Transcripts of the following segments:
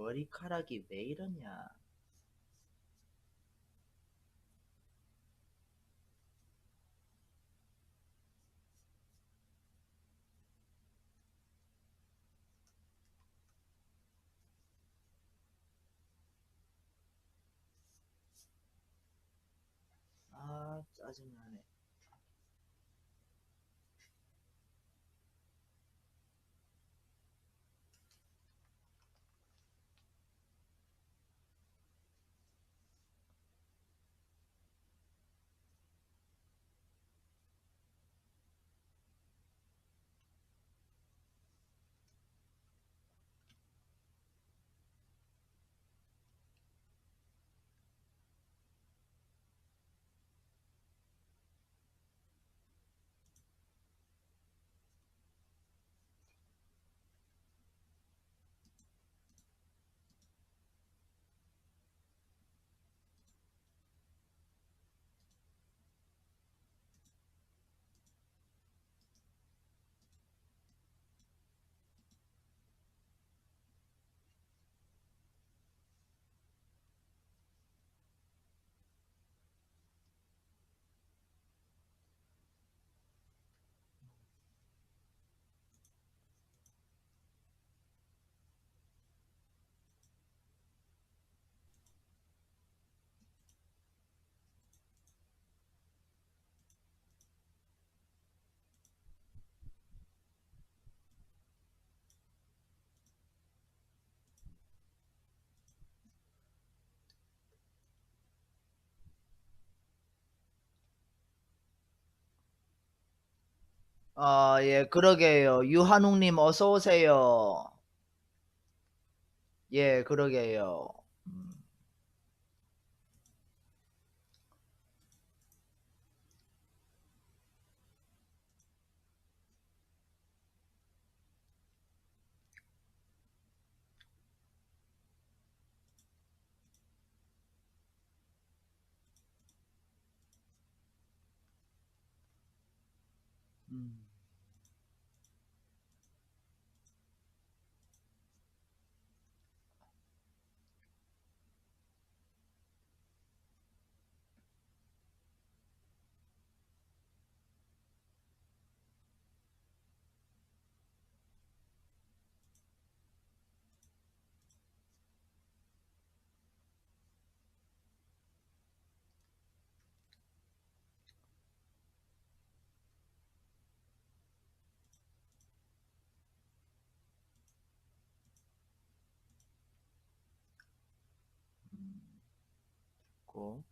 머리카락이 왜 이러냐. 아, 짜증나네. 예, 그러게요. 유한웅님 어서 오세요. 예, 그러게요. 음, 음, 고.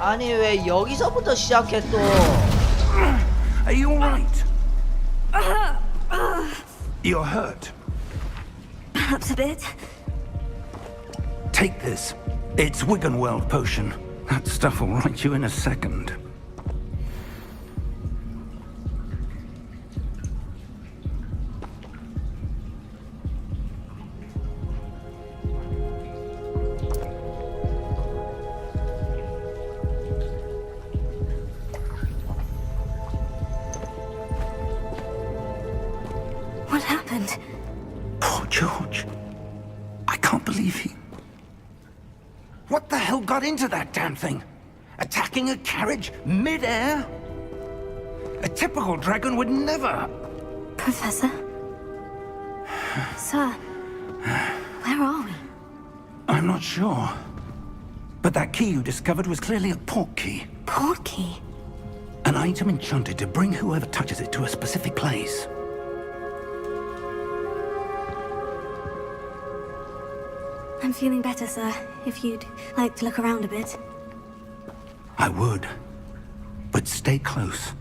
아니 왜 여기서부터 시작해 또? Are you alright? You're hurt. Perhaps a bit. Take this. It's Wiggenweld potion. That stuff will right you in a second. What happened? Poor George. I can't believe he... What the hell got into that damn thing? Attacking a carriage mid-air? A typical dragon would never... Professor? Sir, where are we? I'm not sure. But that key you discovered was clearly a port key. Port key? An item enchanted to bring whoever touches it to a specific place. I'm feeling better, sir. If you'd like to look around a bit. I would. But stay close.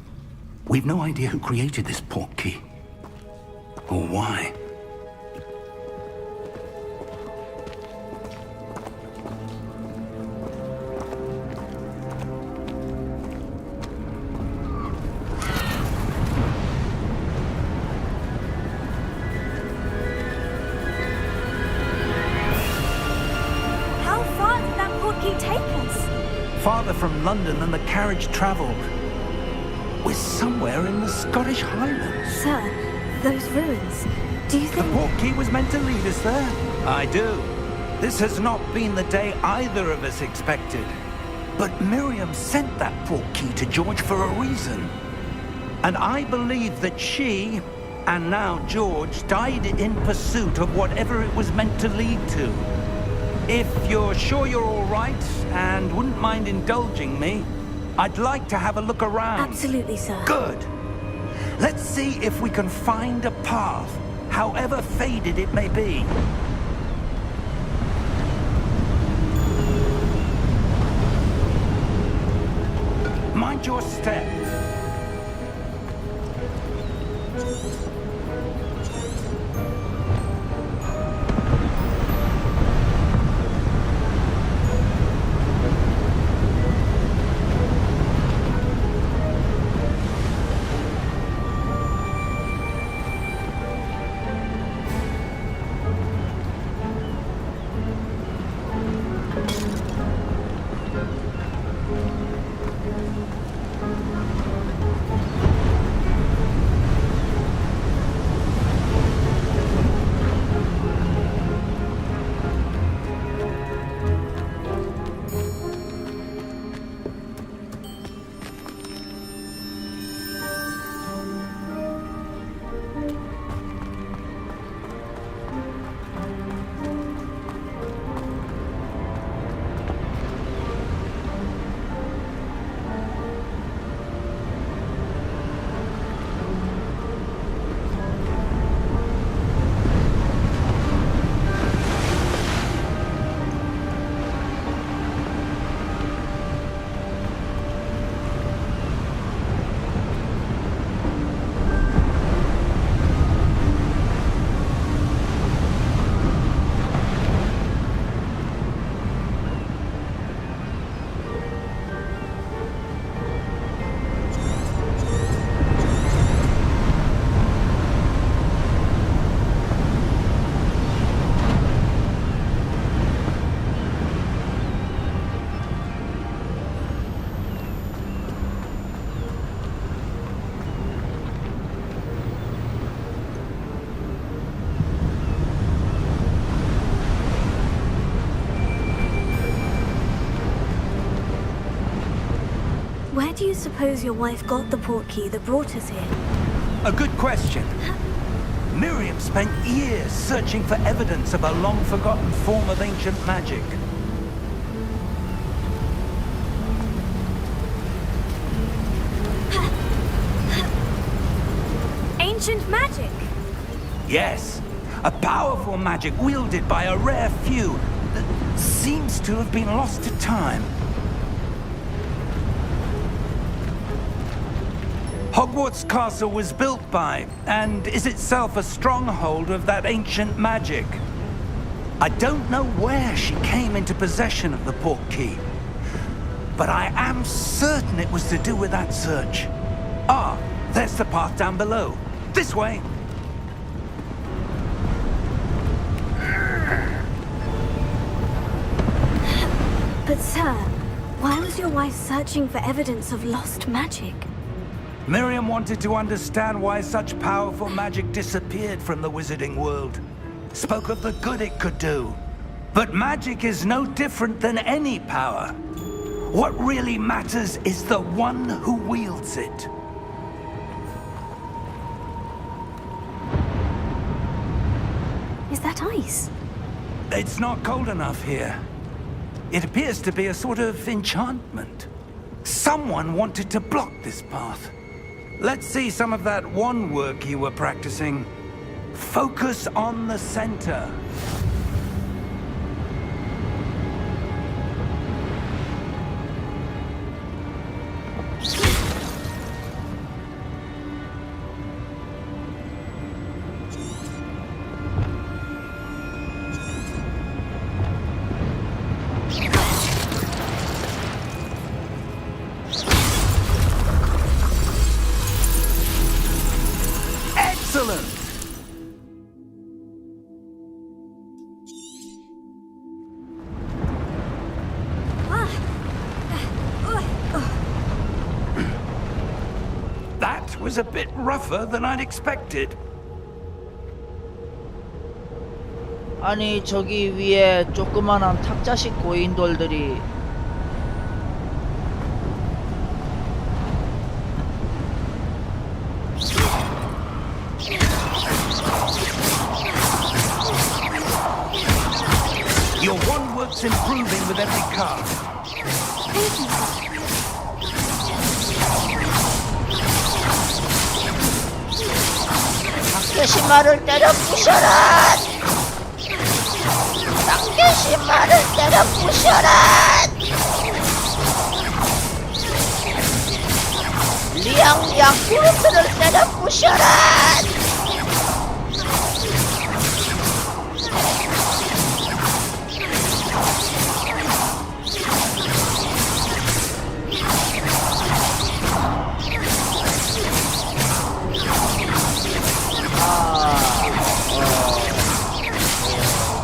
We've no idea who created this port key. Or why. How far did that port key take us? Farther from London than the carriage travelled. We're somewhere in the Scottish Highlands. Sir, those ruins. Do you The think... port key was meant to lead us there? I do. This has not been the day either of us expected. But Miriam sent that port key to George for a reason. And I believe that she, and now George, died in pursuit of whatever it was meant to lead to. If you're sure you're all right and wouldn't mind indulging me, I'd like to have a look around. Absolutely, sir. Good. Let's see if we can find a path, however faded it may be. Mind your step. Where do you suppose your wife got the port key that brought us here? A good question. Miriam spent years searching for evidence of a long-forgotten form of ancient magic. Ancient magic? Yes, a powerful magic wielded by a rare few that seems to have been lost to time. Hogwarts Castle was built by, and is itself a stronghold of that ancient magic. I don't know where she came into possession of the portkey, but I am certain it was to do with that search. Ah, there's the path down below. This way. But sir, why was your wife searching for evidence of lost magic? Miriam wanted to understand why such powerful magic disappeared from the wizarding world. Spoke of the good it could do. But magic is no different than any power. What really matters is the one who wields it. Is that ice? It's not cold enough here. It appears to be a sort of enchantment. Someone wanted to block this path. Let's see some of that wand work you were practicing. Focus on the center. Excellent! That was a bit rougher than I'd expected. 아니 저기 위에 조그만한 탁자식 고인돌들이 Your wand work's improving with every card. 닭개신말을 때려 부셔라! 닭개신말을 때려 부셔라! 리앙리앙 구름들을 때려 부셔라!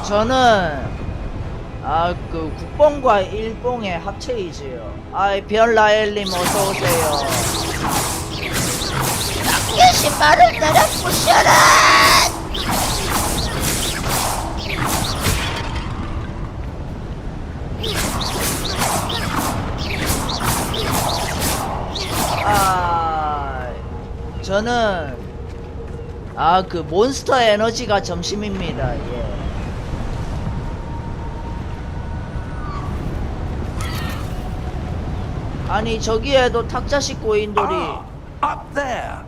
저는 그 국뽕과 일뽕의 합체이지요. 아이 별라엘님 어서 오세요. 닭개 신발을 때려 부셔라! 저는 그 몬스터 에너지가 점심입니다. 예. 아니 저기에도 탁자식 고인돌이 Up there.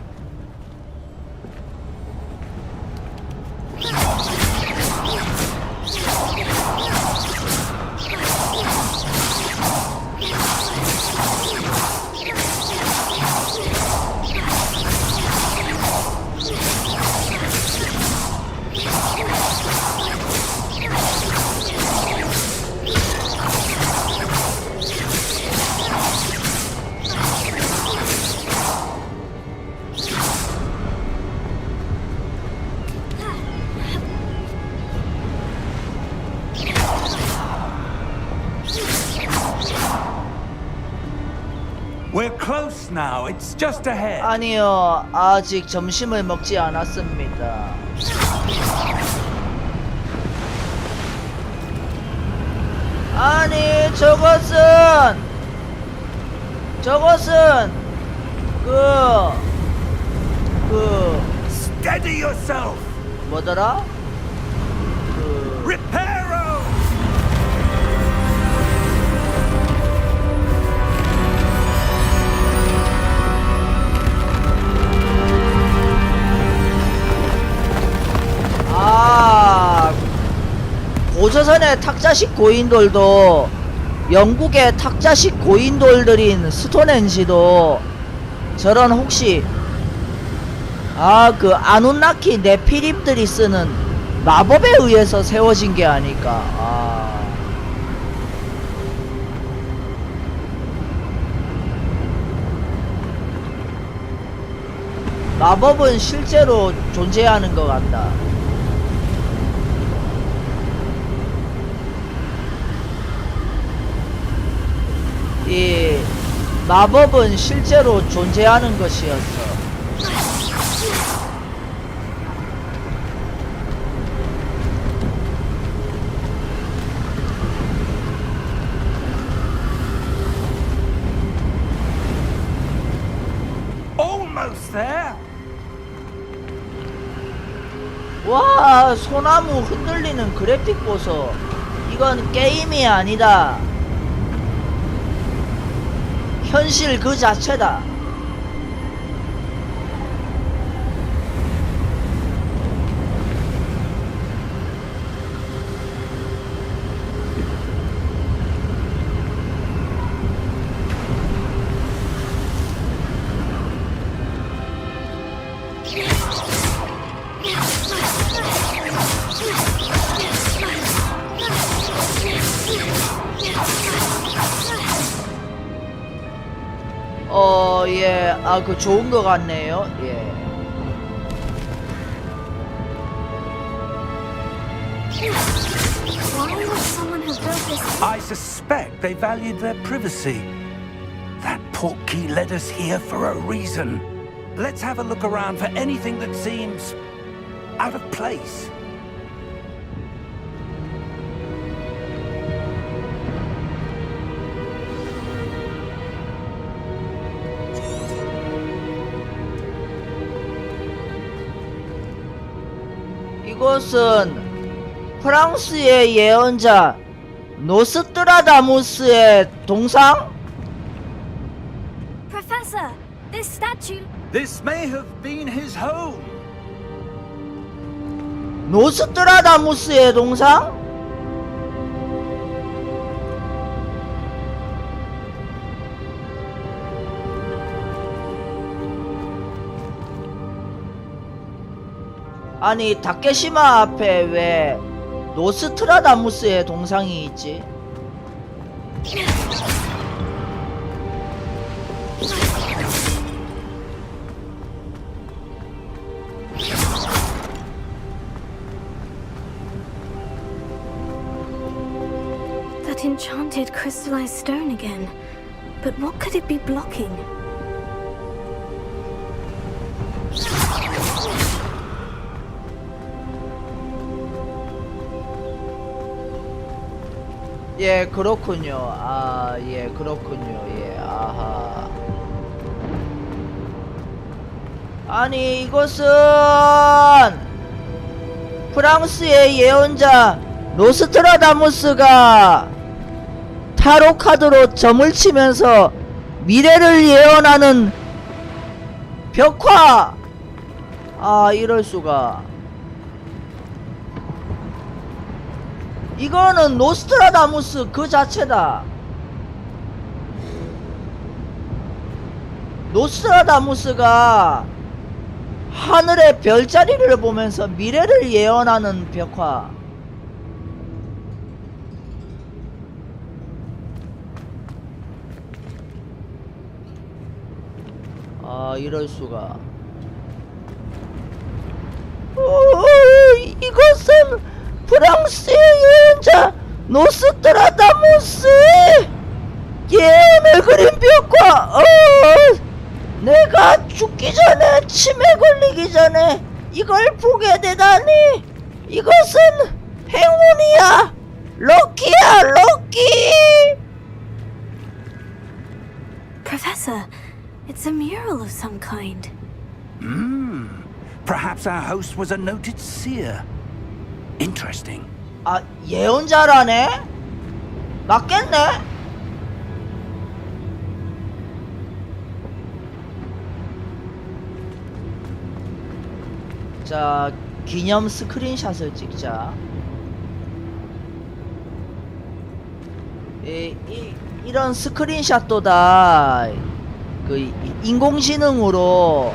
We're close now. It's just ahead. 아니요 아직 점심을 먹지 않았습니다. 아니 저것은 Steady yourself. 뭐더라? Reparo. 고조선의 탁자식 고인돌도 영국의 탁자식 고인돌들인 스톤헨지도 저런 혹시 그 아누나키 네피림들이 쓰는 마법에 의해서 세워진 게 아닐까. 마법은 실제로 존재하는 것 같다. 이 마법은 실제로 존재하는 것이었어. Almost there. 와, 소나무 흔들리는 그래픽 보소. 이건 게임이 아니다. 현실 그 자체다. 예, 그 좋은 거 같네요. 예. Why would someone have built this? I suspect they valued their privacy. That portkey led us here for a reason. Let's have a look around for anything that seems out of place. 이곳은 프랑스의 예언자 노스트라다무스의 동상? Professor, this statue. This may have been his home. 노스트라다무스의 동상? 아니, 다케시마 앞에 왜 노스트라다무스의 동상이 있지? That enchanted crystallized stone again. But what could it be blocking? 예, 그렇군요. 예, 그렇군요. 예, 아하. 아니, 이것은 프랑스의 예언자 노스트라다무스가 타로 카드로 점을 치면서 미래를 예언하는 벽화. 이럴 수가. 이거는 노스트라다무스 그 자체다. 노스트라다무스가 하늘의 별자리를 보면서 미래를 예언하는 벽화. 이럴 수가. 이것은 프랑스의 예언자 노스트라다무스의 예언을 그린 벽화. 내가 죽기 전에, 치매 걸리기 전에 이걸 보게 되다니. 이것은 행운이야. 럭키야, 럭키. Professor, it's a mural of some kind. Perhaps our host was a noted seer. Interesting. 예언자라네? 맞겠네? 자, 기념 스크린샷을 찍자. 이런 스크린샷도 다 그 인공지능으로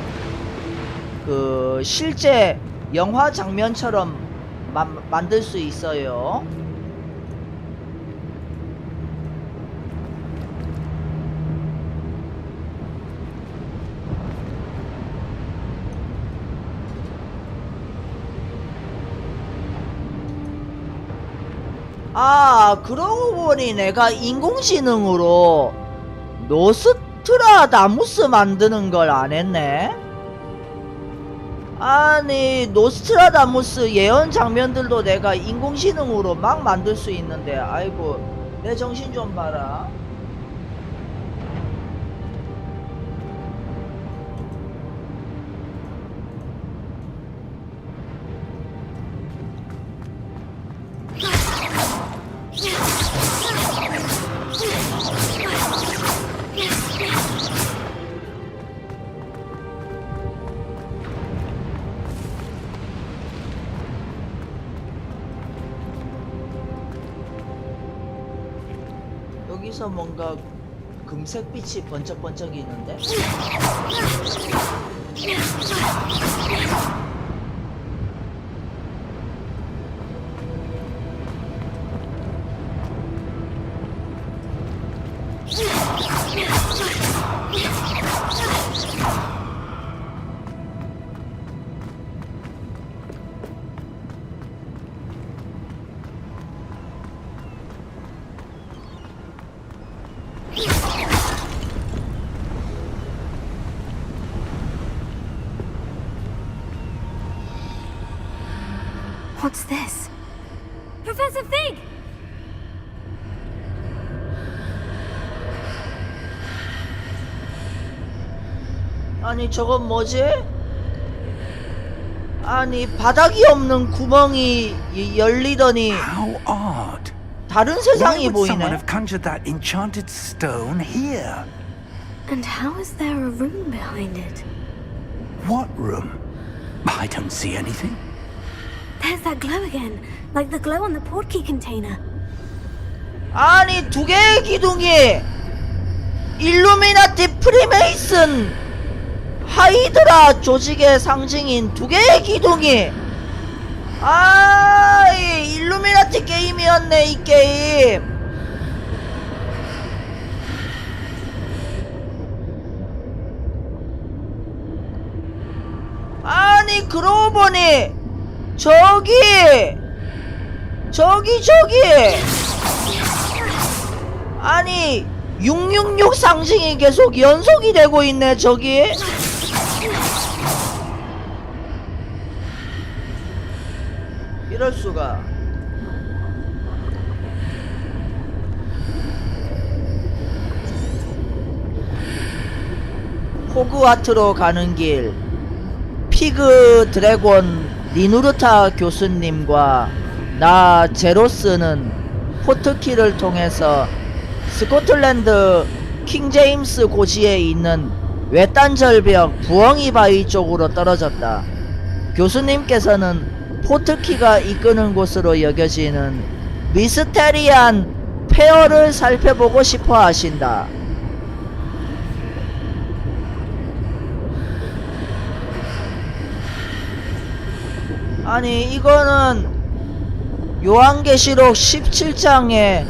그 실제 영화 장면처럼 만들 수 있어요. 아, 그러고 보니 내가 인공지능으로 노스트라다무스 만드는 걸 안 했네? 아니, 노스트라다무스 예언 장면들도 내가 인공지능으로 막 만들 수 있는데, 아이고, 내 정신 좀 봐라. 여기서 뭔가 금색빛이 번쩍번쩍 있는데? What's this? Professor Fig! 아니, 저건 뭐지? 아니, 바닥이 없는 구멍이 열리더니 How odd. 다른 Why 세상이 would someone 보이네. have conjured that enchanted stone here? And how is there a room behind it? What room? I don't see anything. There's that glow again, like the glow on the portkey container. 아니, 두 개의 기둥이 일루미나티 프리메이슨 하이드라 조직의 상징인 두 개의 기둥이, 아, 이 일루미나티 게임이었네, 이 게임. 아니, 그러고 보니 저기 아니 666 상징이 계속 연속이 되고 있네. 저기 이럴 수가. 호그와트로 가는 길, 피그 드래곤 리누르타 교수님과 나 제로스는 포트키를 통해서 스코틀랜드 킹제임스 고지에 있는 외딴 절벽 부엉이 바위 쪽으로 떨어졌다. 교수님께서는 포트키가 이끄는 곳으로 여겨지는 미스테리한 폐허를 살펴보고 싶어 하신다. 아니, 이거는 요한계시록 17장에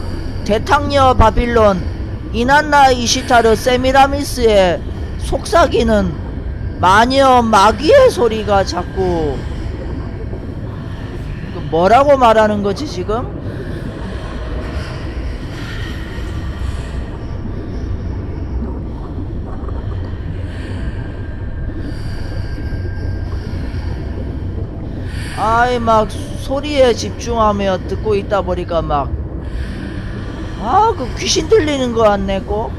대탕녀 바빌론 이난나 이시타르 세미라미스의 속삭이는 마녀 마귀의 소리가 자꾸 뭐라고 말하는 거지 지금? 아이, 막 소리에 집중하며 듣고 있다 보니까 막, 아, 그 귀신 들리는 거 같네 꼭.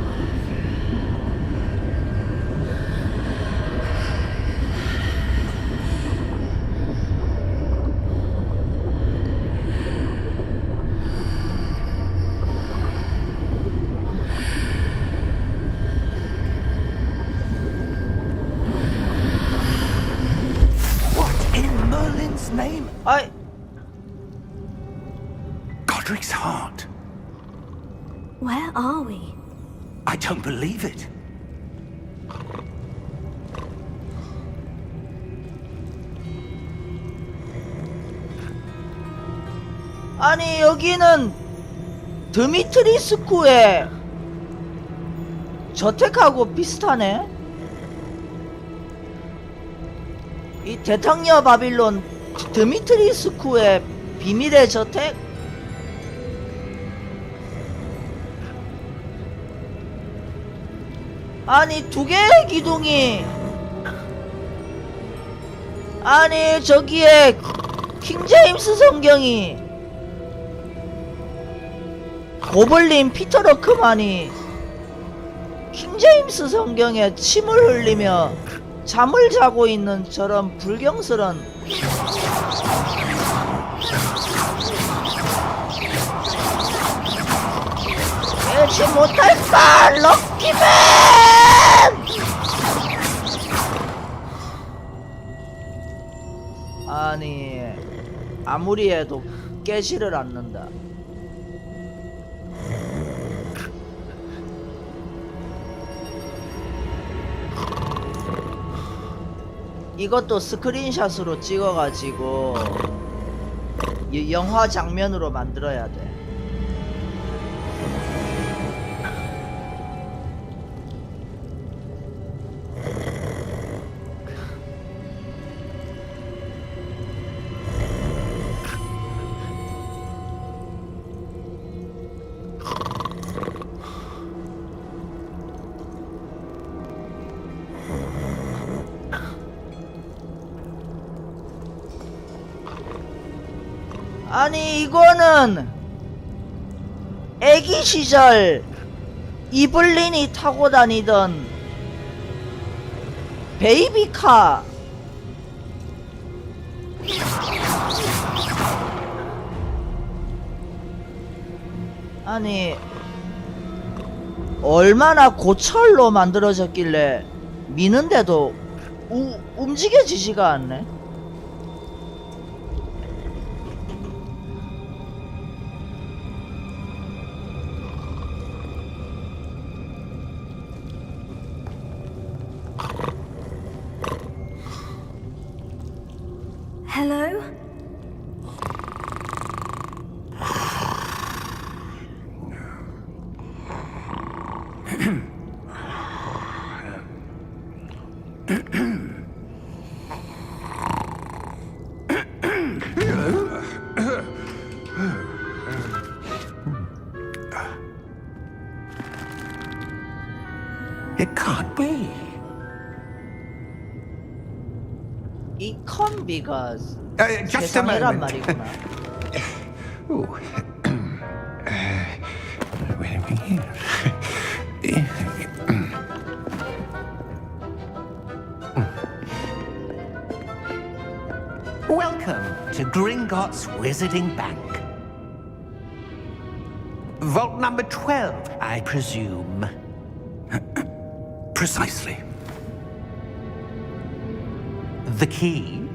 Name? 아이, Godric's heart. Where are we? I don't believe it. 아니 여기는 드미트리스쿠의 저택하고 비슷하네. 이 대탕녀 바빌론 드미트리스쿠의 비밀의 저택? 아니 두 개의 기둥이, 아니 저기에 킹제임스 성경이, 고블린 피터 러크만이 킹제임스 성경에 침을 흘리며 잠을 자고 있는 저런 불경스런 깨지 못할까 럭키맨! 아니 아무리 해도 깨지를 않는다. 이것도 스크린샷으로 찍어가지고 영화 장면으로 만들어야 돼. 아니 이거는 애기 시절 이블린이 타고 다니던 베이비카. 아니 얼마나 고철로 만들어졌길래 미는데도 움직여지지가 않네. Hello? It can't be. 이 컴비가 Just a 세상이란 moment. 말이구나. Ooh. Wait a minute. Welcome to Gringotts Wizarding Bank. Vault number 12, I presume. Precisely. The key?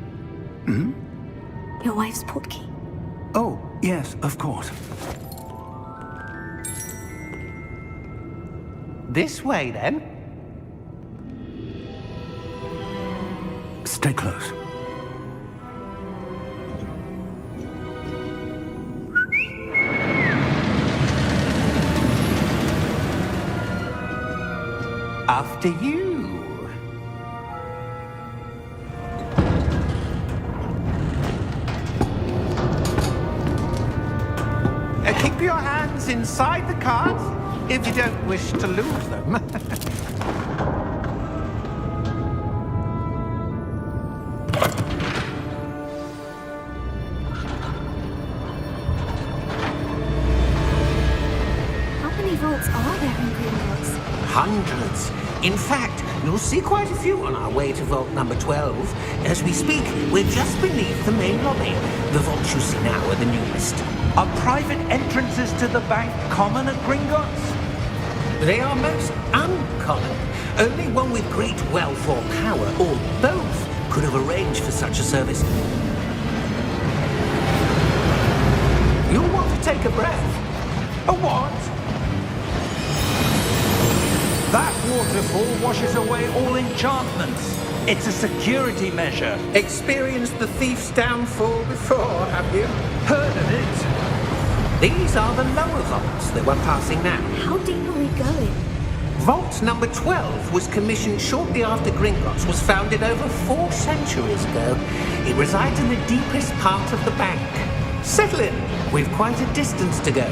Your wife's portkey. Oh, yes, of course. This way, then. Stay close. After you. Keep your hands inside the cards if you don't wish to lose them. How many vaults are there in Gringotts? Hundreds. In fact, you'll see quite a few on our way to vault number 12. As we speak, we're just beneath the main lobby. The vaults you see now are the newest. Are private entrances to the bank common at Gringotts? They are most uncommon. Only one with great wealth or power, or both, could have arranged for such a service. You'll want to take a breath. A what? That waterfall washes away all enchantments. It's a security measure. Experienced the thief's downfall before, have you? Heard of it? These are the lower vaults that we're passing now. How deep are we going? Vault number 12 was commissioned shortly after Gringotts was founded over 4 centuries ago. It resides in the deepest part of the bank. Settle in. We've quite a distance to go.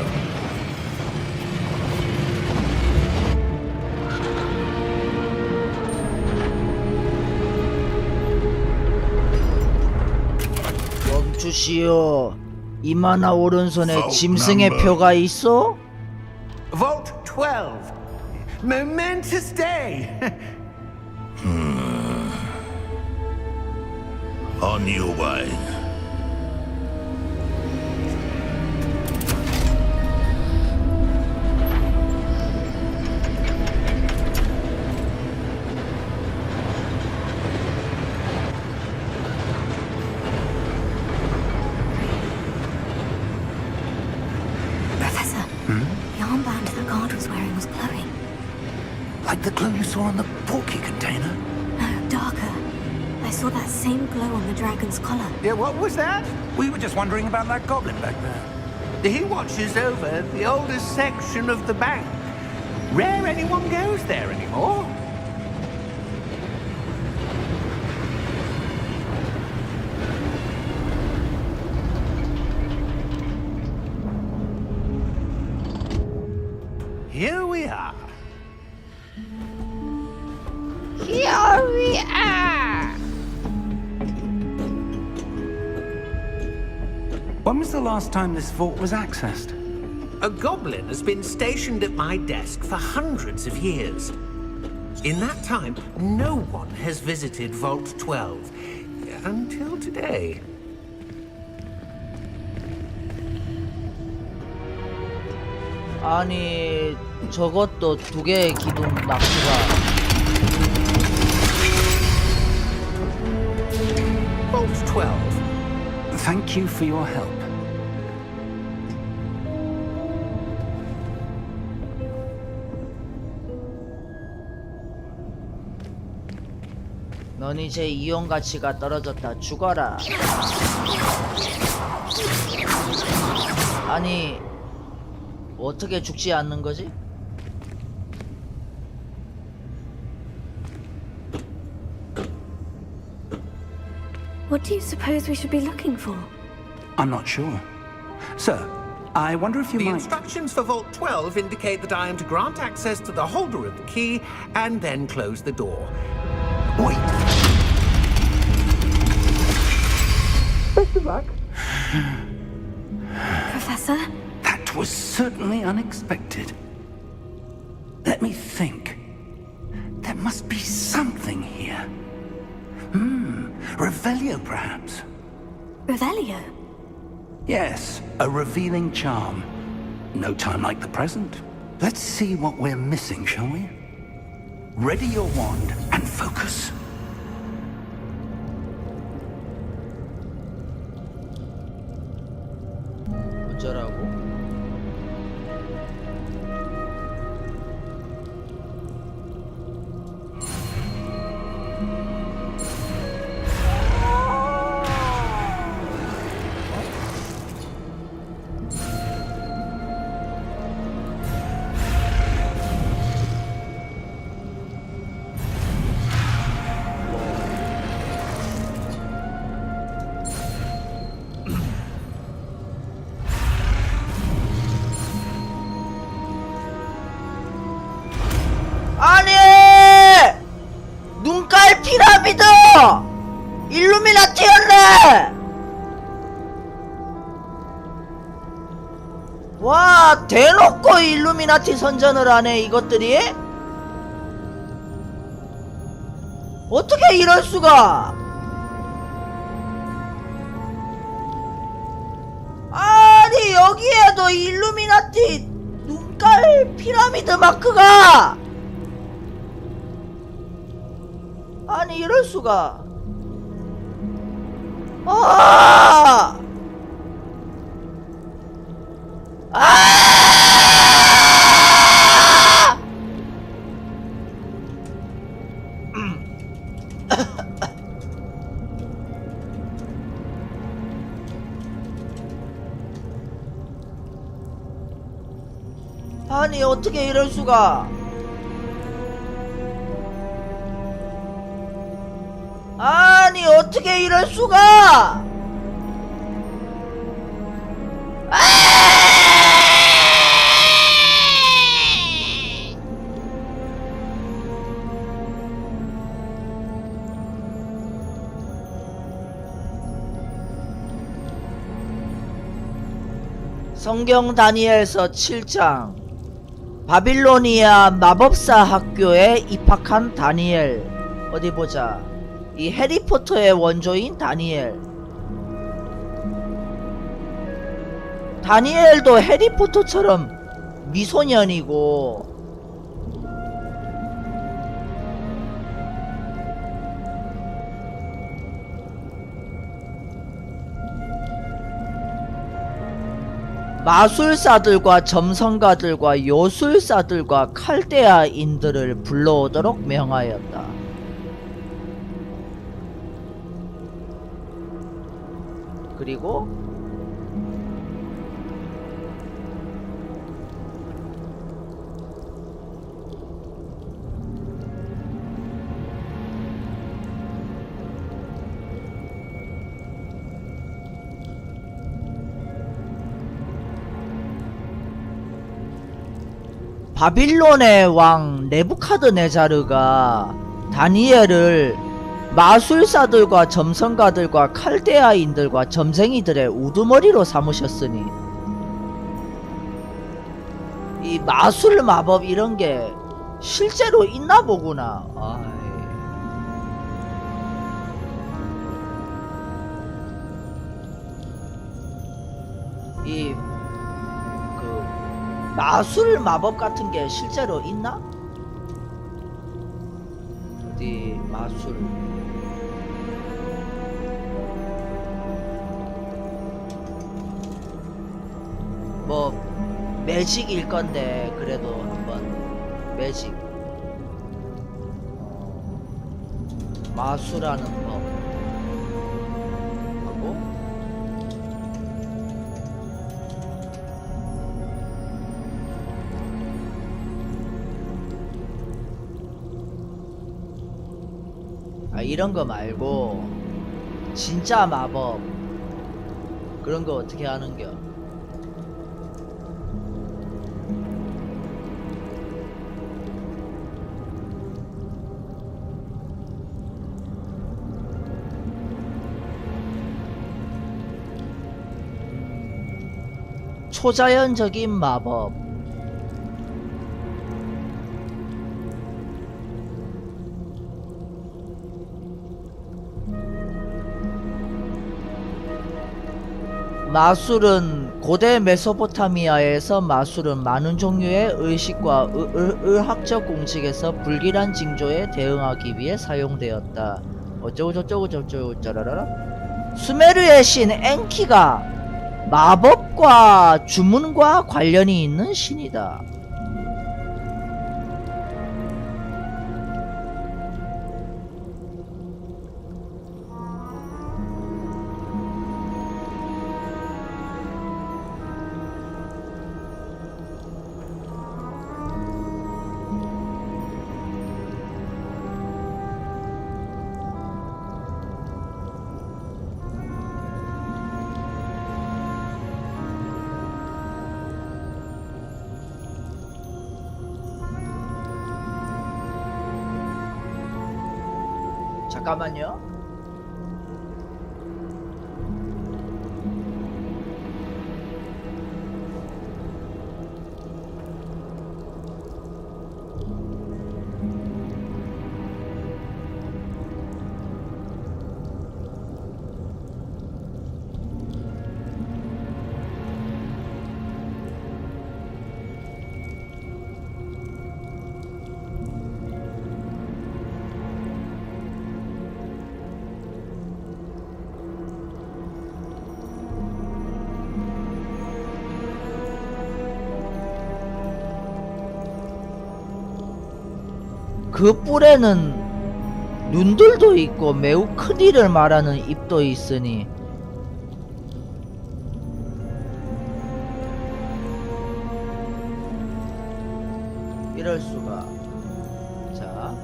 멈추시오. 이마나 오른손에 짐승의 표가 있어? Vault 12. Momentous day. On your way. Professor, the armband the guard was wearing was glowing. Like the glow you saw on the porky container? No, darker. I saw that same glow on the dragon's collar. Yeah, what was that? We were just wondering about that goblin back there. He watches over the oldest section of the bank. Rare anyone goes there anymore. Here we are. Here we are. When was the last time this vault was accessed? A goblin has been stationed at my desk for hundreds of years. In that time, no one has visited Vault 12 until today. 아니 저것도 2개의 기둥 낙지가 Vault 12. Thank you for your help. 넌 이제 이용 가치가 떨어졌다. 죽어라. 아니 어떻게 죽지 않는 거지? What do you suppose we should be looking for? I'm not sure. Sir, I wonder if you The might... instructions for Vault 12 indicate that I am to grant access to the holder of the key and then close the door. Wait! Best of luck. Professor? That was certainly unexpected. Let me think. There must be something here. Revelio, perhaps? Revelio? Yes, a revealing charm. No time like the present. Let's see what we're missing, shall we? Ready your wand and focus. 어쩌라고? 아니! 눈깔 피라미드! 일루미나티였네! 와, 대놓고 일루미나티 선전을 하네, 이것들이? 어떻게 이럴 수가? 아니, 여기에도 일루미나티 눈깔 피라미드 마크가! 아니 이럴 수가. 아! 아! 아니 어떻게 이럴 수가. 아니 어떻게 이럴 수가. 성경 다니엘서 7장. 바빌로니아 마법사 학교에 입학한 다니엘. 어디 보자. 이 해리포터의 원조인 다니엘. 다니엘도 해리포터처럼 미소년이고 마술사들과 점성가들과 요술사들과 칼데아인들을 불러오도록 명하였다. 그리고 바빌론의 왕 네부카드네자르가 다니엘을 마술사들과 점성가들과 칼데아인들과 점쟁이들의 우두머리로 삼으셨으니 이 마술 마법 이런게 실제로 있나 보구나. 이 마술 마법 같은 게 실제로 있나? 어디 마술 뭐 매직일 건데 그래도 한번 매직 마술하는 법 하고 이런 거 말고 진짜 마법 그런 거 어떻게 하는겨? 초자연적인 마법 마술은 고대 메소포타미아에서 마술은 많은 종류의 의식과 의학적 공식에서 불길한 징조에 대응하기 위해 사용되었다. 어쩌고 저쩌고 저쩌고 짜라라라. 수메르의 신 엔키가 마법과 주문과 관련이 있는 신이다. 잠깐만요. 그 뿔에는 눈들도 있고 매우 큰 일을 말하는 입도 있으니 이럴 수가. 자.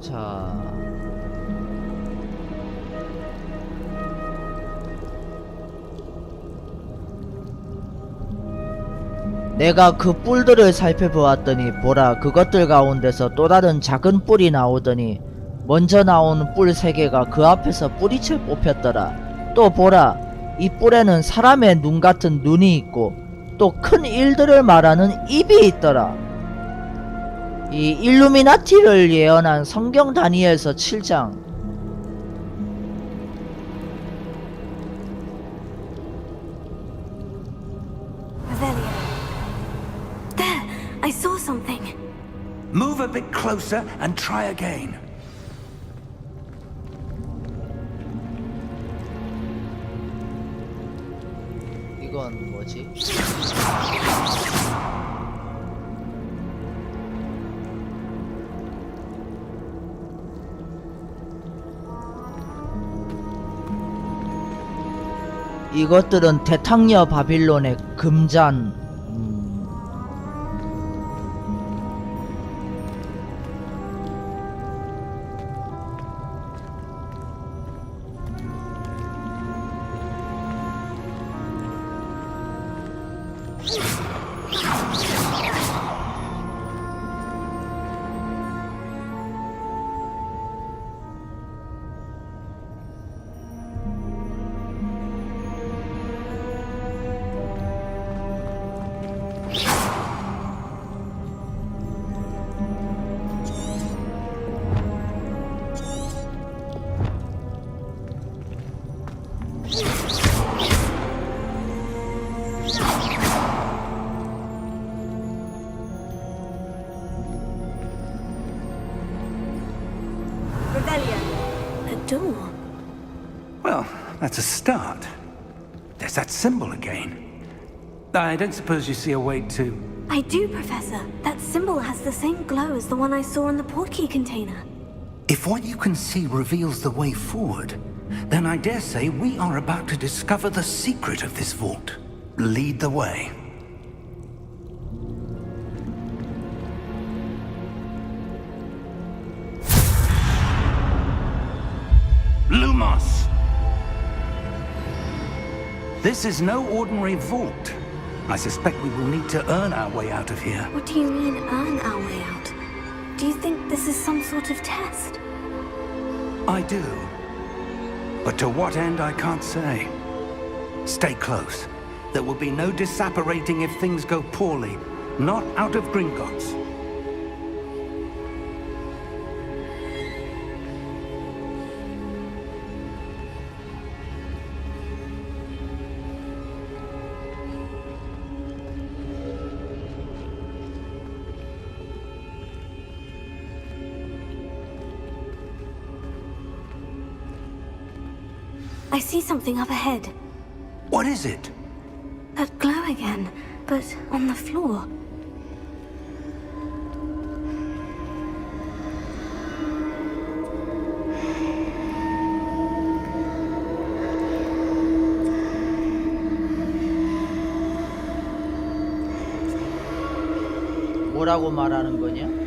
자. 내가 그 뿔들을 살펴보았더니 보라, 그것들 가운데서 또 다른 작은 뿔이 나오더니 먼저 나온 뿔 3개가 그 앞에서 뿌리채 뽑혔더라. 또 보라, 이 뿔에는 사람의 눈 같은 눈이 있고 또 큰 일들을 말하는 입이 있더라. 이 일루미나티를 예언한 성경 다니엘서 7장. Revelio. There, I saw something. Move a bit closer and try again. 이건 뭐지? 이것들은 대탕녀 바빌론의 금잔. A door. Well, that's a start. There's that symbol again. I don't suppose you see a way to... I do, Professor. That symbol has the same glow as the one I saw in the portkey container. If what you can see reveals the way forward, then I dare say we are about to discover the secret of this vault. Lead the way. Lumos! This is no ordinary vault. I suspect we will need to earn our way out of here. What do you mean, earn our way out? Do you think this is some sort of test? I do. But to what end, I can't say. Stay close. There will be no disapparating if things go poorly. Not out of Gringotts. I see something up ahead. What is it? That glow again, but on the floor. 뭐라고 말하는 거냐?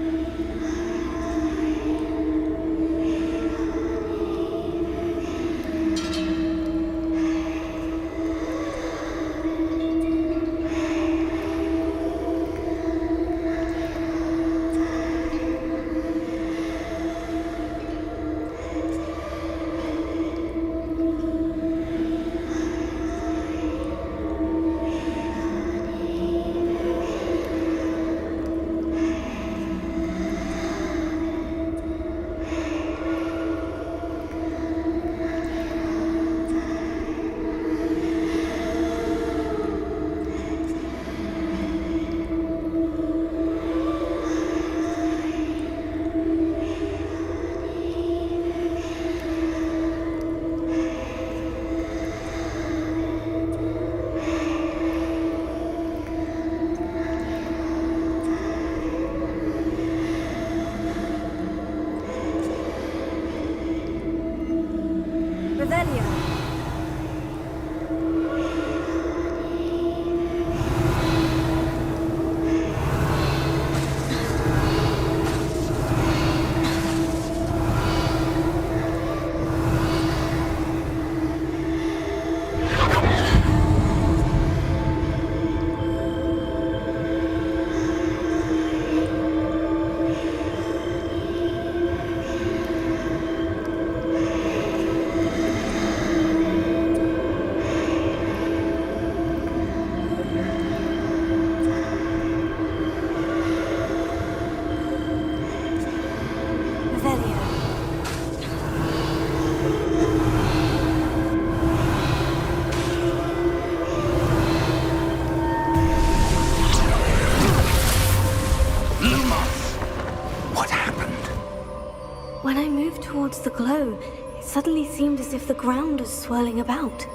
the glow, it suddenly seemed as if the ground was swirling about.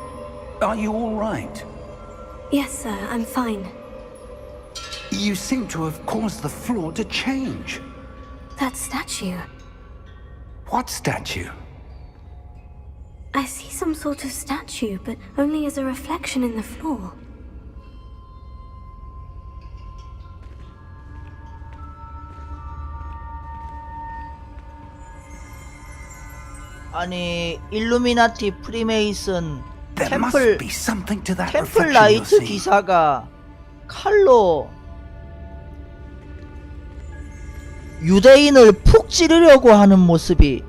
Are you all right? Yes, sir, I'm fine. You seem to have caused the floor to change. That statue. What statue? I see some sort of statue, but only as a reflection in the floor. 아니 일루미나티 프리메이슨 There must 템플 be something to that 템플 reflection you're 라이트 seeing. 기사가 칼로 유대인을 푹 찌르려고 하는 모습이.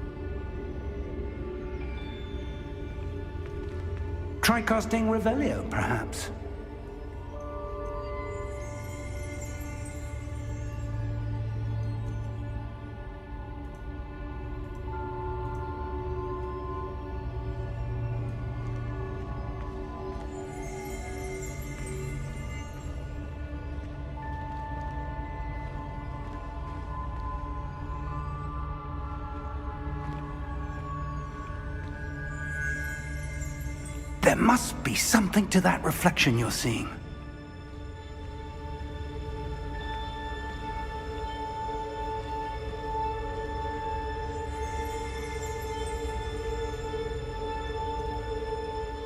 Try casting Revelio, perhaps. There must be something to that reflection you're seeing.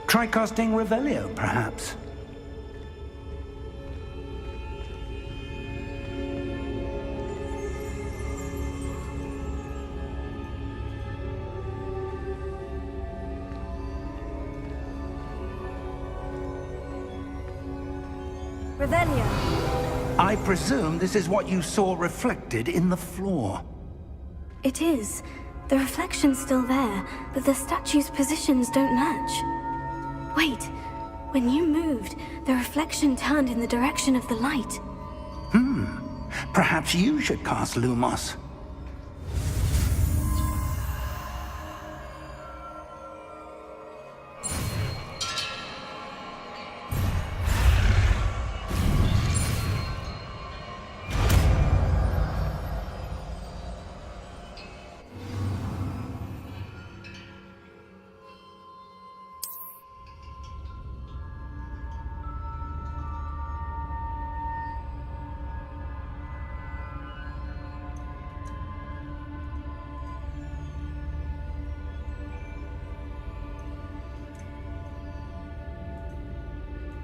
Try casting Revelio, perhaps. Revelio. I presume this is what you saw reflected in the floor. It is. The reflection's still there, but the statue's positions don't match. Wait. When you moved, the reflection turned in the direction of the light. Perhaps you should cast Lumos.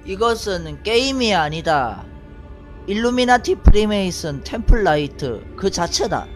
이것은 게임이 아니다. 일루미나티 프리메이슨 템플 라이트 그 자체다.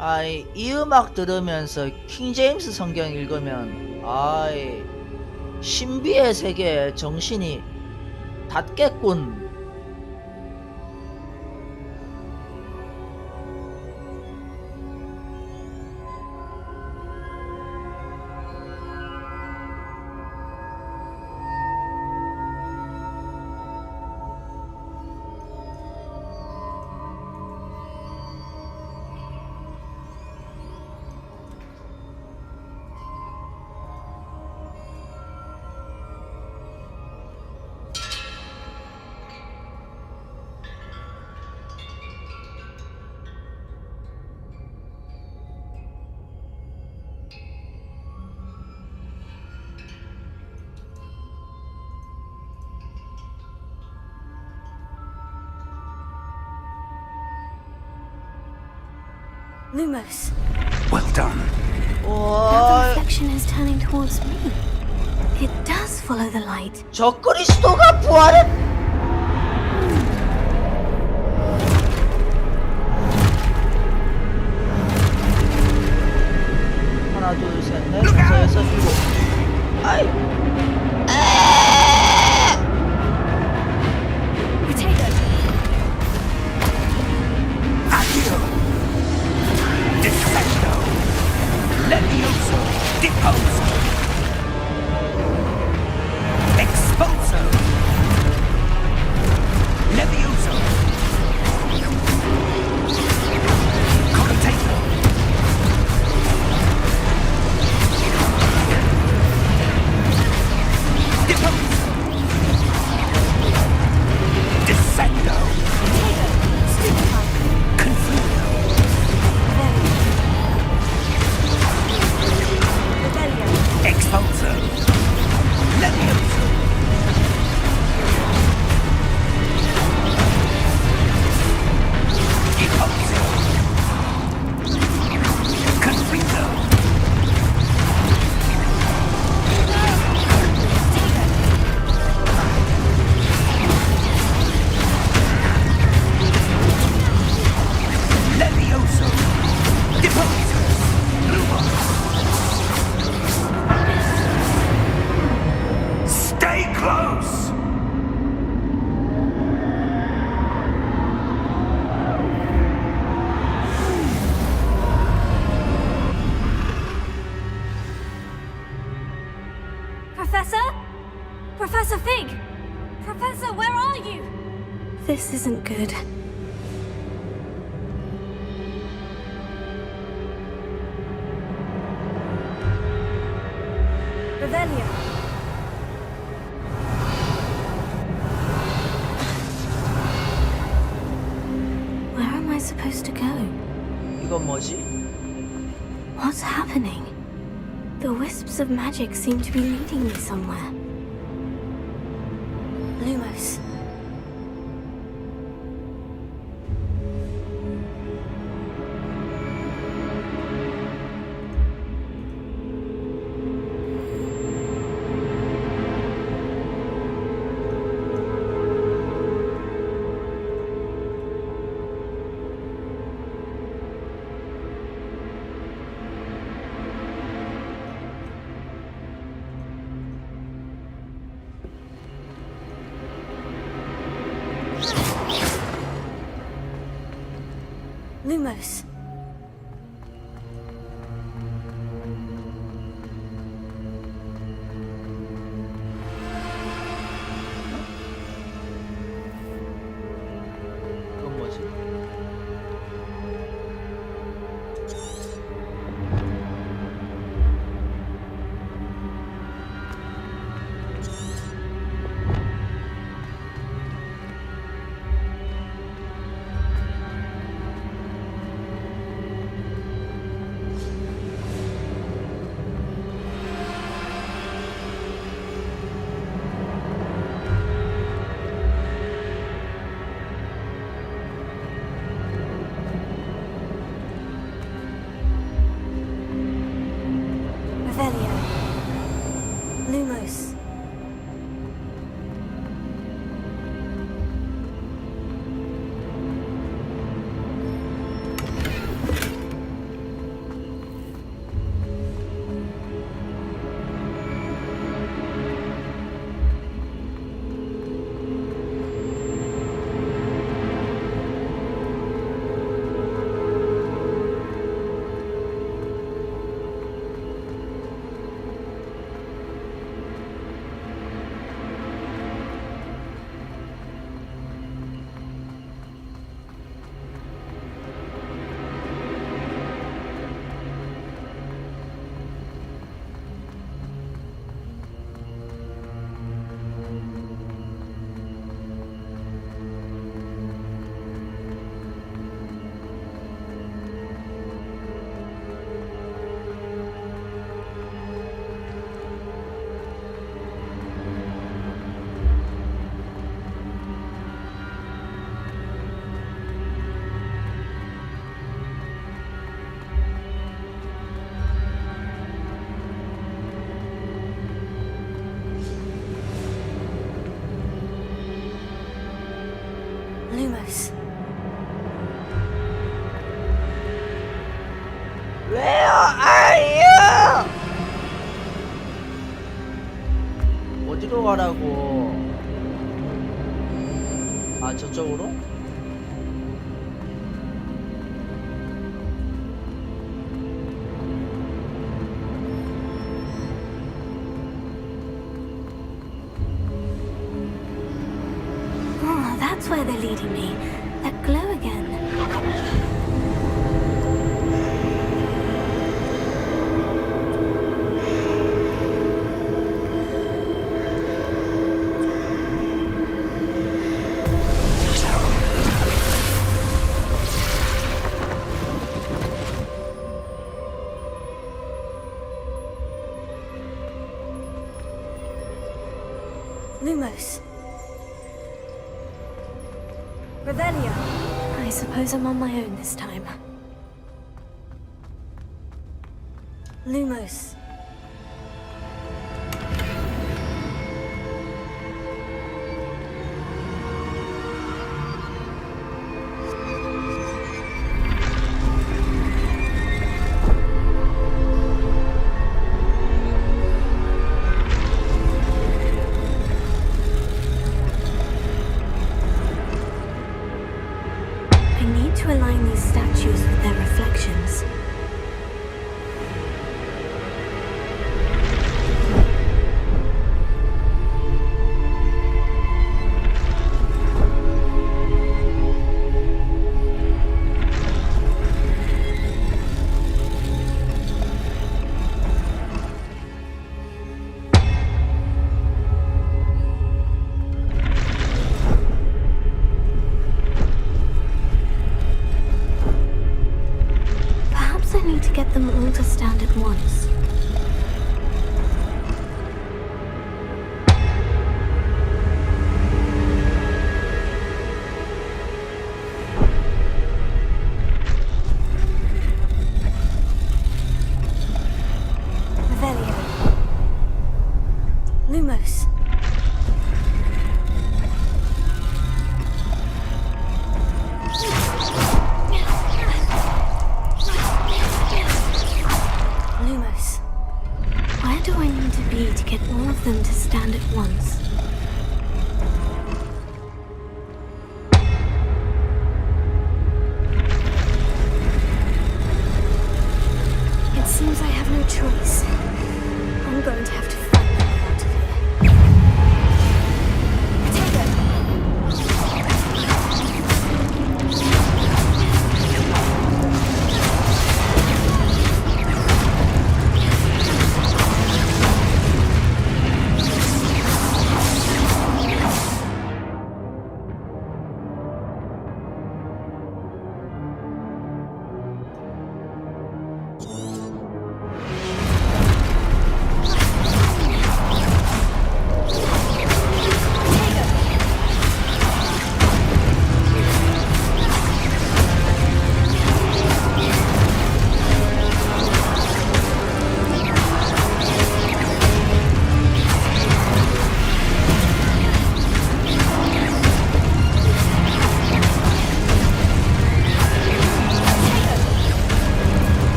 아이, 이 음악 들으면서 킹제임스 성경 읽으면 아이, 신비의 세계에 정신이 닿겠군. Lumos. Well done. Now the 와, reflection is turning towards me. It does follow the light. 저 그리스도가 부활했. This isn't good. Revelio. Where am I supposed to go? 이건 뭐지? What's happening? The wisps of magic seem to be leading me somewhere. Lumos. Lumos. 이건 뭐지? Revelio. Lumos. Lumos. Where are you? 어디로 가라고? 아, 저쪽으로? Oh, that's where they're leading me. That glow again. Lumos. Revelio. I suppose I'm on my own this time. Lumos. To align these statues with their reflections. I need to get them all to stand at once? Revelio. Lumos. Lumos. Where do I need to be to get all of them to stand at once? It seems I have no choice. I'm going to have to find my way out of here.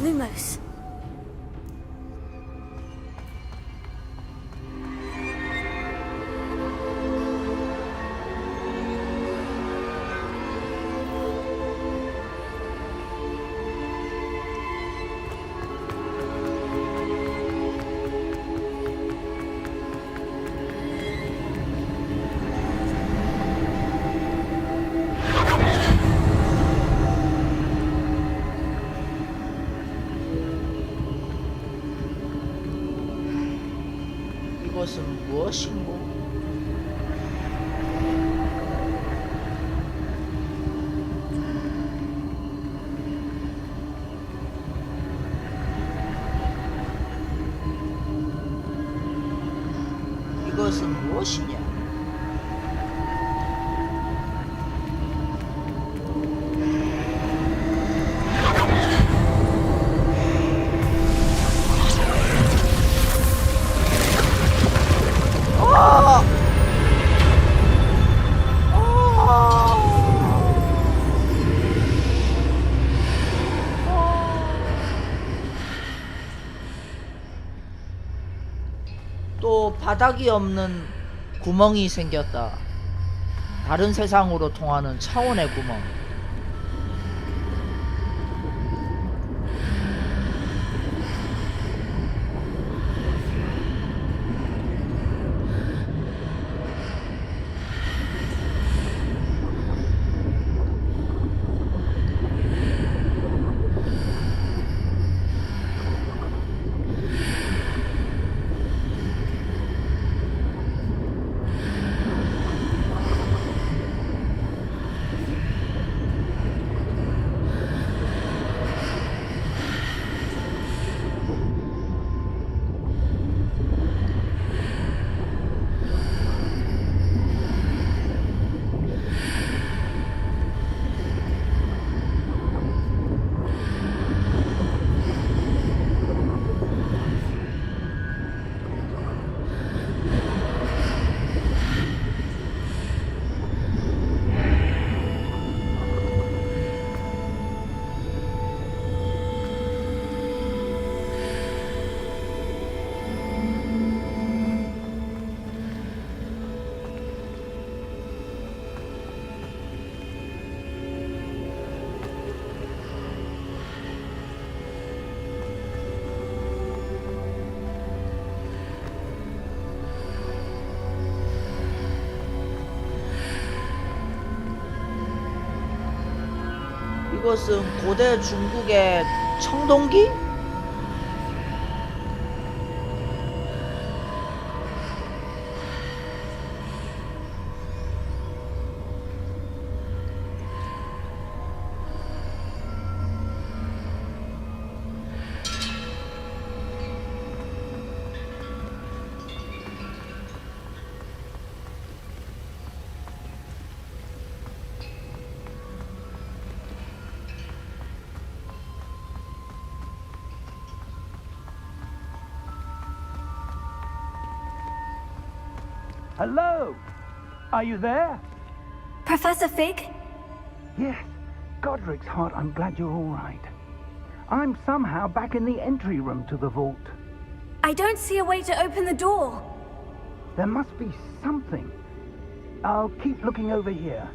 Lumos. 이것은 무엇인고? 이것은 무엇이냐? 또 바닥이 없는 구멍이 생겼다. 다른 세상으로 통하는 차원의 구멍. 이것은 고대 중국의 청동기? Hello? Are you there? Professor Fig? Yes. Godric's heart, I'm glad you're all right. I'm somehow back in the entry room to the vault. I don't see a way to open the door. There must be something. I'll keep looking over here.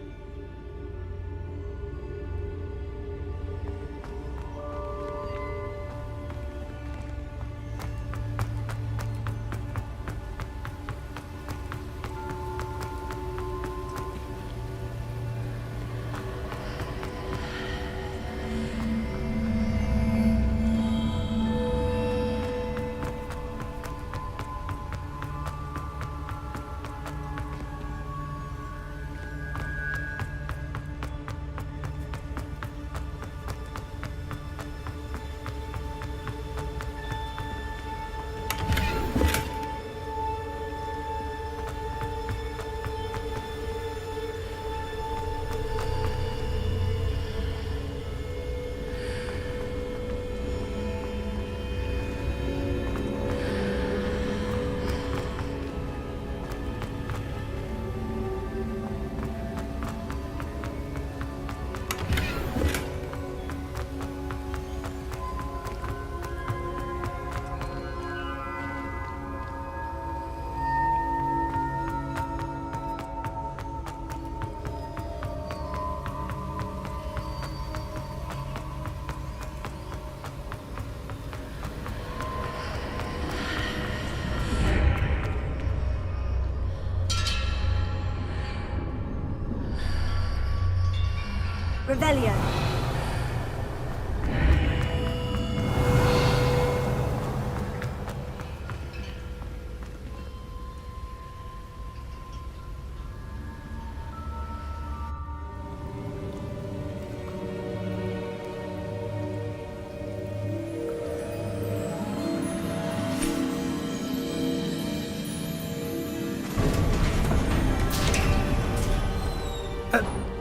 Revelio.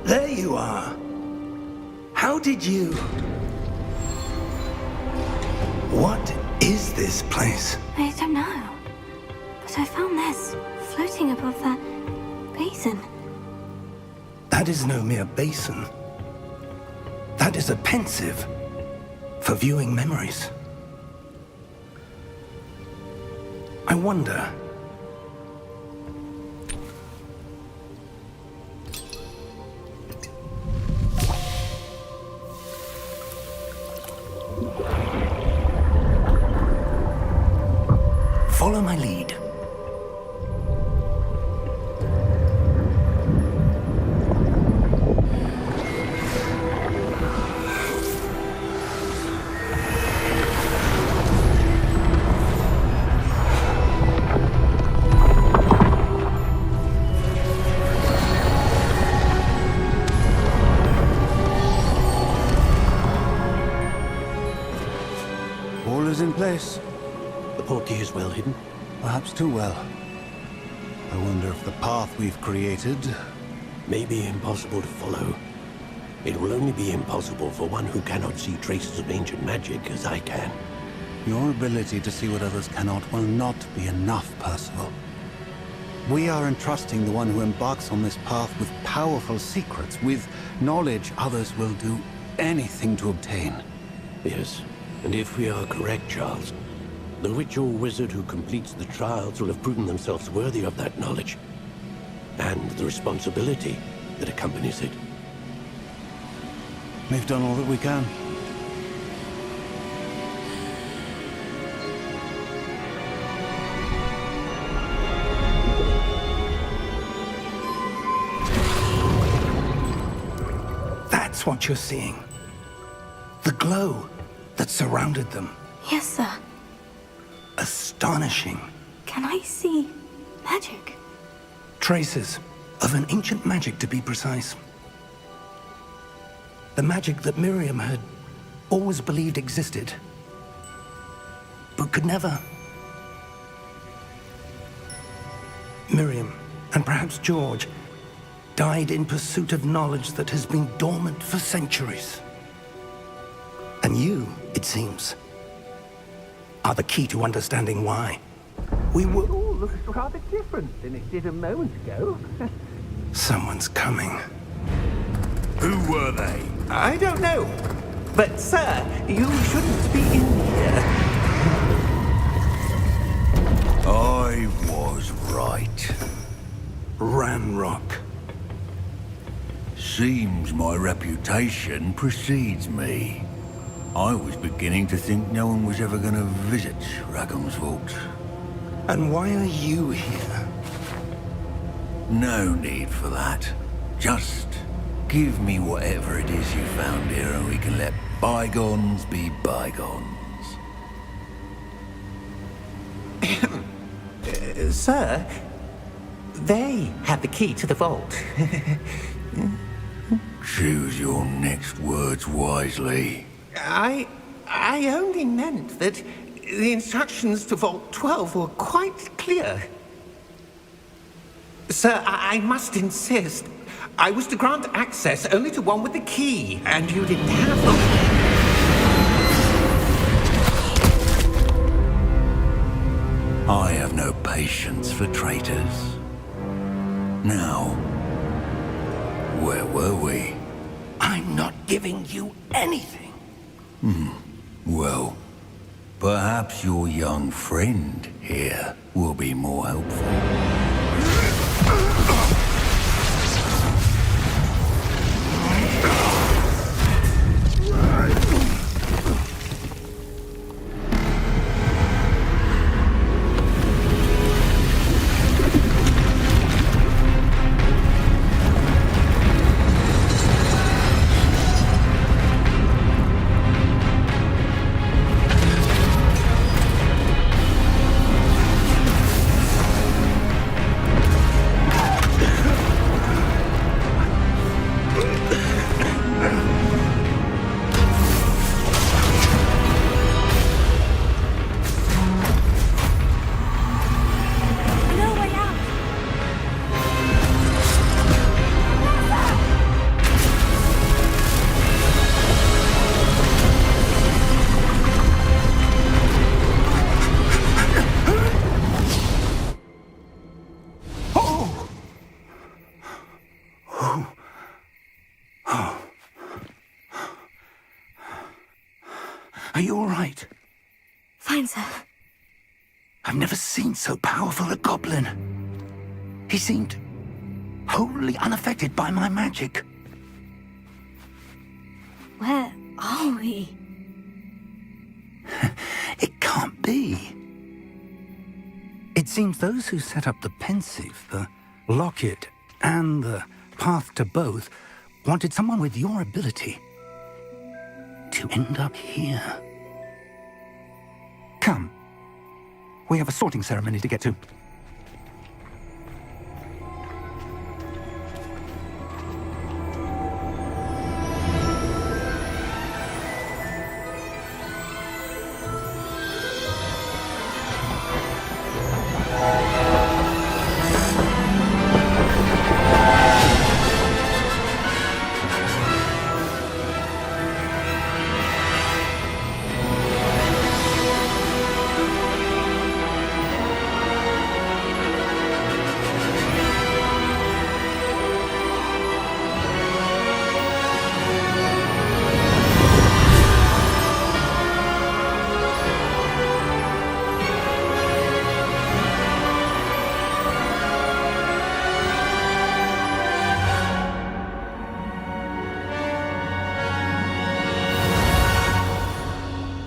There you are. How did you... What is this place? I don't know. But I found this floating above that basin. That is no mere basin. That is a pensive for viewing memories. I wonder... Follow my lead. All is in place. The portkey is well hidden. Perhaps too well. I wonder if the path we've created... May be impossible to follow. It will only be impossible for one who cannot see traces of ancient magic as I can. Your ability to see what others cannot will not be enough, Percival. We are entrusting the one who embarks on this path with powerful secrets, with knowledge others will do anything to obtain. Yes, and if we are correct, Charles, the witch or wizard who completes the trials will have proven themselves worthy of that knowledge, and the responsibility that accompanies it. We've done all that we can. That's what you're seeing. The glow that surrounded them. Yes, sir. Astonishing. Can I see magic? Traces of an ancient magic, to be precise. The magic that Miriam had always believed existed, but could never. Miriam, and perhaps George, died in pursuit of knowledge that has been dormant for centuries. And you, it seems, are the key to understanding why. We It were... all looks rather different than it did a moment ago. Someone's coming. Who were they? I don't know. But, sir, you shouldn't be in here. I was right. Ranrock. Seems my reputation precedes me. I was beginning to think no one was ever going to visit Rackham's vault. And why are you here? No need for that. Just give me whatever it is you found here and we can let bygones be bygones. Sir, they had the key to the vault. Choose your next words wisely. I only meant that the instructions to Vault 12 were quite clear. Sir, I must insist. I was to grant access only to one with the key, and you didn't have them. I have no patience for traitors. Now, where were we? I'm not giving you anything. Well, perhaps your young friend here will be more helpful. No way out! Are you all right? Fine, sir. I've never seen so powerful a goblin. He seemed wholly unaffected by my magic. Where are we? It can't be. It seems those who set up the pensive, the locket, and the path to both wanted someone with your ability to end up here. Come. We have a sorting ceremony to get to.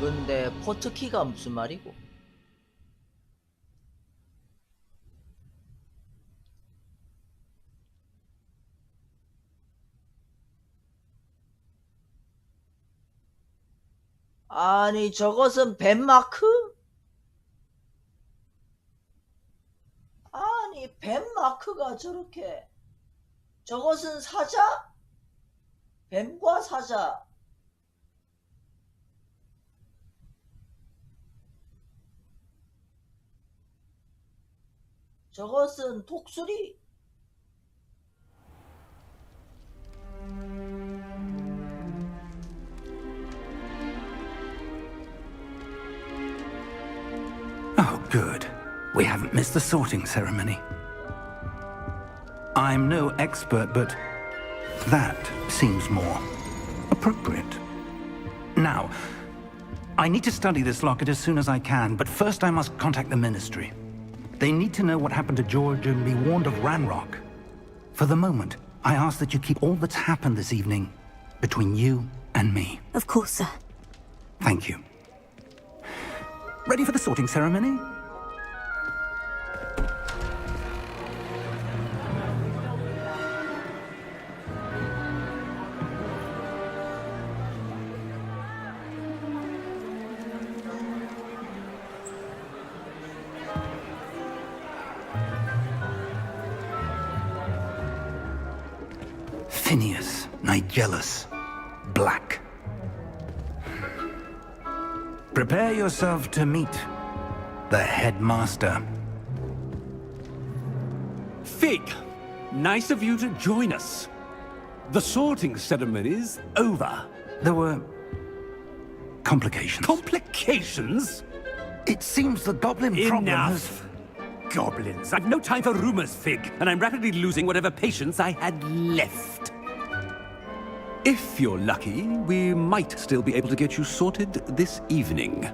근데 포트키가 무슨 말이고? 아니, 저것은 벤마크? 아니, 벤마크가 저렇게. 저것은 사자? 뱀과 사자. 저것은 독수리? Oh, good. We haven't missed the sorting ceremony. I'm no expert, but that seems more appropriate. Now, I need to study this locket as soon as I can, but first I must contact the Ministry. They need to know what happened to George and be warned of Ranrock. For the moment, I ask that you keep all that's happened this evening between you and me. Of course, sir. Thank you. Ready for the sorting ceremony? Phineas, Nigellus, Black. Prepare yourself to meet the headmaster. Fig, nice of you to join us. The sorting ceremony's over. There were complications. Complications? It seems the goblin problem has... Enough. Goblins. I've no time for rumors, Fig, and I'm rapidly losing whatever patience I had left. If you're lucky, we might still be able to get you sorted this evening.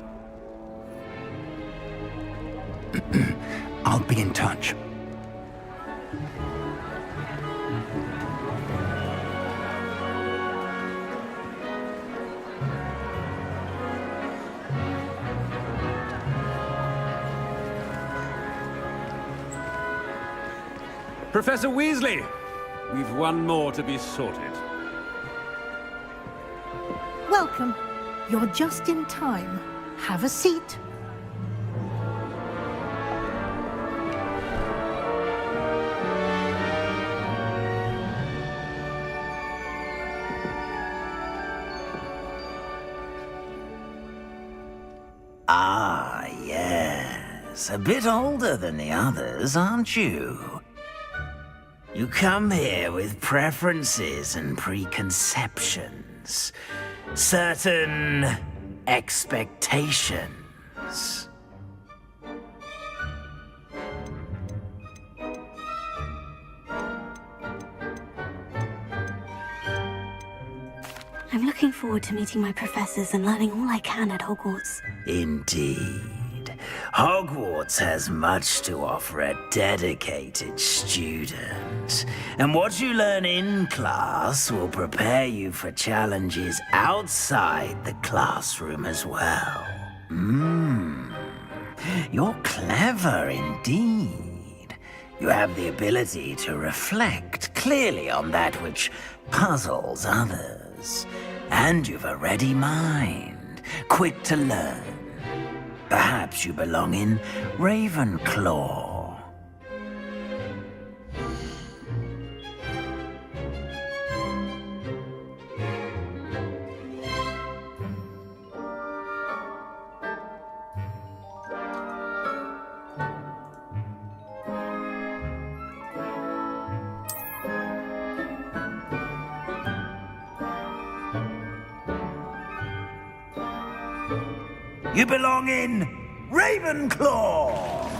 I'll be in touch. Professor Weasley, we've one more to be sorted. Welcome. You're just in time. Have a seat. Ah, yes. A bit older than the others, aren't you? You come here with preferences and preconceptions. Certain expectations. I'm looking forward to meeting my professors and learning all I can at Hogwarts. Indeed. Hogwarts has much to offer a dedicated student. And what you learn in class will prepare you for challenges outside the classroom as well. You're clever indeed. You have the ability to reflect clearly on that which puzzles others. And you've a ready mind, quick to learn. Perhaps you belong in Ravenclaw. You belong in Ravenclaw!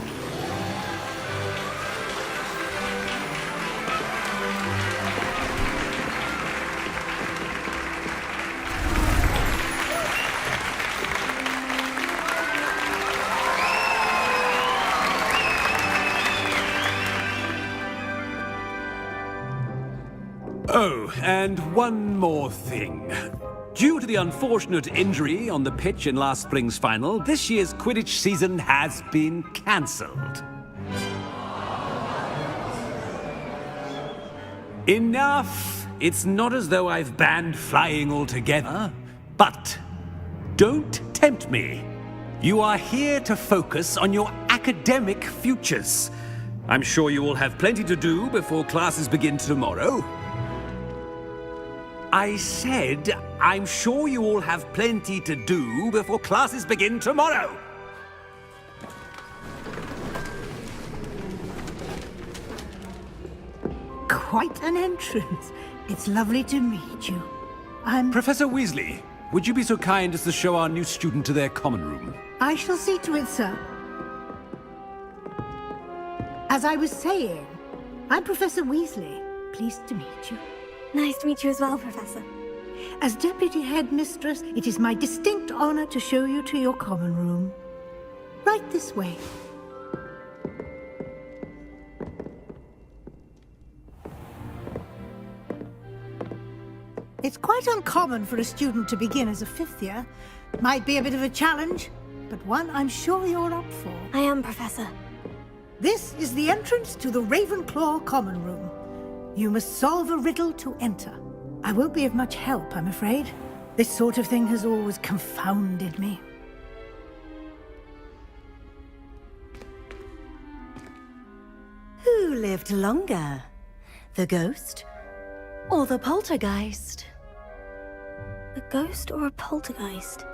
Oh, and one more thing. Due to the unfortunate injury on the pitch in last spring's final, this year's Quidditch season has been cancelled. Enough! It's not as though I've banned flying altogether, but Don't tempt me. You are here to focus on your academic futures. I'm sure you will have plenty to do before classes begin tomorrow. I said, I'm sure you all have plenty to do before classes begin tomorrow. Quite an entrance. It's lovely to meet you. Professor Weasley, would you be so kind as to show our new student to their common room? I shall see to it, sir. As I was saying, I'm Professor Weasley. Pleased to meet you. Nice to meet you as well, Professor. As Deputy Headmistress, it is my distinct honor to show you to your common room. Right this way. It's quite uncommon for a student to begin as a fifth year. Might be a bit of a challenge, but one I'm sure you're up for. I am, Professor. This is the entrance to the Ravenclaw Common Room. You must solve a riddle to enter. I won't be of much help, I'm afraid. This sort of thing has always confounded me. Who lived longer? The ghost or the poltergeist? A ghost or a poltergeist?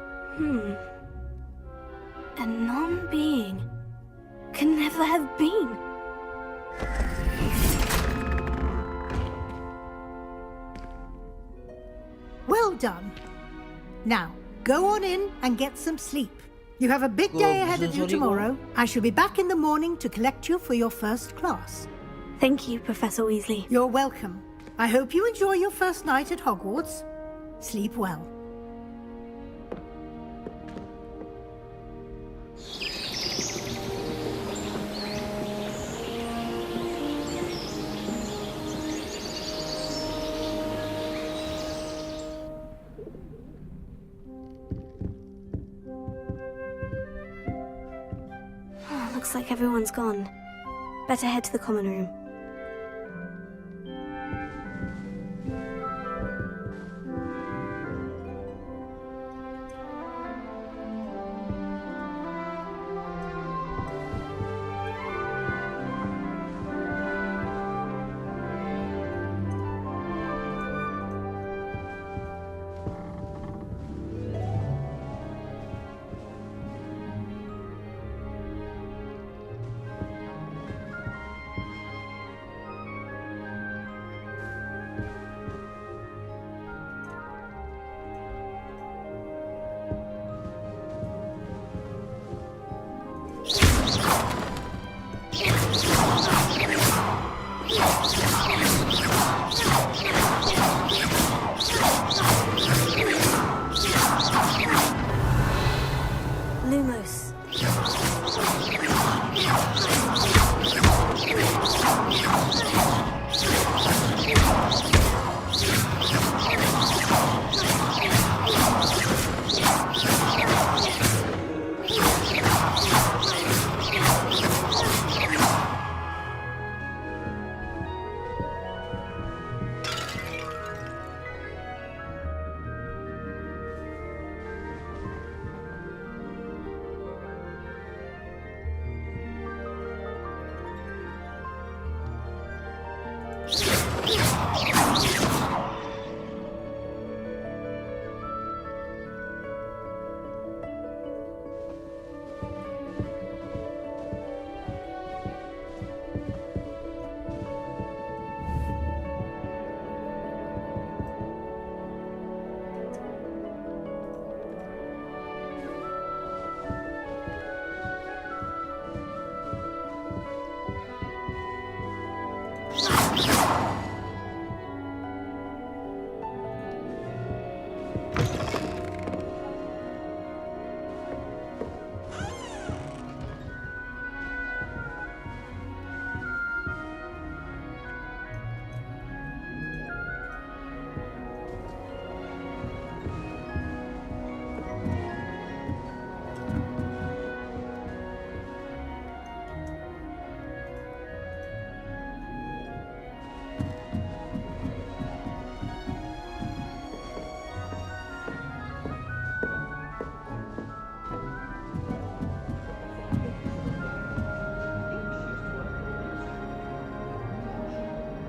A non-being can never have been. Well done. Now, go on in and get some sleep. You have a big day ahead of you tomorrow. I shall be back in the morning to collect you for your first class. Thank you, Professor Weasley. You're welcome. I hope you enjoy your first night at Hogwarts. Sleep well. Looks like everyone's gone. Better head to the common room. Lumos.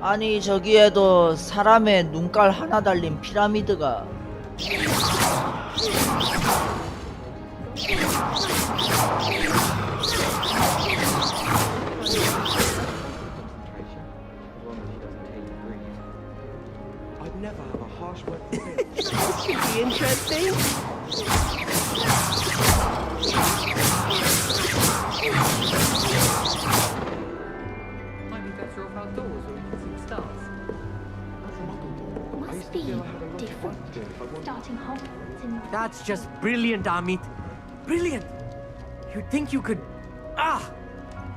아니 저기에도 사람의 눈깔 하나 달린 피라미드가. I'd never have a harsh word to say. This should be interesting. Might be better off outdoors where we can see the stars. Must be different. Starting Hogwarts in That's just brilliant, Amit. Brilliant. You'd think you could... Ah!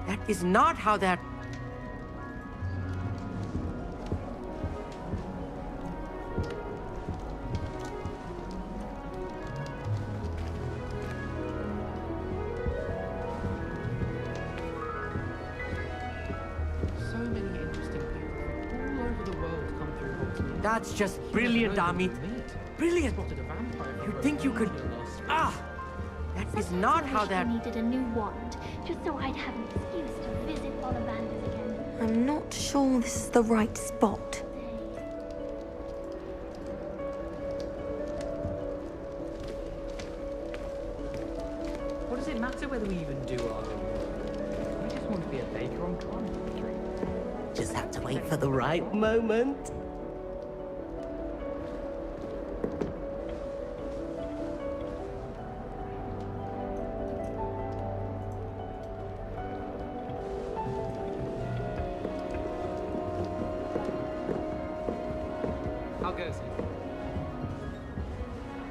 That is not how that... So many interesting people all over the world come through Hogsmeade. That's just brilliant, Amit. Brilliant. Spotted a vampire. You'd think you could... Ah! That is not how I that... needed a new wand, just so I'd have an excuse to visit Ollivanders again. I'm not sure this is the right spot. What does it matter whether we even do our own work? I just want to be a baker on Carnival Street. Just have to wait for the right moment. How goes it?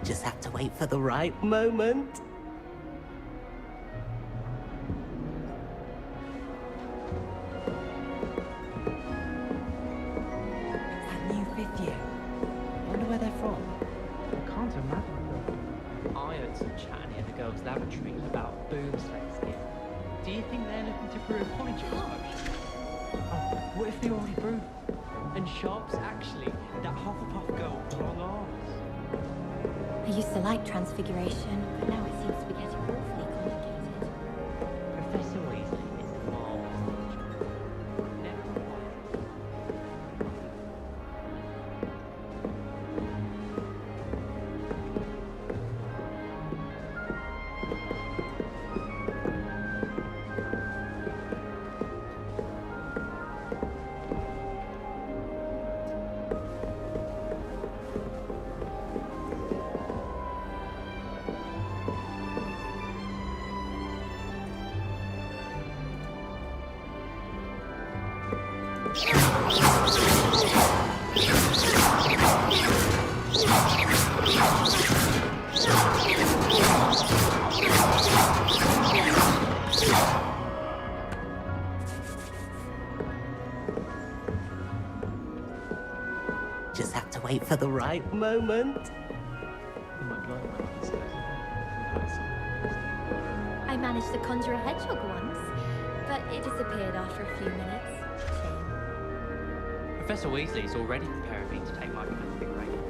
Just have to wait for the right moment. That new fifth year. Wonder where they're from. I can't imagine. I heard some chatting in the girls' lavatory about boomslayers here. Do you think they're looking to brew a polyjuice potion? Oh, what if they already brewed? And shops, actually, that Hufflepuff girl, long arms. I used to like Transfiguration, but now it seems to be getting awfully complicated. Professor Weasley is a marvelous teacher. Never quite. Just have to wait for the right moment. I managed to conjure a hedgehog once, but it disappeared after a few minutes. Shame. Professor Weasley's already preparing me to take my Transfiguration.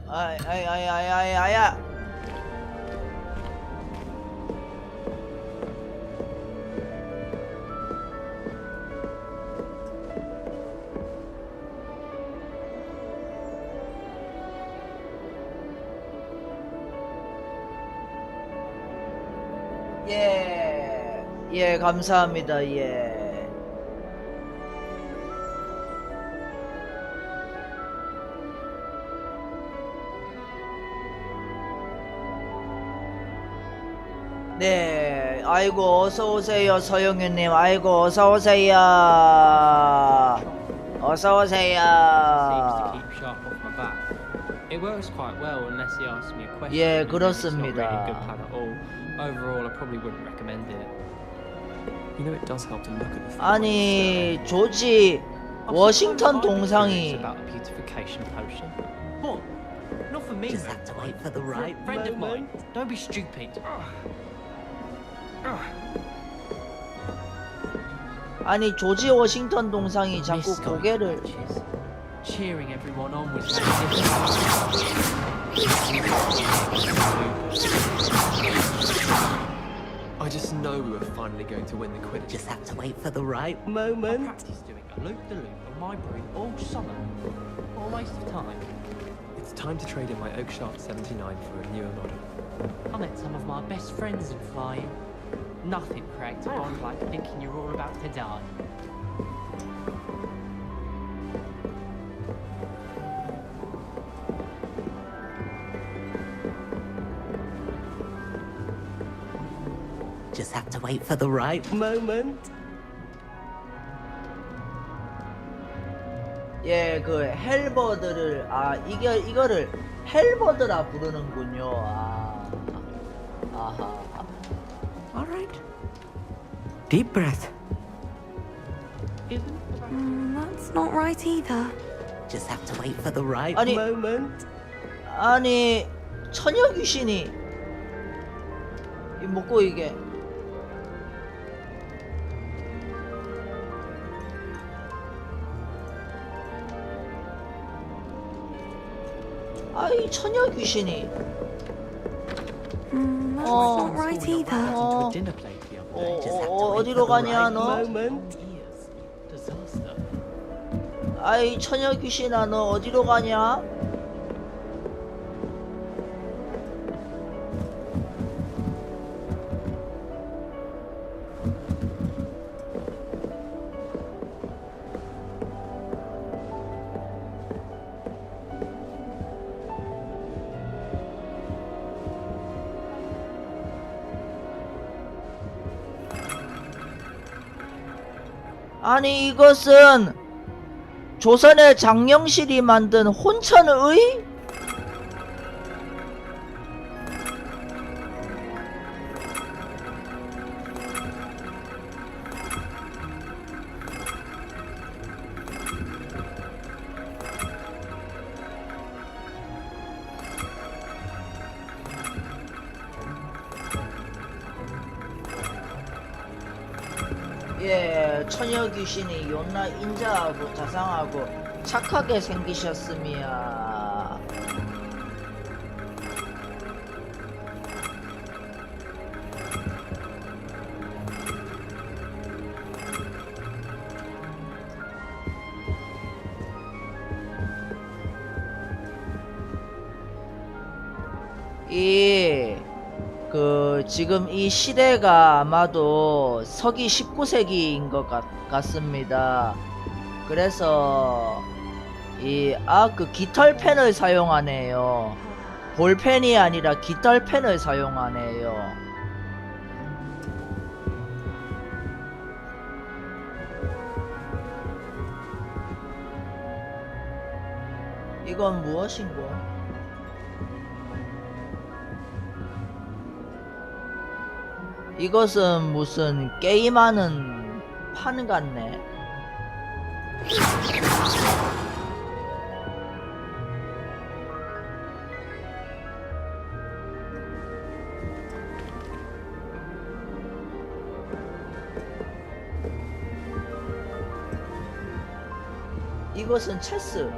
아야야야야야야. 예, 감사합니다. 예. 네, 아이고 어서 오세요 서영윤님. 아이고 어서 오세요. 어서 Seems to 오세요. keep sharp off my back. It works quite well unless he asks me a question. 예, and it's not really a 그렇습니다. good plan at all. Overall, I probably wouldn't recommend it. You know, it does help to look at the. 아니 조지 워싱턴 동상이 about a beautification potion. What? Not for me. Just have to wait for the right Friend of mine. moment. Don't be stupid. 아니 조지 워싱턴 동상이 자꾸 Miss going 고개를 matches, cheering everyone on with magnificent. I just know we were finally going to win the Quidditch. Just have to wait for the right moment. Practice doing a loop-the-loop on my broom all summer. What a waste of time. It's time to trade in my Oakshaft 79 for a newer model. I met some of my best friends in flying. Nothing creates a bond like thinking you're all about to die. Just have to wait for the right moment. 예, 그 헬버드를 이거를 헬버드라 부르는군요. 아하. All right. Deep breath. That's not right either. Just have to wait for the right 아니, moment. 아니 처녀 귀신이 먹고 이게 아이 처녀 귀신이 That's not right either. 어디로 가냐 너? Disaster. 아이 처녀 귀신아 너 어디로 가냐? 아니 이것은 조선의 장영실이 만든 혼천의? 예, 처녀 귀신이 존나 인자하고 자상하고 착하게 생기셨음이야. 지금 이 시대가 아마도 서기 19세기인 것 같습니다. 그래서 그 깃털펜을 사용하네요. 볼펜이 아니라 깃털펜을 사용하네요. 이건 무엇인고? 이것은 무슨 게임하는 판 같네. 이것은 체스.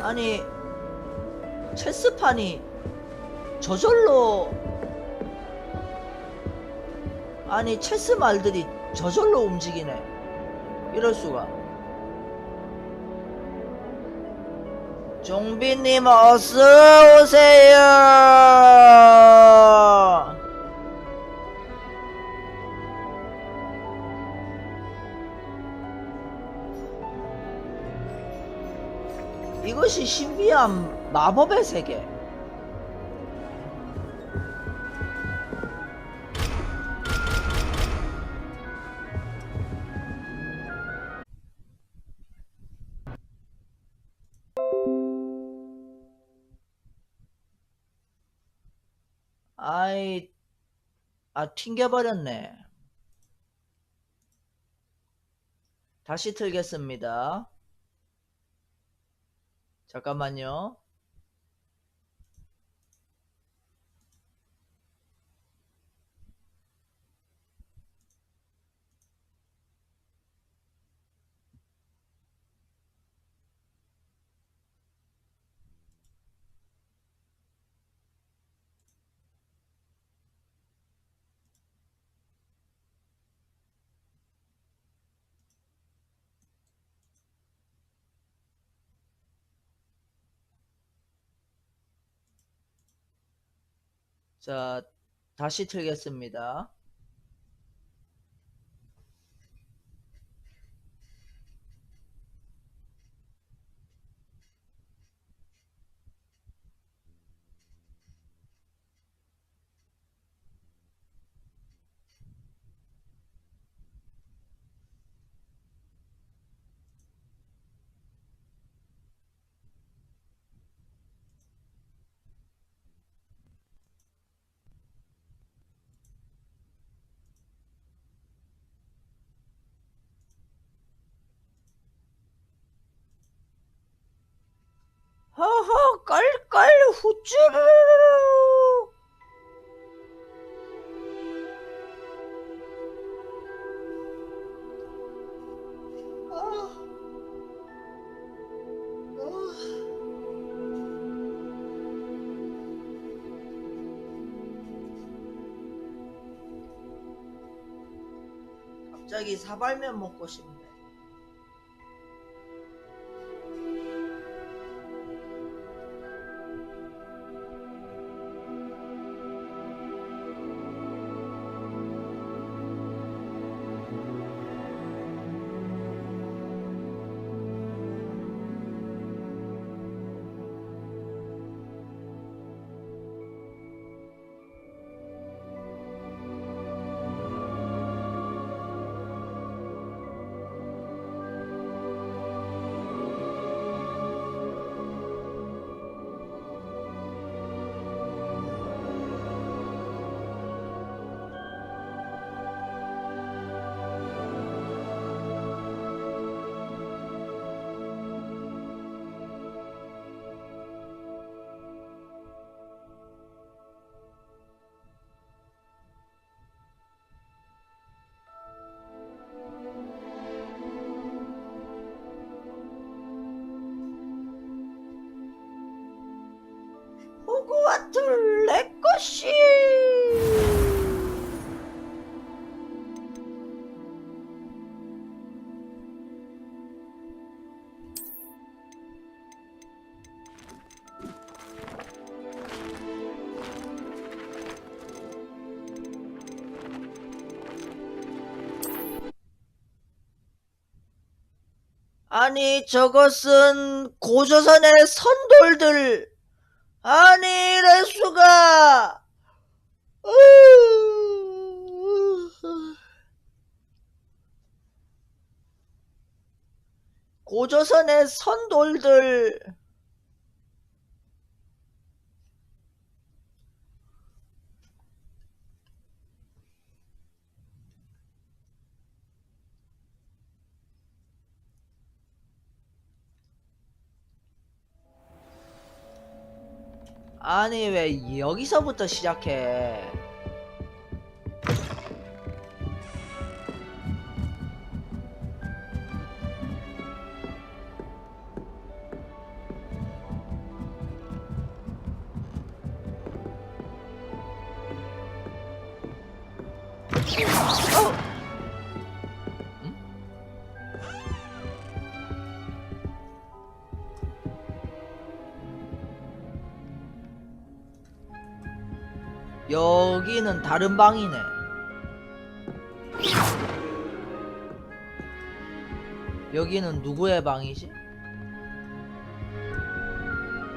아니 체스판이 저절로 아니 체스 말들이 저절로 움직이네. 이럴수가. 종비님 어서오세요. 이것이 신비한 마법의 세계. 튕겨버렸네. 다시 틀겠습니다. 잠깐만요. 자, 다시 틀겠습니다. 허허 깔깔 후쭈르르. 갑자기 사발면 먹고 싶네. 호그와트 내 것이. 아니 저것은 고조선의 선돌들. 아니 이럴 수가. 고조선의 선돌들. 아니 왜 여기서부터 시작해? 여기는 다른 방이네. 여기는 누구의 방이지?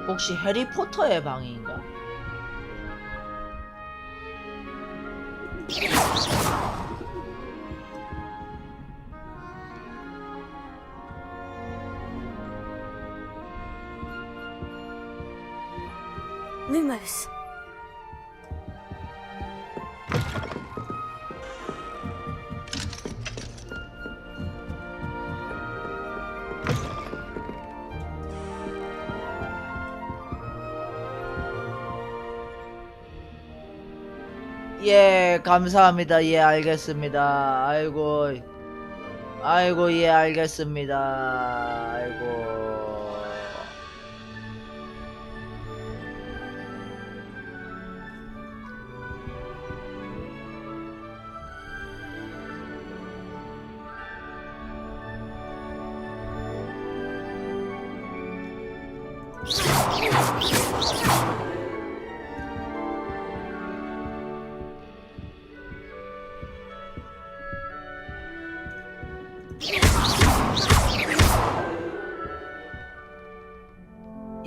혹시 해리포터의 방인가? Lumos. 예, 감사합니다. 예, 알겠습니다. 아이고, 아이고, 예, 알겠습니다. 아이고.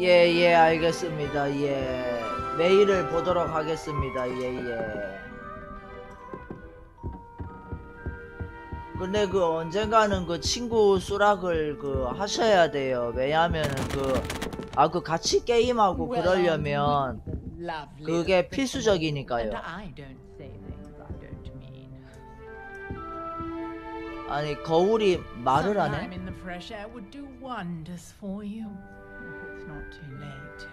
예, 알겠습니다. 예. 메일을 보도록 하겠습니다. 예. 근데 그 언젠가는 그 친구 수락을 그 하셔야 돼요. 왜냐하면 그 같이 게임하고 그러려면 그게 필수적이니까요. 아니 거울이 말을 안 해? Not too late.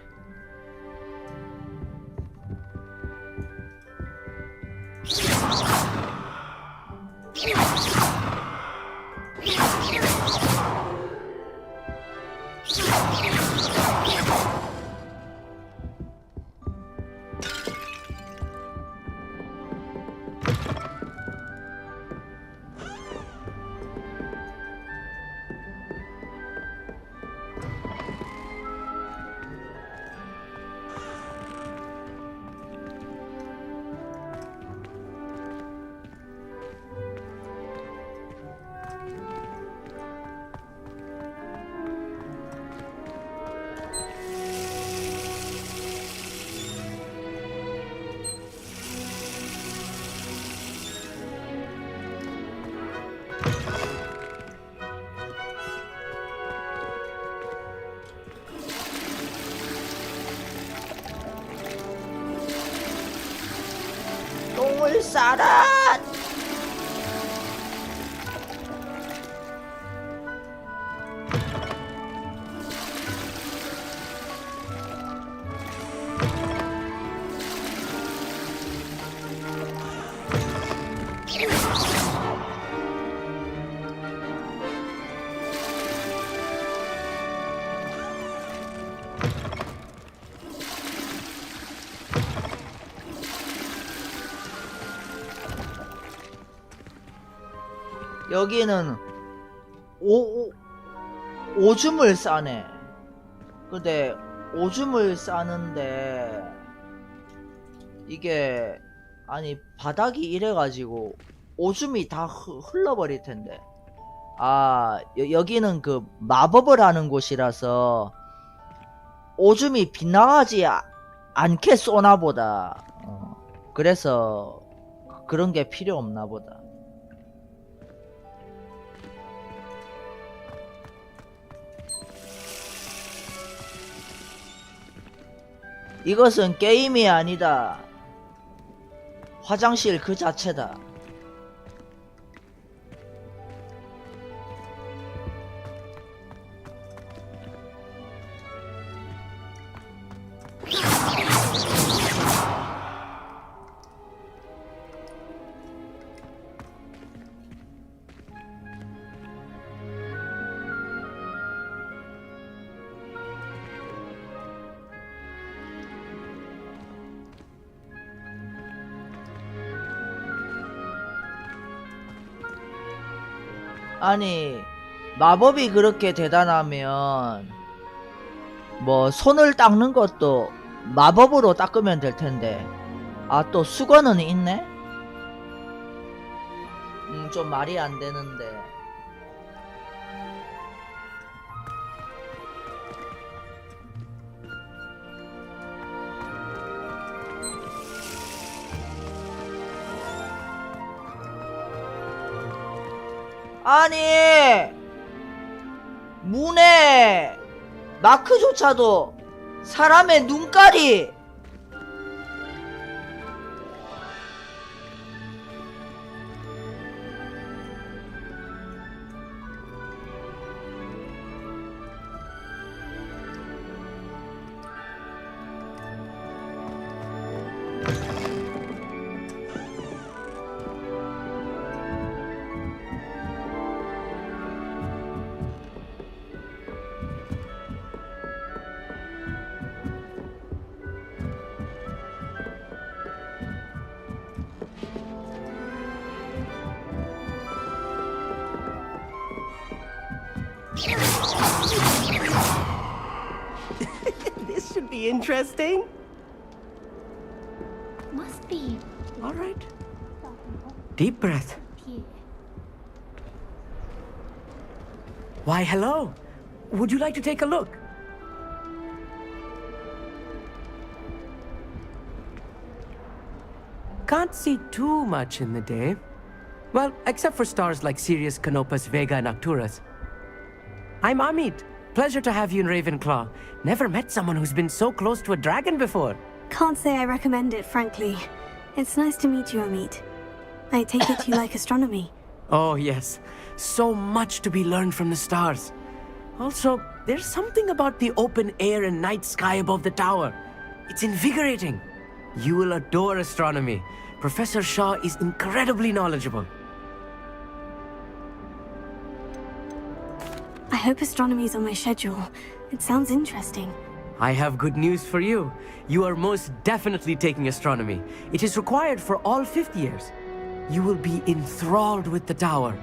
똥을 싸라! 여기는 오줌을 싸네. 근데 오줌을 싸는데 이게 아니 바닥이 이래가지고 오줌이 다 흘러버릴 텐데. 아 여기는 그 마법을 하는 곳이라서 오줌이 빗나가지 않게 쏘나 보다. 그래서 그런 게 필요 없나 보다. 이것은 게임이 아니다. 화장실 그 자체다. 아니 마법이 그렇게 대단하면 뭐 손을 닦는 것도 마법으로 닦으면 될 텐데. 아 또 수건은 있네? 좀 말이 안 되는데. 아니 문에 마크조차도 사람의 눈깔이 This should be interesting. Must be. All right. Deep breath. Why, hello. Would you like to take a look? Can't see too much in the day. Well, except for stars like Sirius, Canopus, Vega, and Arcturus. I'm Amit. Pleasure to have you in Ravenclaw. Never met someone who's been so close to a dragon before. Can't say I recommend it, frankly. It's nice to meet you, Amit. I take it you like astronomy. Oh, yes. So much to be learned from the stars. Also, there's something about the open air and night sky above the tower. It's invigorating. You will adore astronomy. Professor Shaw is incredibly knowledgeable. I hope astronomy's on my schedule. It sounds interesting. I have good news for you. You are most definitely taking astronomy. It is required for all 5th years. You will be enthralled with the tower.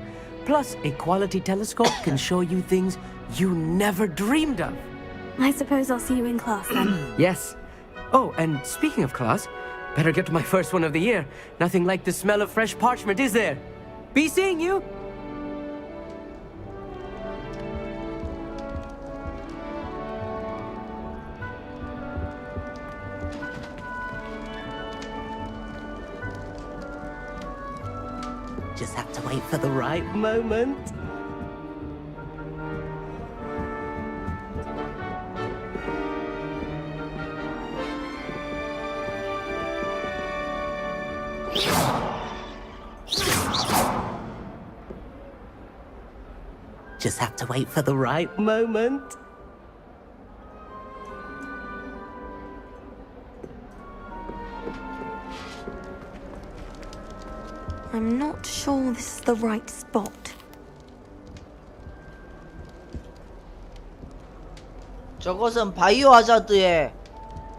Plus, a quality telescope can show you things you never dreamed of. I suppose I'll see you in class then. Yes. Oh, and speaking of class, better get to my first one of the year. Nothing like the smell of fresh parchment, is there? Be seeing you! Just have to wait for the right moment. Just have to wait for the right moment. I'm not sure this is the right spot. 저것은 바이오 하자드의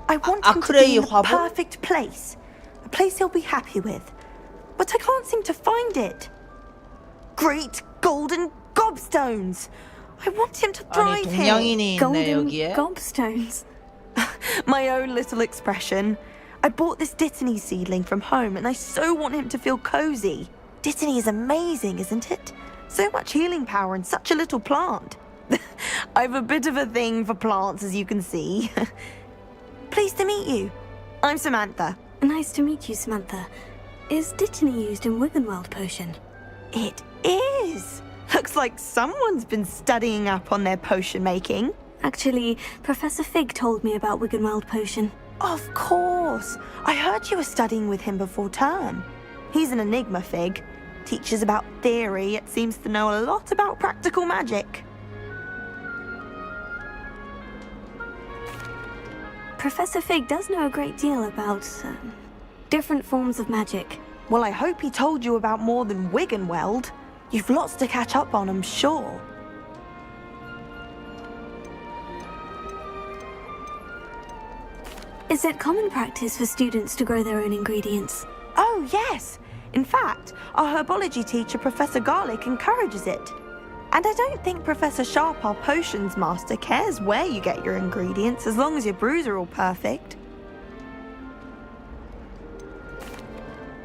I want him to be 아크레이 in the 화분? perfect place. A place he'll be happy with. But I can't seem to find it. Great golden gobstones! I want him to 아니 thrive here. 동양인이 있네 Golden 여기에. gobstones. My own little expression. I bought this Dittany seedling from home and I so want him to feel cozy. Dittany is amazing, isn't it? So much healing power in such a little plant. I've a bit of a thing for plants, as you can see. Pleased to meet you. I'm Samantha. Nice to meet you, Samantha. Is Dittany used in Wiggenweld potion? It is. Looks like someone's been studying up on their potion making. Actually, Professor Fig told me about Wiggenweld potion. Of course. I heard you were studying with him before term. He's an enigma, Fig. Teaches about theory, yet seems to know a lot about practical magic. Professor Fig does know a great deal about different forms of magic. Well, I hope he told you about more than Wiggenweld. You've lots to catch up on, I'm sure. Is it common practice for students to grow their own ingredients? Oh, yes. In fact, our herbology teacher, Professor Garlick, encourages it. And I don't think Professor Sharp, our potions master, cares where you get your ingredients as long as your brews are all perfect.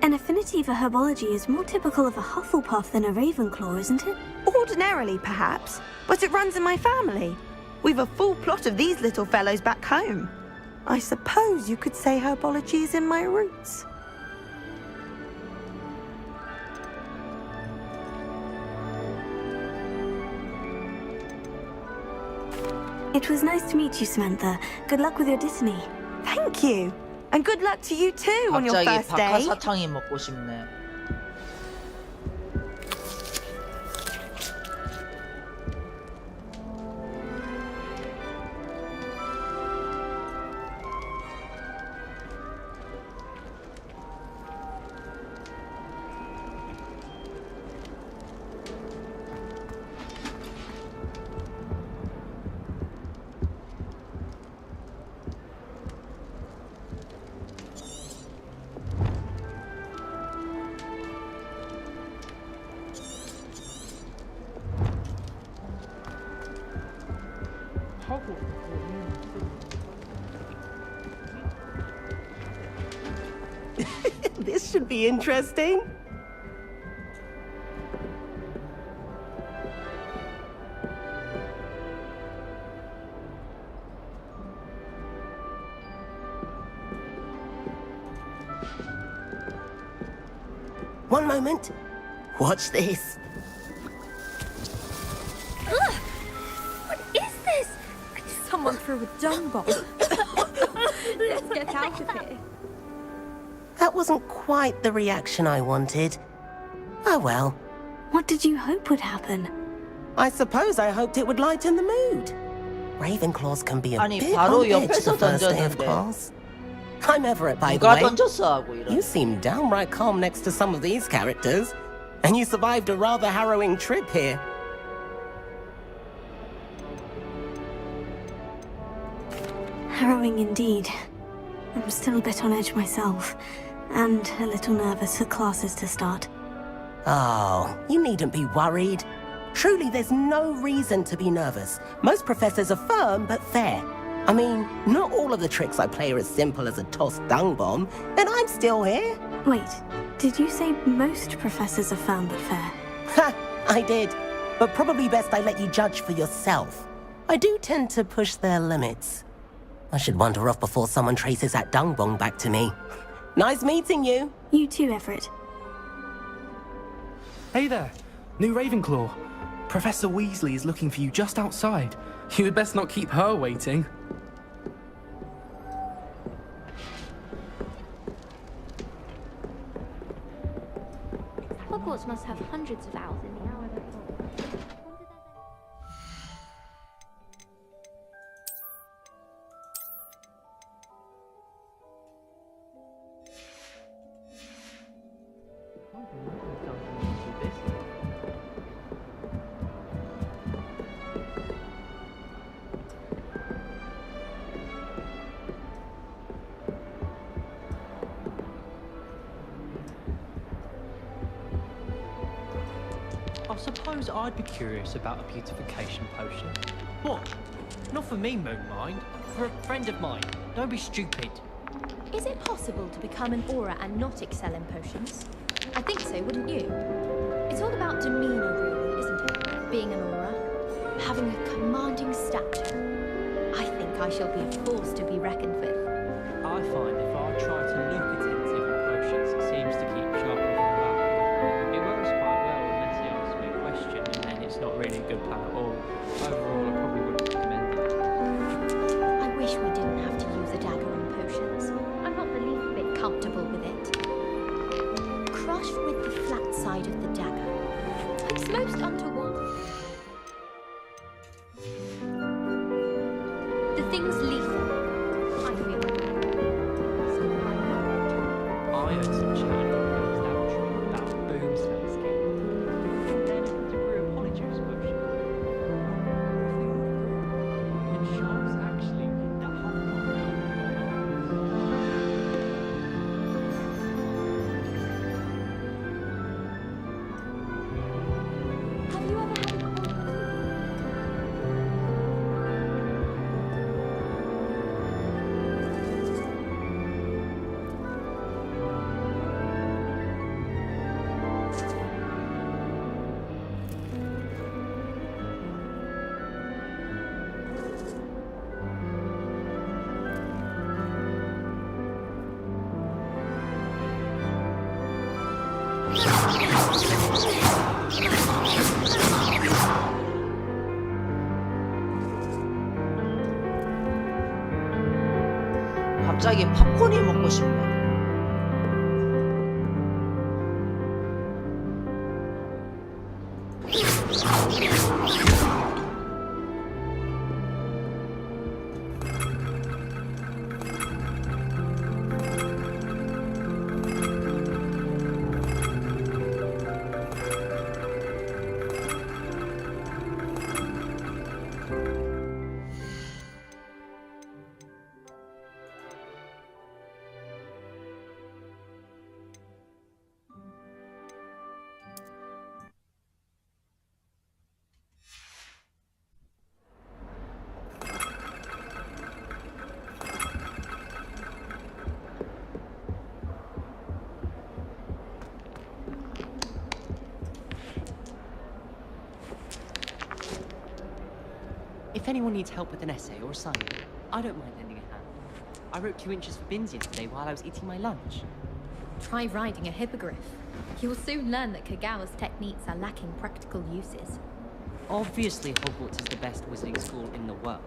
An affinity for herbology is more typical of a Hufflepuff than a Ravenclaw, isn't it? Ordinarily, perhaps, but it runs in my family. We've a full plot of these little fellows back home. I suppose you could say herbology is in my roots. It was nice to meet you, Samantha. Good luck with your Dittany. Thank you. And good luck to you too on your 갑자기 first day. 박하사탕이 먹고 싶네. This should be interesting. One moment. Watch this. Ugh! What is this? Someone threw a dung bomb. Let's get out of here. That wasn't quite the reaction I wanted. Oh well. What did you hope would happen? I suppose I hoped it would lighten the mood. Ravenclaws can be a 아니, bit 바로 on edge 옆에서 the first day of 던졌는데. class. I'm Everett, by the 누가 way. 던졌어 하고 이런. You seem downright calm next to some of these characters. And you survived a rather harrowing trip here. Harrowing indeed. I'm still a bit on edge myself, and a little nervous for classes to start. Oh, you needn't be worried. Truly, there's no reason to be nervous. Most professors are firm but fair. I mean, not all of the tricks I play are as simple as a tossed dung bomb, and I'm still here. Wait, did you say most professors are firm but fair? Ha! I did. But probably best I let you judge for yourself. I do tend to push their limits. I should wander off before someone traces that dung bomb back to me. Nice meeting you. You too, Everett. Hey there, new Ravenclaw. Professor Weasley is looking for you just outside. You had best not keep her waiting. Hogwarts must have hundreds of owls in the hour. I suppose I'd be curious about a beautification potion. What? Not for me, Moonmind. For a friend of mine. Don't be stupid. Is it possible to become an aura and not excel in potions? I think so, wouldn't you? It's all about demeanor, really, isn't it? Being an aura. Having a commanding stature. I think I shall be a force to be reckoned with. I find if I try to look attentive in potions, it seems to keep sharpening my back. It works quite well unless he asks me a question, and then it's not really a good plan at all. Overall, I probably wouldn't recommend it. I wish we didn't have to use a dagger in potions. I'm not the least bit comfortable with it. Crush with the flat side of the dagger. It's most untoward. The thing's lethal. I feel. I heard some chat in the girls' laboratory about boomsday skin. They're looking to brew a polyjuice potion. And sharks actually hit that whole Have you ever had a 갑자기 팝콘이 먹고 싶네. If anyone needs help with an essay or assignment, I don't mind lending a hand. I wrote 2 inches for Binns yesterday while I was eating my lunch. Try riding a hippogriff. You'll soon learn that Kagawa's techniques are lacking practical uses. Obviously, Hogwarts is the best wizarding school in the world.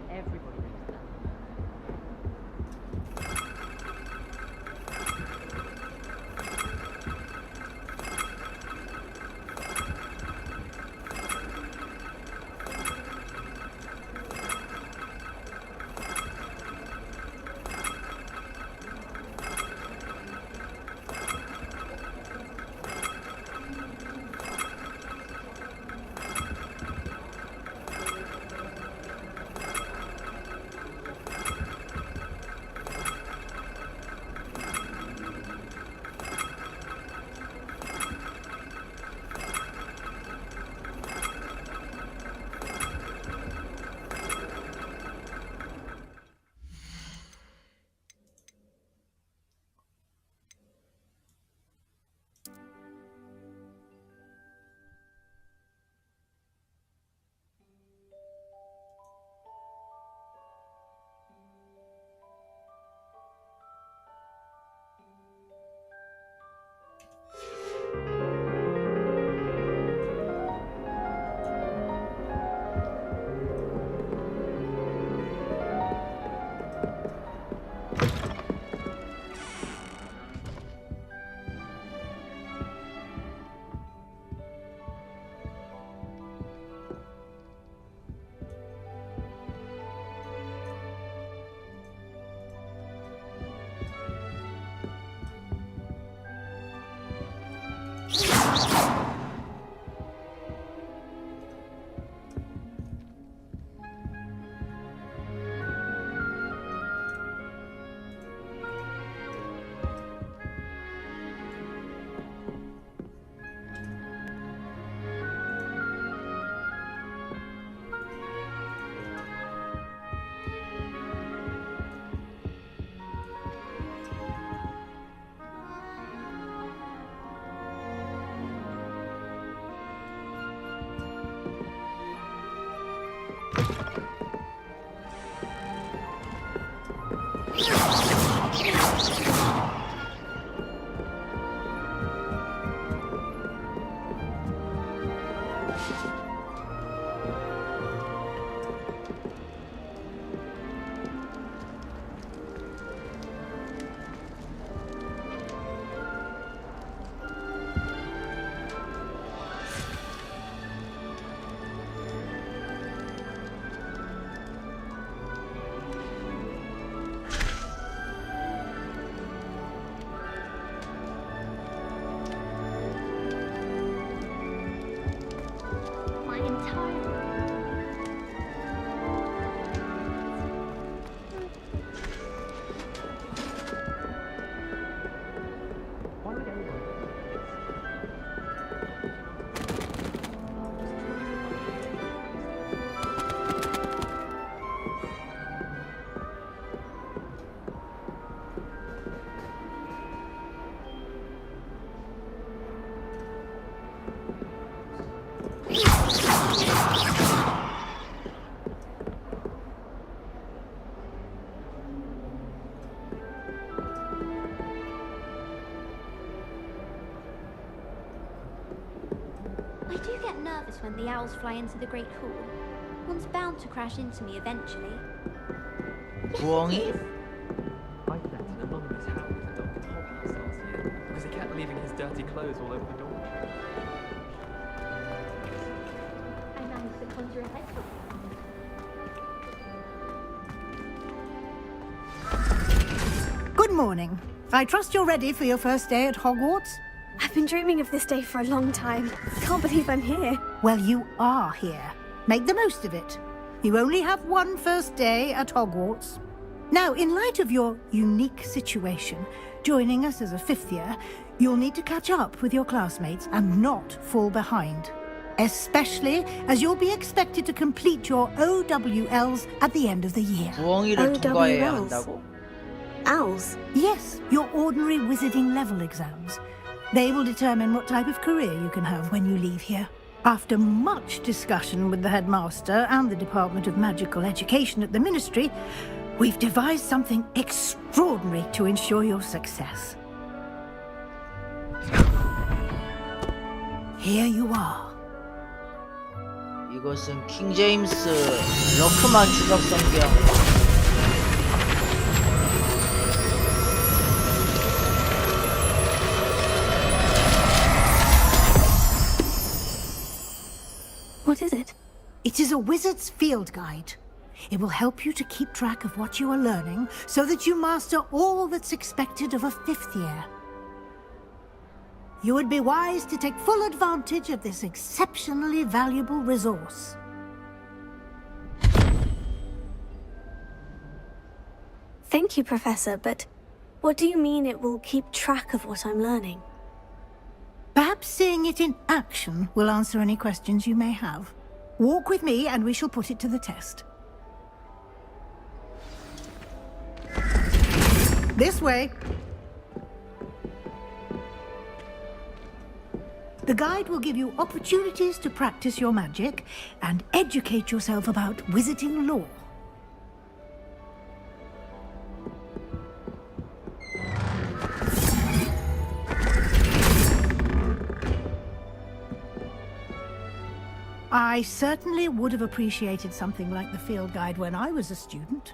Everybody knows that. I do get nervous when the owls fly into the Great Hall. One's bound to crash into me eventually. 부엉이? I met an anonymous hound at Dr. Hoghouse last year because he kept leaving his dirty clothes all over the door. I managed to conjure a hedgehog. Good morning. I trust you're ready for your first day at Hogwarts? I've been dreaming of this day for a long time. Can't believe I'm here. Well, you are here. Make the most of it. You only have one first day at Hogwarts. Now, in light of your unique situation, joining us as a fifth year, you'll need to catch up with your classmates and not fall behind. Especially as you'll be expected to complete your OWLs at the end of the year. 부엉이를 통과해야 한다고? Owls? Yes, your ordinary wizarding level exams. They will determine what type of career you can have when you leave here. After much discussion with the headmaster and the Department of Magical Education at the Ministry, we've devised something extraordinary to ensure your success. Here you are. 이것은 킹 제임스 러크만 주력 성경. What is it? It is a wizard's field guide. It will help you to keep track of what you are learning so that you master all that's expected of a 5th year. You would be wise to take full advantage of this exceptionally valuable resource. Thank you, Professor, but what do you mean it will keep track of what I'm learning? Perhaps seeing it in action will answer any questions you may have. Walk with me and we shall put it to the test. This way. The guide will give you opportunities to practice your magic and educate yourself about wizarding lore. I certainly would have appreciated something like the field guide when I was a student.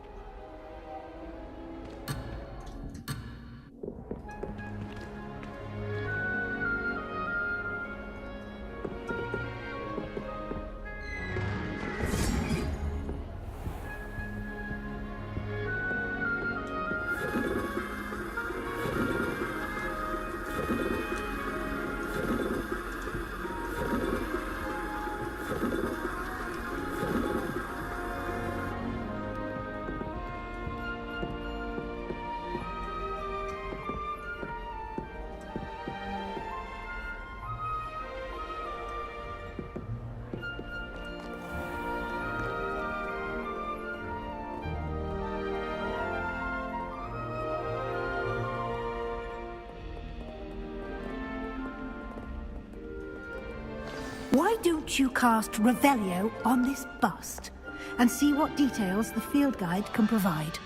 Why don't you cast Revelio on this bust and see what details the field guide can provide?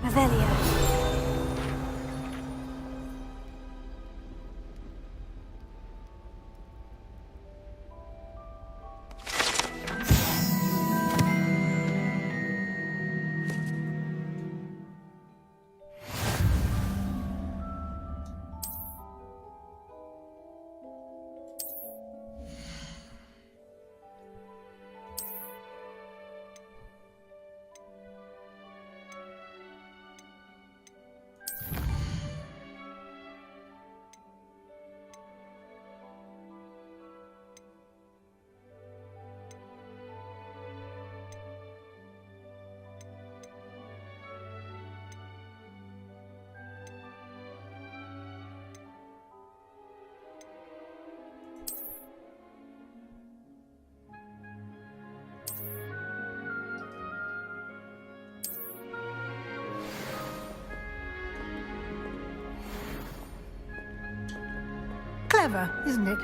Revelio. Clever, isn't it?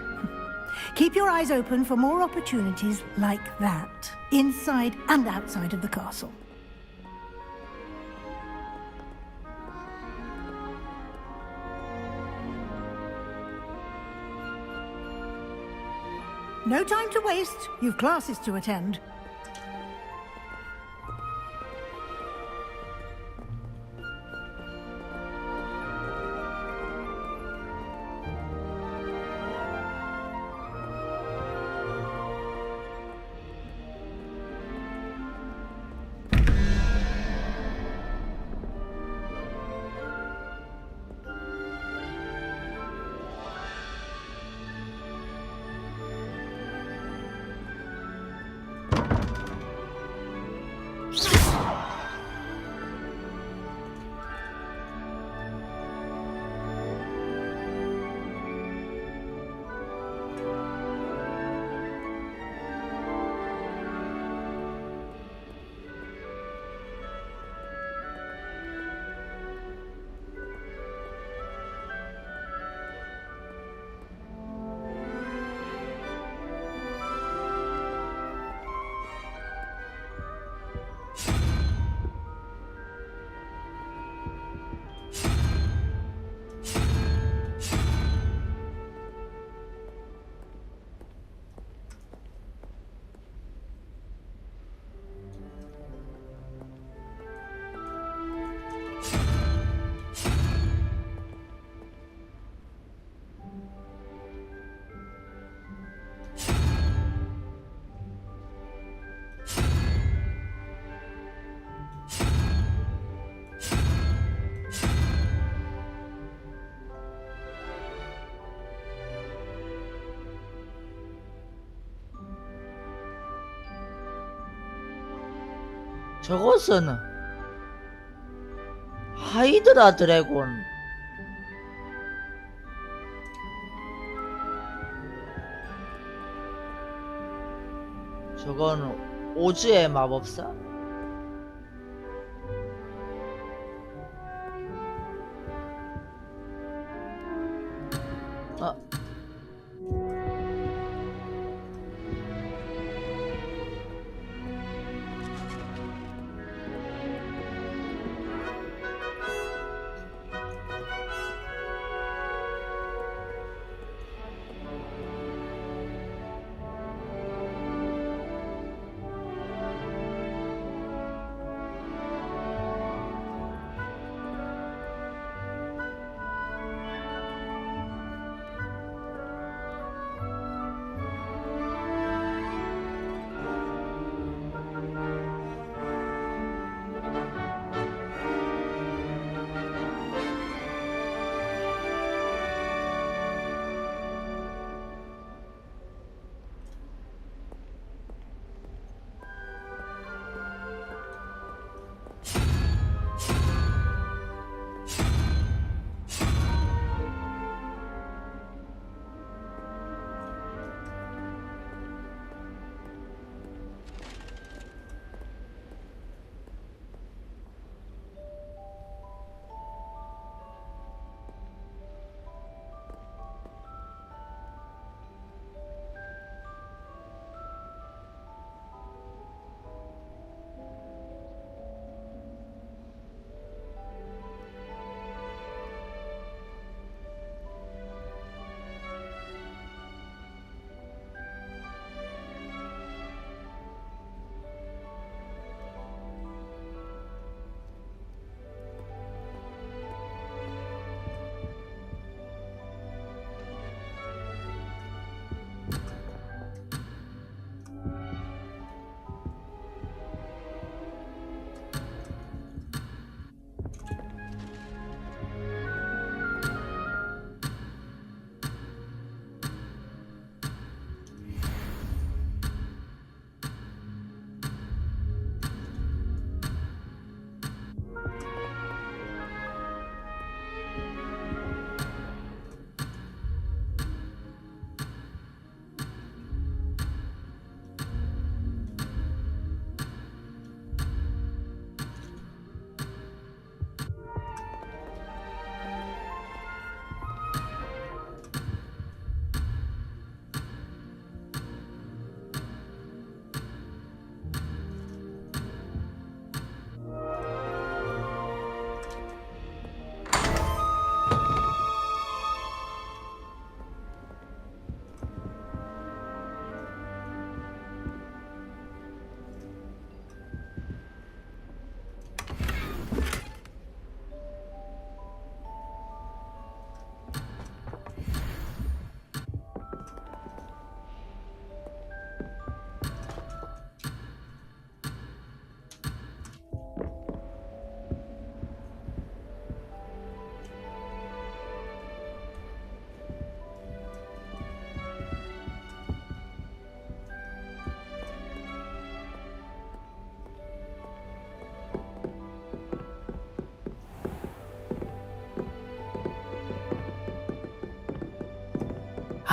Keep your eyes open for more opportunities like that, inside and outside of the castle. No time to waste. You've classes to attend. 저것은 하이드라 드래곤. 저건 오즈의 마법사? 아.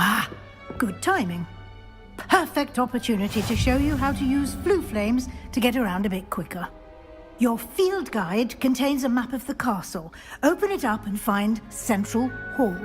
Ah, good timing. Perfect opportunity to show you how to use flue flames to get around a bit quicker. Your field guide contains a map of the castle. Open it up and find Central Hall.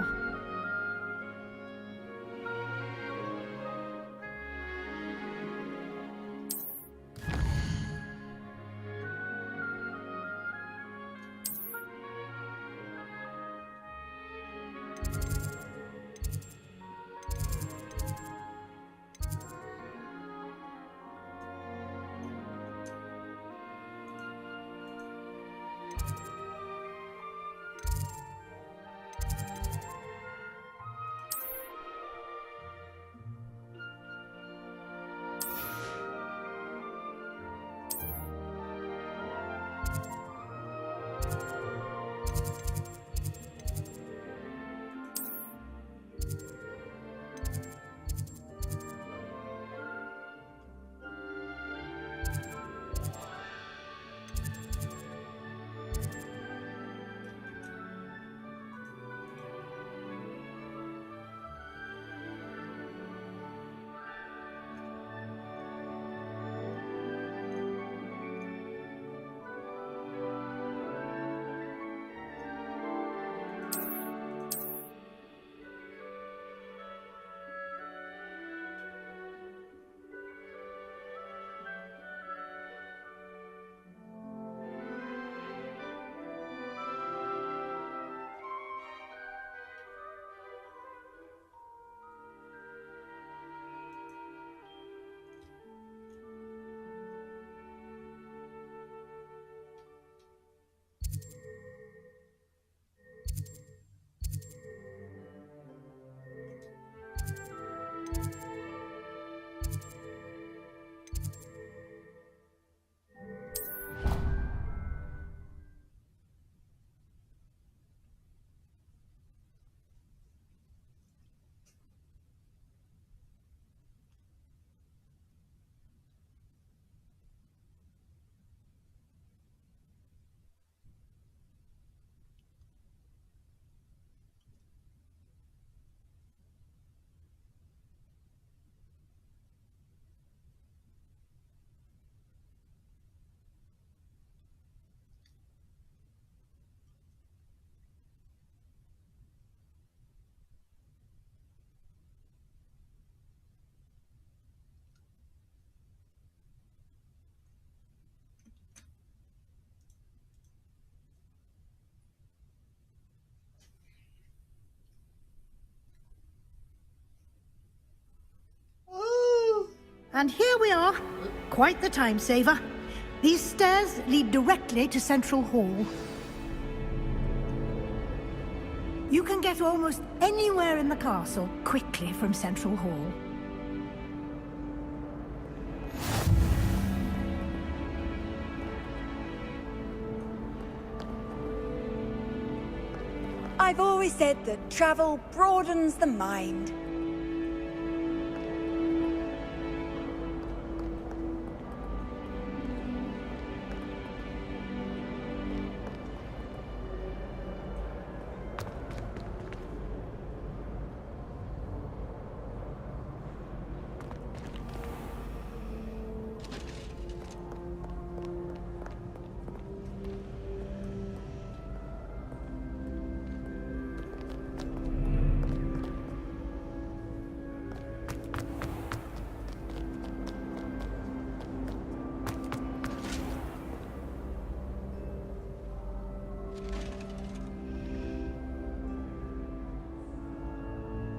And here we are. Quite the time saver. These stairs lead directly to Central Hall. You can get almost anywhere in the castle quickly from Central Hall. I've always said that travel broadens the mind.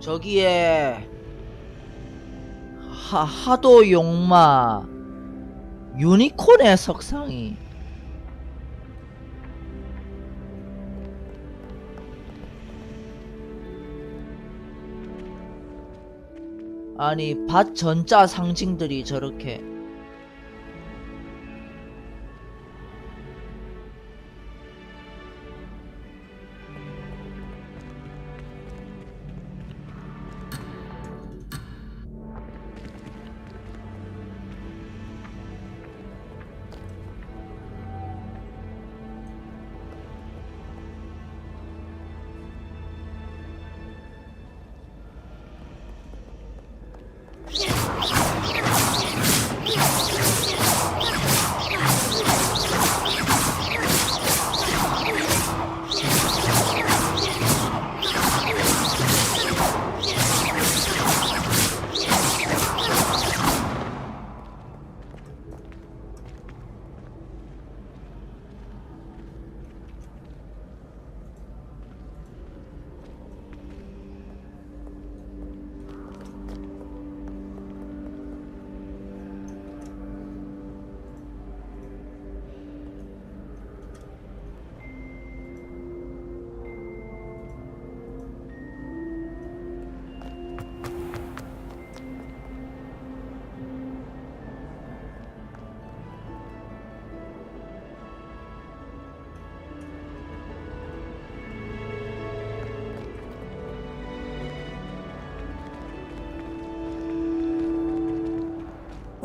저기에 하도 용마 유니콘의 석상이 아니 밭 전자 상징들이 저렇게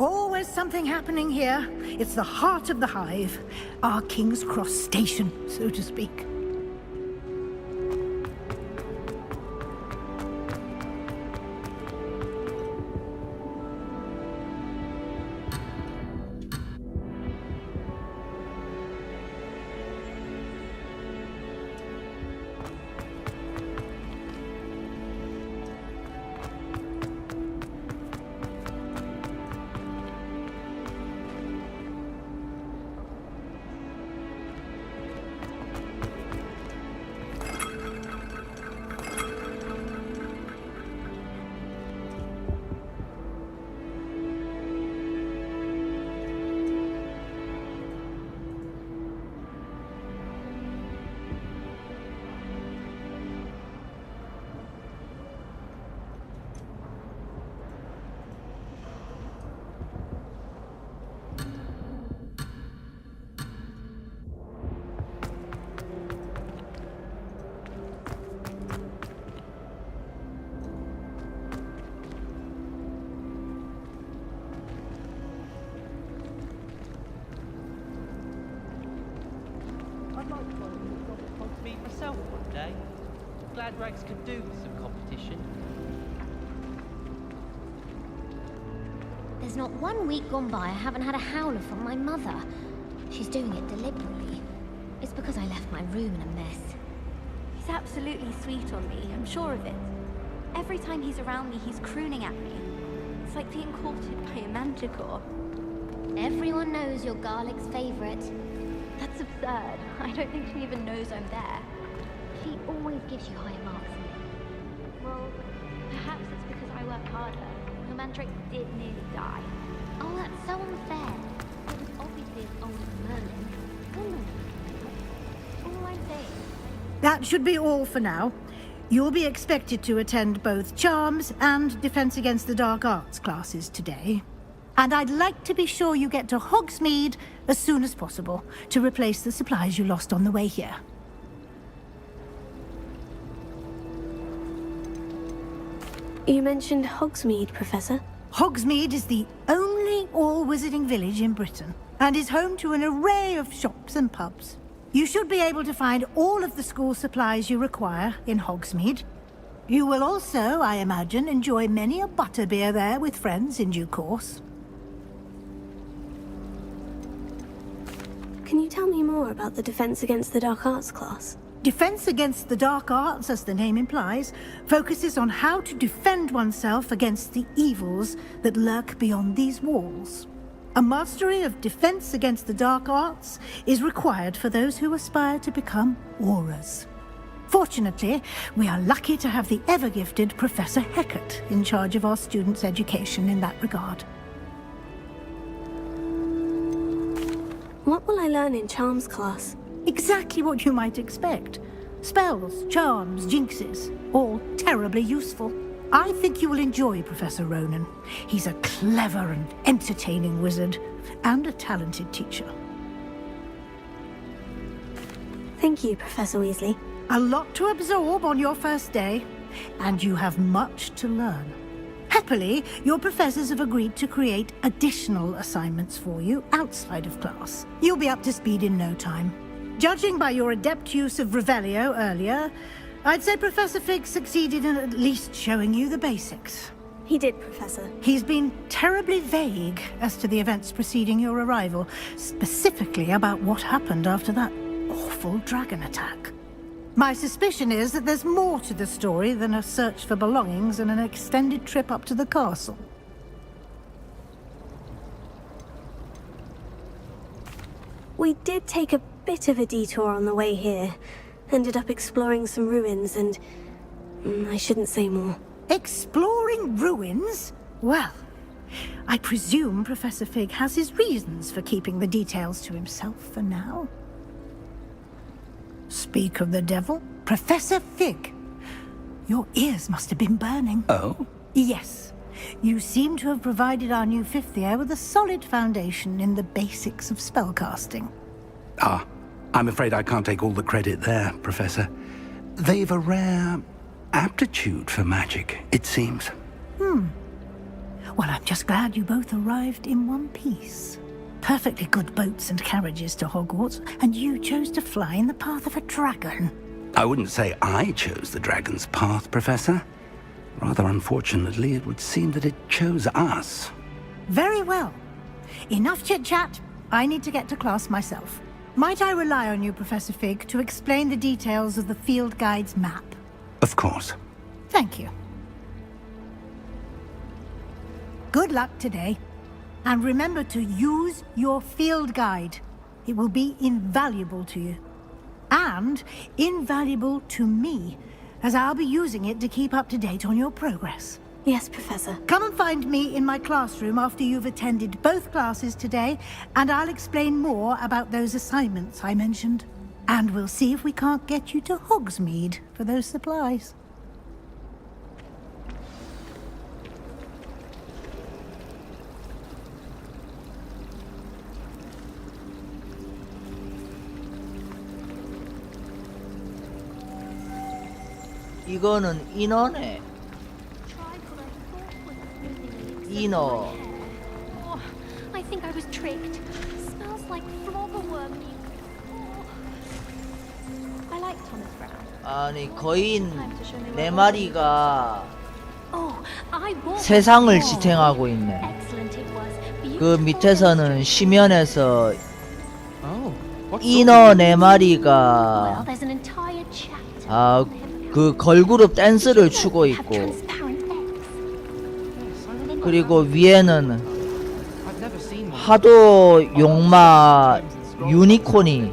Always something happening here. It's the heart of the hive. Our King's Cross station, so to speak. One day. Glad Rags could do with some competition. There's not 1 week gone by I haven't had a howler from my mother. She's doing it deliberately. It's because I left my room in a mess. He's absolutely sweet on me, I'm sure of it. Every time he's around me, he's crooning at me. It's like being courted by a manticore. Everyone knows you're Garlic's favorite. That's absurd. I don't think she even knows I'm there. She always gives you higher marks than me. Well, perhaps it's because I work harder. No Mandrake did nearly die. Oh, that's so unfair. It was obviously as old as Merlin. All I'm saying. That should be all for now. You'll be expected to attend both Charms and Defense Against the Dark Arts classes today. And I'd like to be sure you get to Hogsmeade as soon as possible to replace the supplies you lost on the way here. You mentioned Hogsmeade, Professor. Hogsmeade is the only all-wizarding village in Britain and is home to an array of shops and pubs. You should be able to find all of the school supplies you require in Hogsmeade. You will also, I imagine, enjoy many a butterbeer there with friends in due course. Can you tell me more about the Defense Against the Dark Arts class? Defense Against the Dark Arts, as the name implies, focuses on how to defend oneself against the evils that lurk beyond these walls. A mastery of Defense Against the Dark Arts is required for those who aspire to become auras. Fortunately, we are lucky to have the ever-gifted Professor Hecat in charge of our students' education in that regard. What will I learn in Charms class? Exactly what you might expect. Spells, charms, jinxes, all terribly useful. I think you will enjoy Professor Ronan. He's a clever and entertaining wizard, and a talented teacher. Thank you, Professor Weasley. A lot to absorb on your first day, and you have much to learn. Happily, your professors have agreed to create additional assignments for you outside of class. You'll be up to speed in no time. Judging by your adept use of Revelio earlier, I'd say Professor Fig succeeded in at least showing you the basics. He did, Professor. He's been terribly vague as to the events preceding your arrival, specifically about what happened after that awful dragon attack. My suspicion is that there's more to the story than a search for belongings and an extended trip up to the castle. We did take a bit of a detour on the way here. Ended up exploring some ruins and... I shouldn't say more. Exploring ruins? Well, I presume Professor Fig has his reasons for keeping the details to himself for now. Speak of the devil, Professor Fig. Your ears must have been burning. Oh? Yes. You seem to have provided our new fifth year with a solid foundation in the basics of spellcasting. Ah, I'm afraid I can't take all the credit there, Professor. They've a rare aptitude for magic, it seems. Well, I'm just glad you both arrived in one piece. Perfectly good boats and carriages to Hogwarts, and you chose to fly in the path of a dragon. I wouldn't say I chose the dragon's path, Professor. Rather unfortunately, it would seem that it chose us. Very well. Enough chit-chat. I need to get to class myself. Might I rely on you, Professor Fig, to explain the details of the field guide's map? Of course. Thank you. Good luck today. And remember to use your field guide. It will be invaluable to you. And invaluable to me, as I'll be using it to keep up to date on your progress. Yes, Professor. Come and find me in my classroom after you've attended both classes today, and I'll explain more about those assignments I mentioned. And we'll see if we can't get you to Hogsmeade for those supplies. 이거는 인어네. 인어. Oh, I think I was tricked. Smells like floggerworm. I like Thomas Brown. 아니 거인 네 마리가 Oh, I bought 세상을 it. 지탱하고 있네. Excellent it was. 그 밑에서는 심연에서 Oh, what's 인어 네 Well, 마리가 there's an entire chapter. 그 걸그룹 댄스를 추고 있고, 그리고 위에는 하도 용마 유니콘이,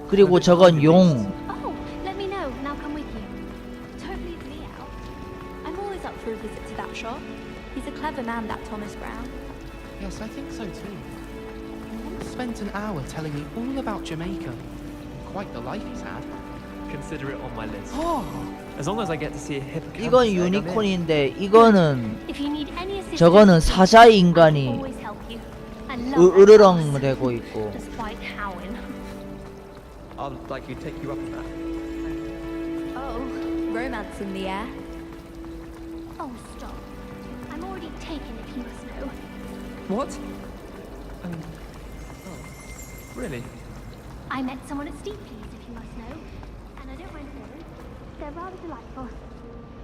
그리고 저건 용. Oh, let me know and I'll come with you. Don't leave me out. I'm always up for a visit to that shop. He's a clever man, that Thomas Brown. Yes, I think so too. He once spent an hour telling me all about Jamaica. Quite the life he's had. Consider it on my list. Oh. As long as I get to see a hippocampus. 이건 egg, I'm in. 유니콘인데 이거는 If you need any assistance, 저거는 사자 인간이 I'll always help you. I love that 으르렁 class, 대고 있고. despite howling. I'd like to take you up on that. Oh, romance in the air. Oh, stop. I'm already taken, if you must know. What? Oh, really? I met someone at Steepleys, if you must know. And I don't mind saying, they're rather delightful.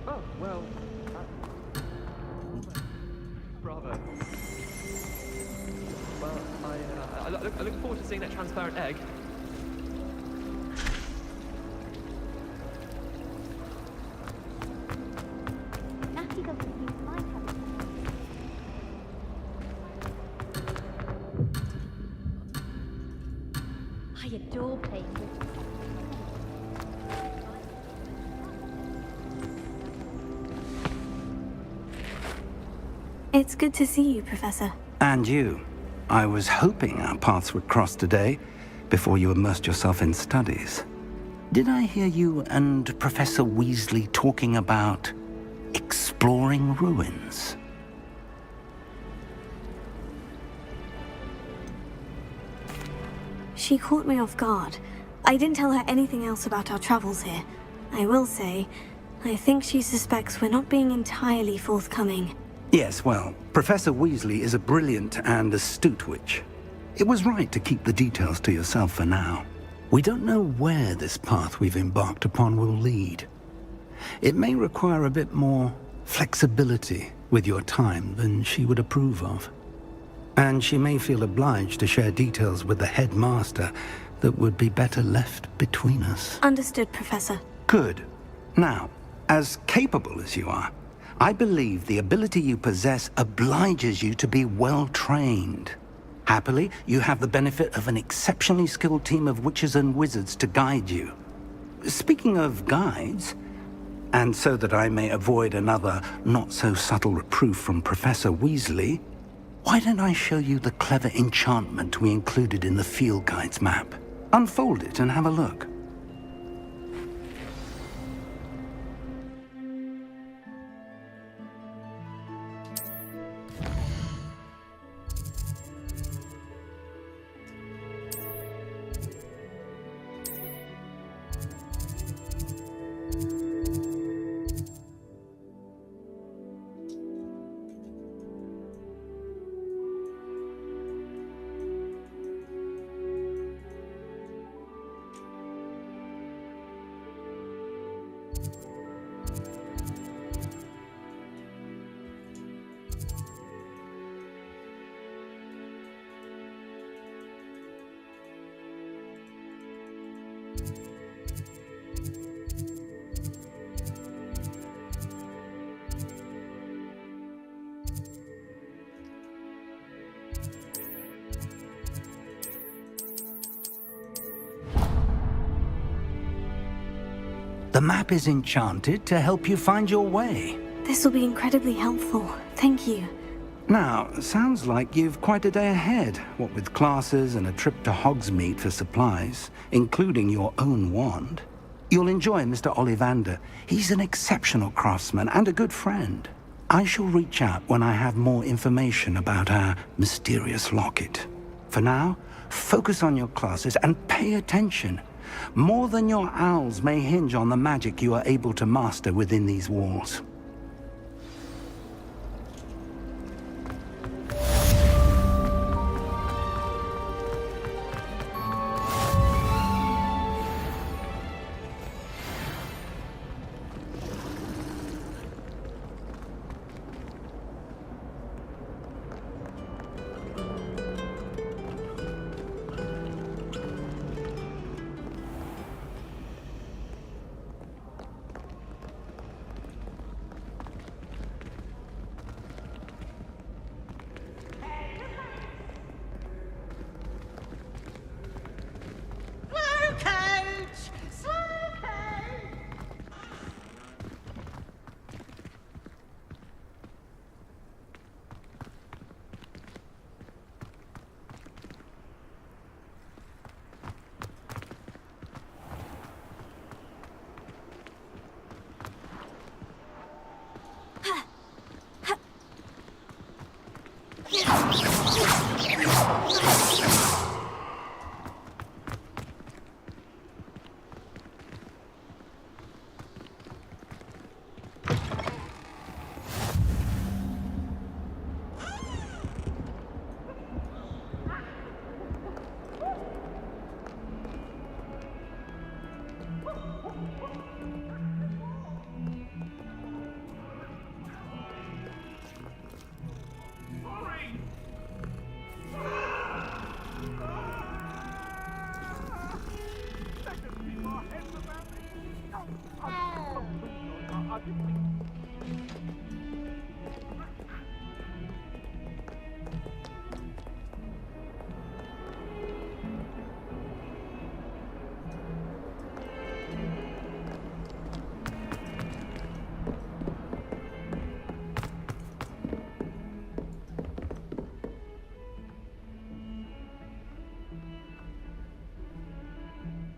Oh, well. Bravo. Well, I look forward to seeing that transparent egg. Natty doesn't seem to mind having I adore playing with It's good to see you, Professor. And you. I was hoping our paths would cross today, before you immersed yourself in studies. Did I hear you and Professor Weasley talking about exploring ruins? She caught me off guard. I didn't tell her anything else about our travels here. I will say, I think she suspects we're not being entirely forthcoming. Yes, well, Professor Weasley is a brilliant and astute witch. It was right to keep the details to yourself for now. We don't know where this path we've embarked upon will lead. It may require a bit more flexibility with your time than she would approve of. And she may feel obliged to share details with the headmaster that would be better left between us. Understood, Professor. Good. Now, as capable as you are, I believe the ability you possess obliges you to be well trained. Happily, you have the benefit of an exceptionally skilled team of witches and wizards to guide you. Speaking of guides, and so that I may avoid another not-so-subtle reproof from Professor Weasley, why don't I show you the clever enchantment we included in the field guide's map? Unfold it and have a look. The map is enchanted to help you find your way. This will be incredibly helpful. Thank you. Now, sounds like you've quite a day ahead, what with classes and a trip to Hogsmeade for supplies, including your own wand. You'll enjoy Mr. Ollivander. He's an exceptional craftsman and a good friend. I shall reach out when I have more information about our mysterious locket. For now, focus on your classes and pay attention. More than your owls may hinge on the magic you are able to master within these walls.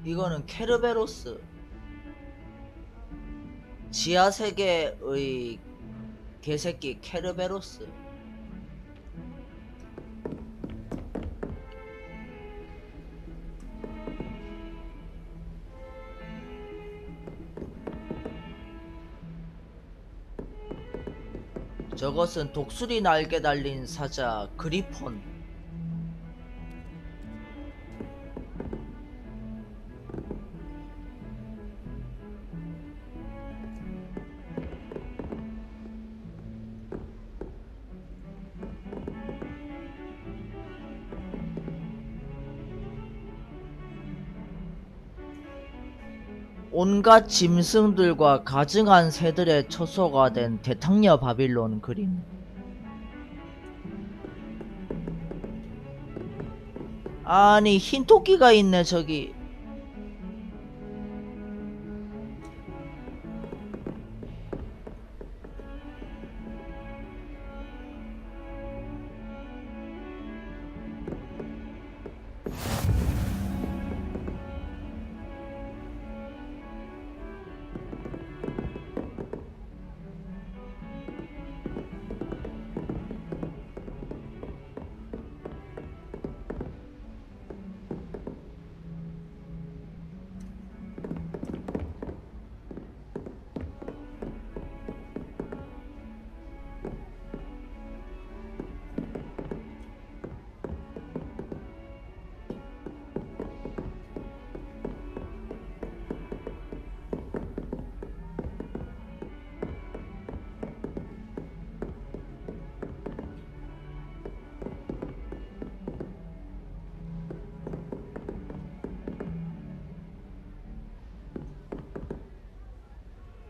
이거는 케르베로스 지하세계의 개새끼 케르베로스. 저것은 독수리 날개 달린 사자 그리폰. 온갖 짐승들과 가증한 새들의 처소가 된 대탕녀 바빌론 그림. 아니 흰 토끼가 있네 저기.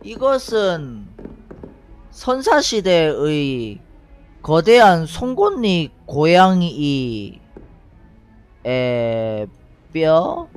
이것은 선사시대의 거대한 송곳니 고양이의 뼈?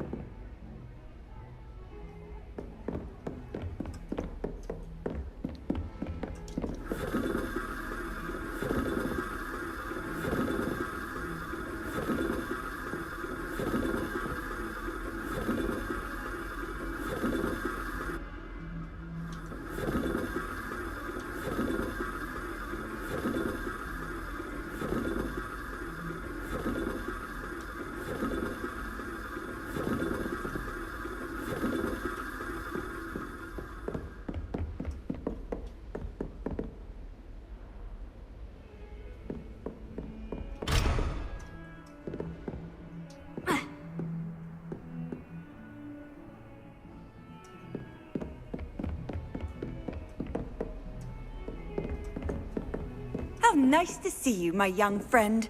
How nice to see you, my young friend.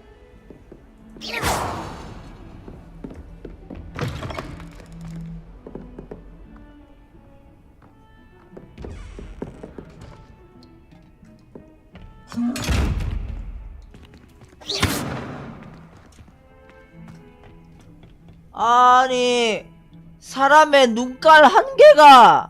아니 사람의 눈깔 한 개가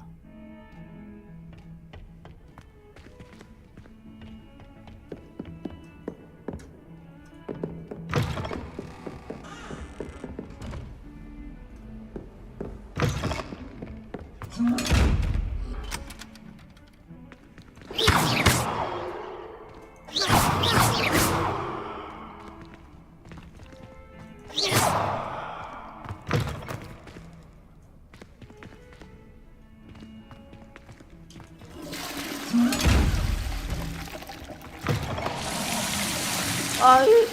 아이.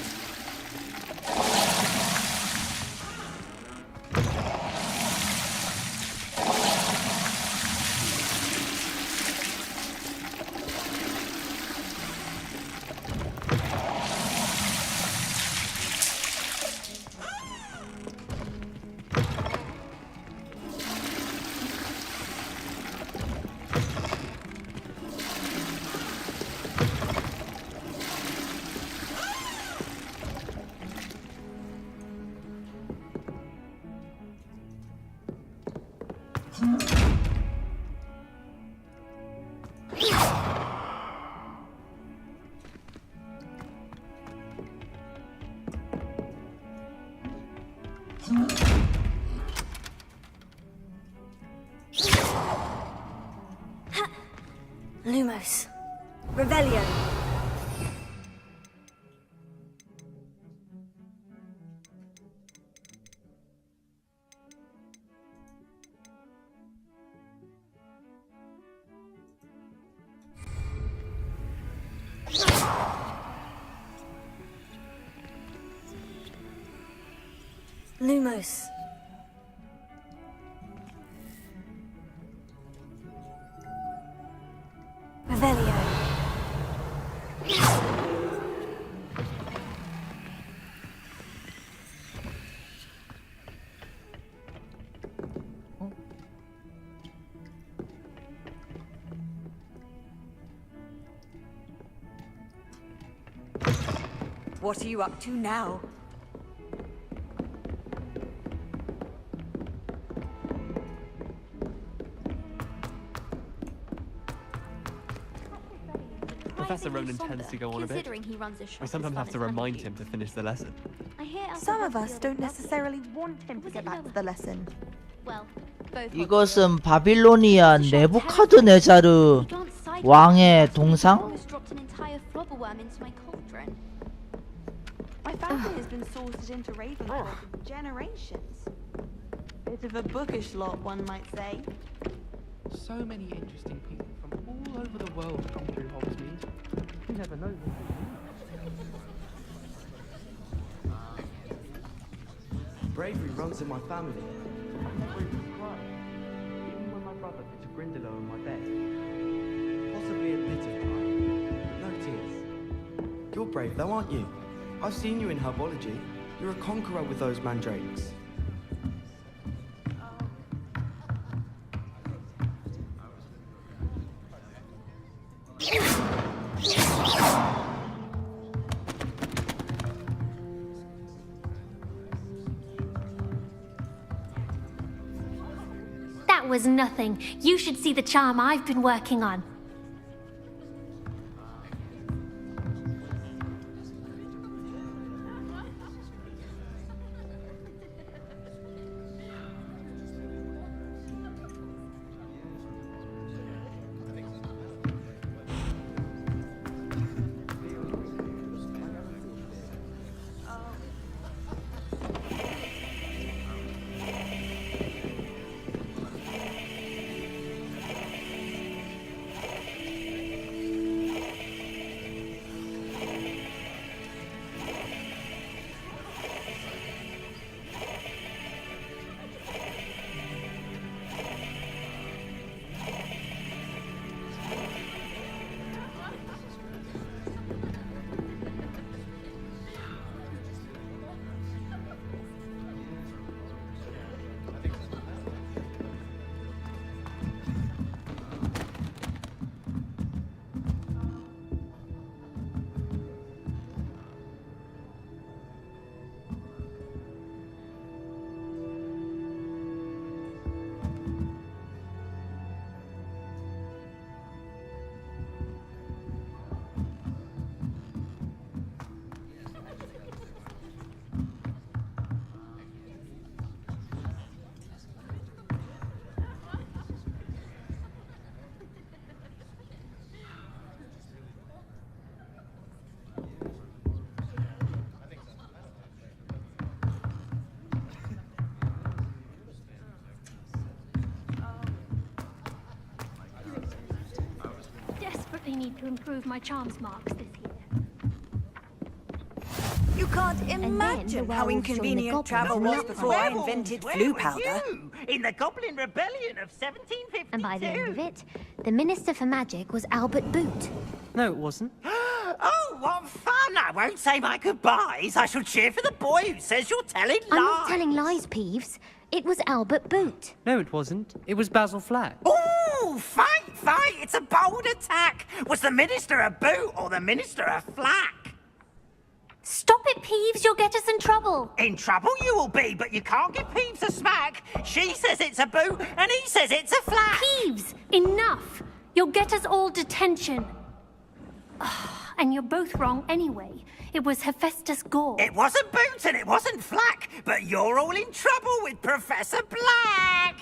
Lumos. Revelio. Lumos. Revelio. What are you up to now? Professor Ronan tends to go on a bit. He runs a shop I sometimes have to remind him to finish the lesson. Some of us don't necessarily want him to get back to the lesson. Well, both 이것은 바빌로니아 네부카드네자르 왕의 동상? almost dropped an entire flobberworm into my cauldron. My family has been sorted into Ravenclaw for generations. Bit of a bookish lot, one might say. So many interesting people from all over the world come through Hogsmeade. You never know. Bravery runs in my family. I've never even cried. Even when my brother put a Grindylow on my bed. Possibly a bit of crying, but no tears. You're brave though, aren't you? I've seen you in herbology. You're a conqueror with those mandrakes. That was nothing. You should see the charm I've been working on. Desperately need to improve my charms marks this year. can't then imagine the how werewolves joined the inconvenient goblins travel in the was upper before I floors. invented Where flu were powder. you? In the Goblin Rebellion of 1752. And by the end of it, the Minister for Magic was Albert Boot. No, it wasn't. Oh, what fun! I won't say my goodbyes. I shall cheer for the boy who says you're telling lies. I'm not telling lies, Peeves. It was Albert Boot. No, it wasn't. It was Basil Flack. Ooh, fight! It's a bold attack. Was the Minister a boot or the Minister a flack? Stop it, Peeves. You'll get us in trouble. In trouble you will be, but you can't give Peeves a smack. She says it's a boot, and he says it's a flack. Peeves, enough. You'll get us all detention. And you're both wrong anyway. It was Hephaestus Gore. It wasn't boot and it wasn't flack, but you're all in trouble with Professor Black.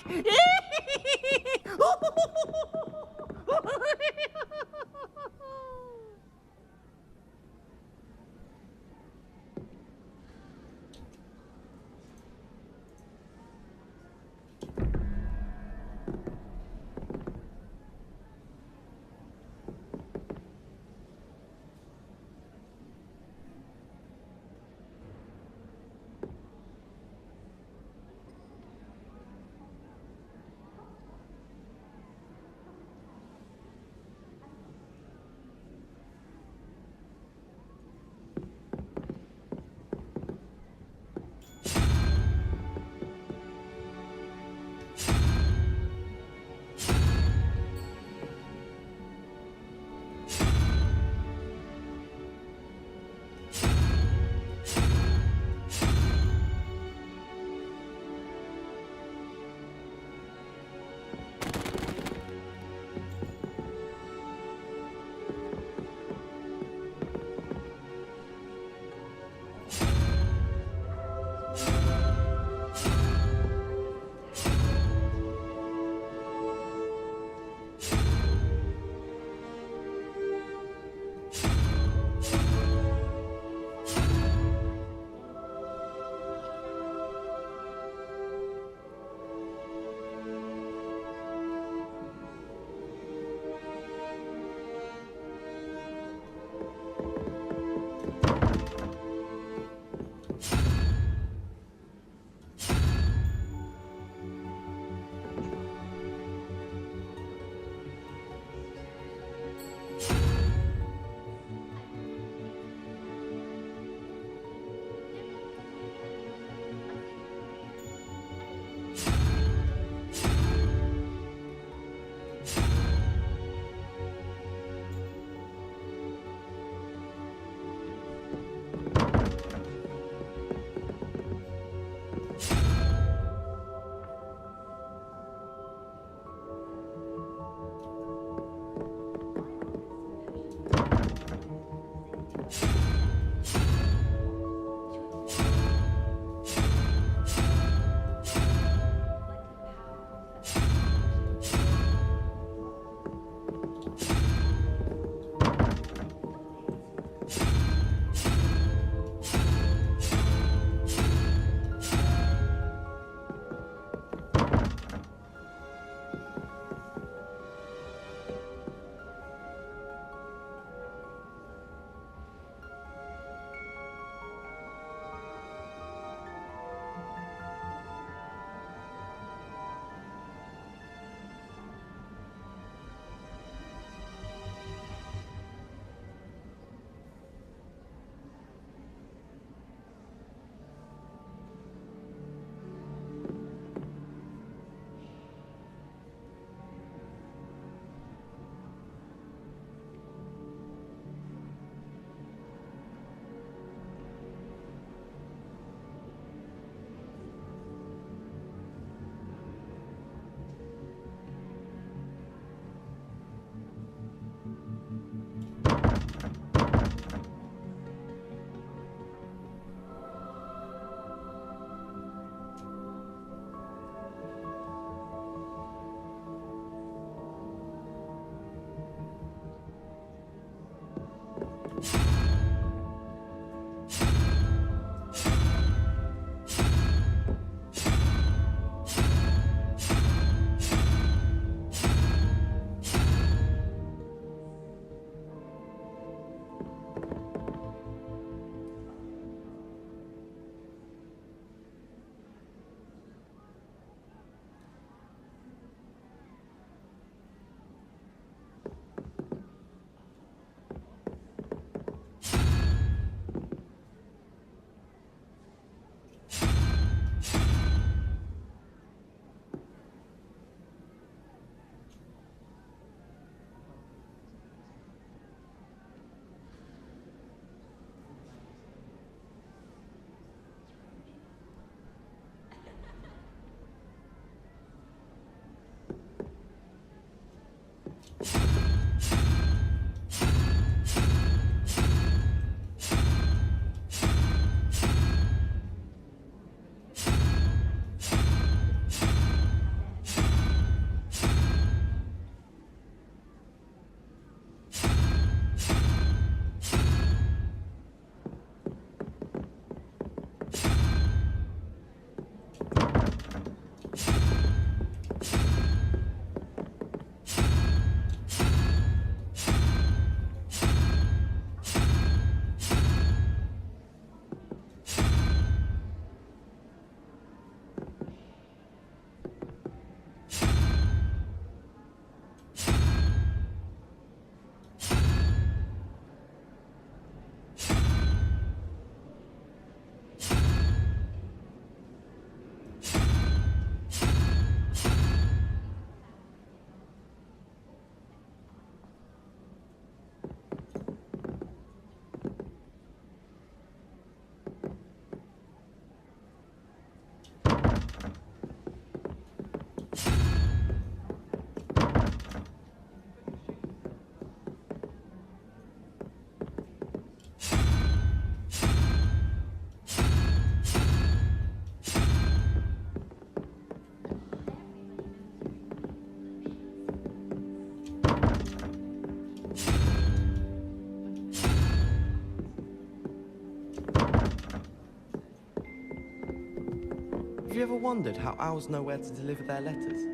you ever wondered how owls know where to deliver their letters?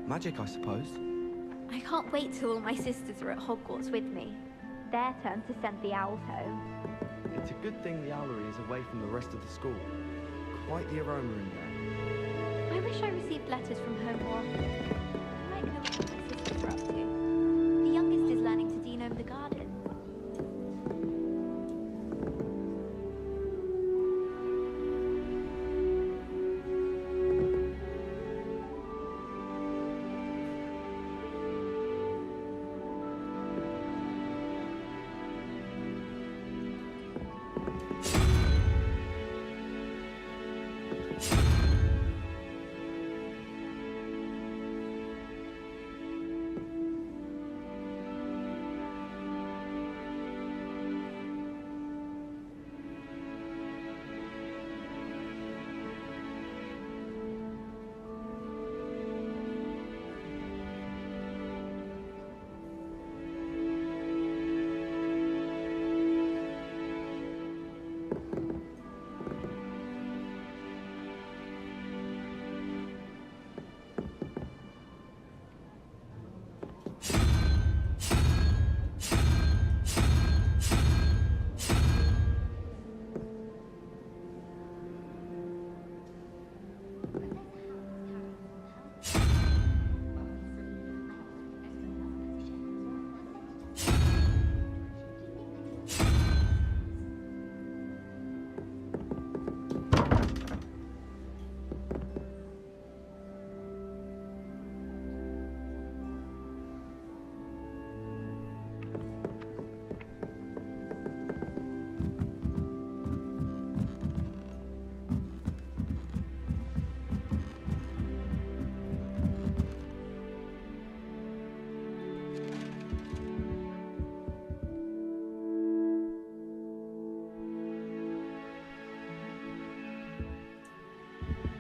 Magic, I suppose. I can't wait till all my sisters are at Hogwarts with me. Their turn to send the owls home. It's a good thing the owlery is away from the rest of the school. Quite the aroma in there. I wish I received letters from home more often. I might know what my sisters are up to. The youngest is learning to denome the garden.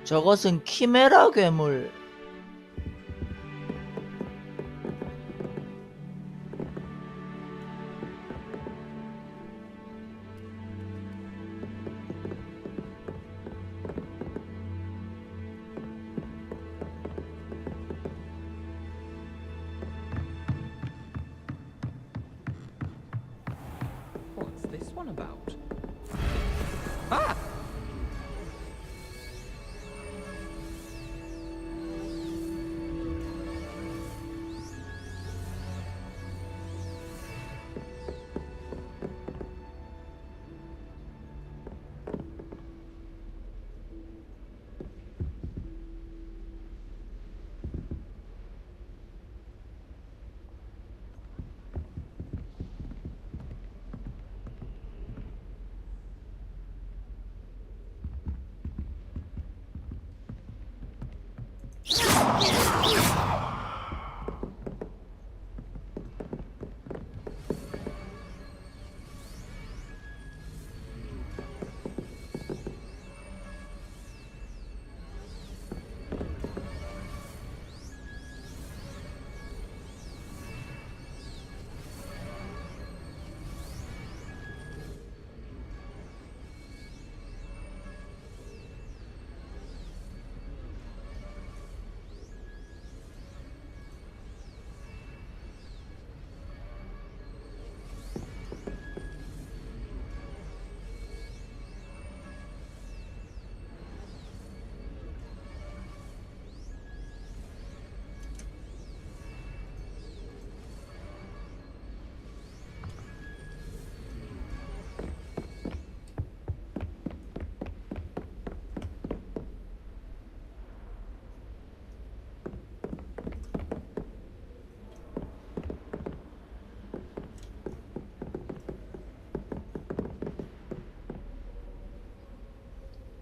저것은 키메라 괴물. What's this one about? Ah!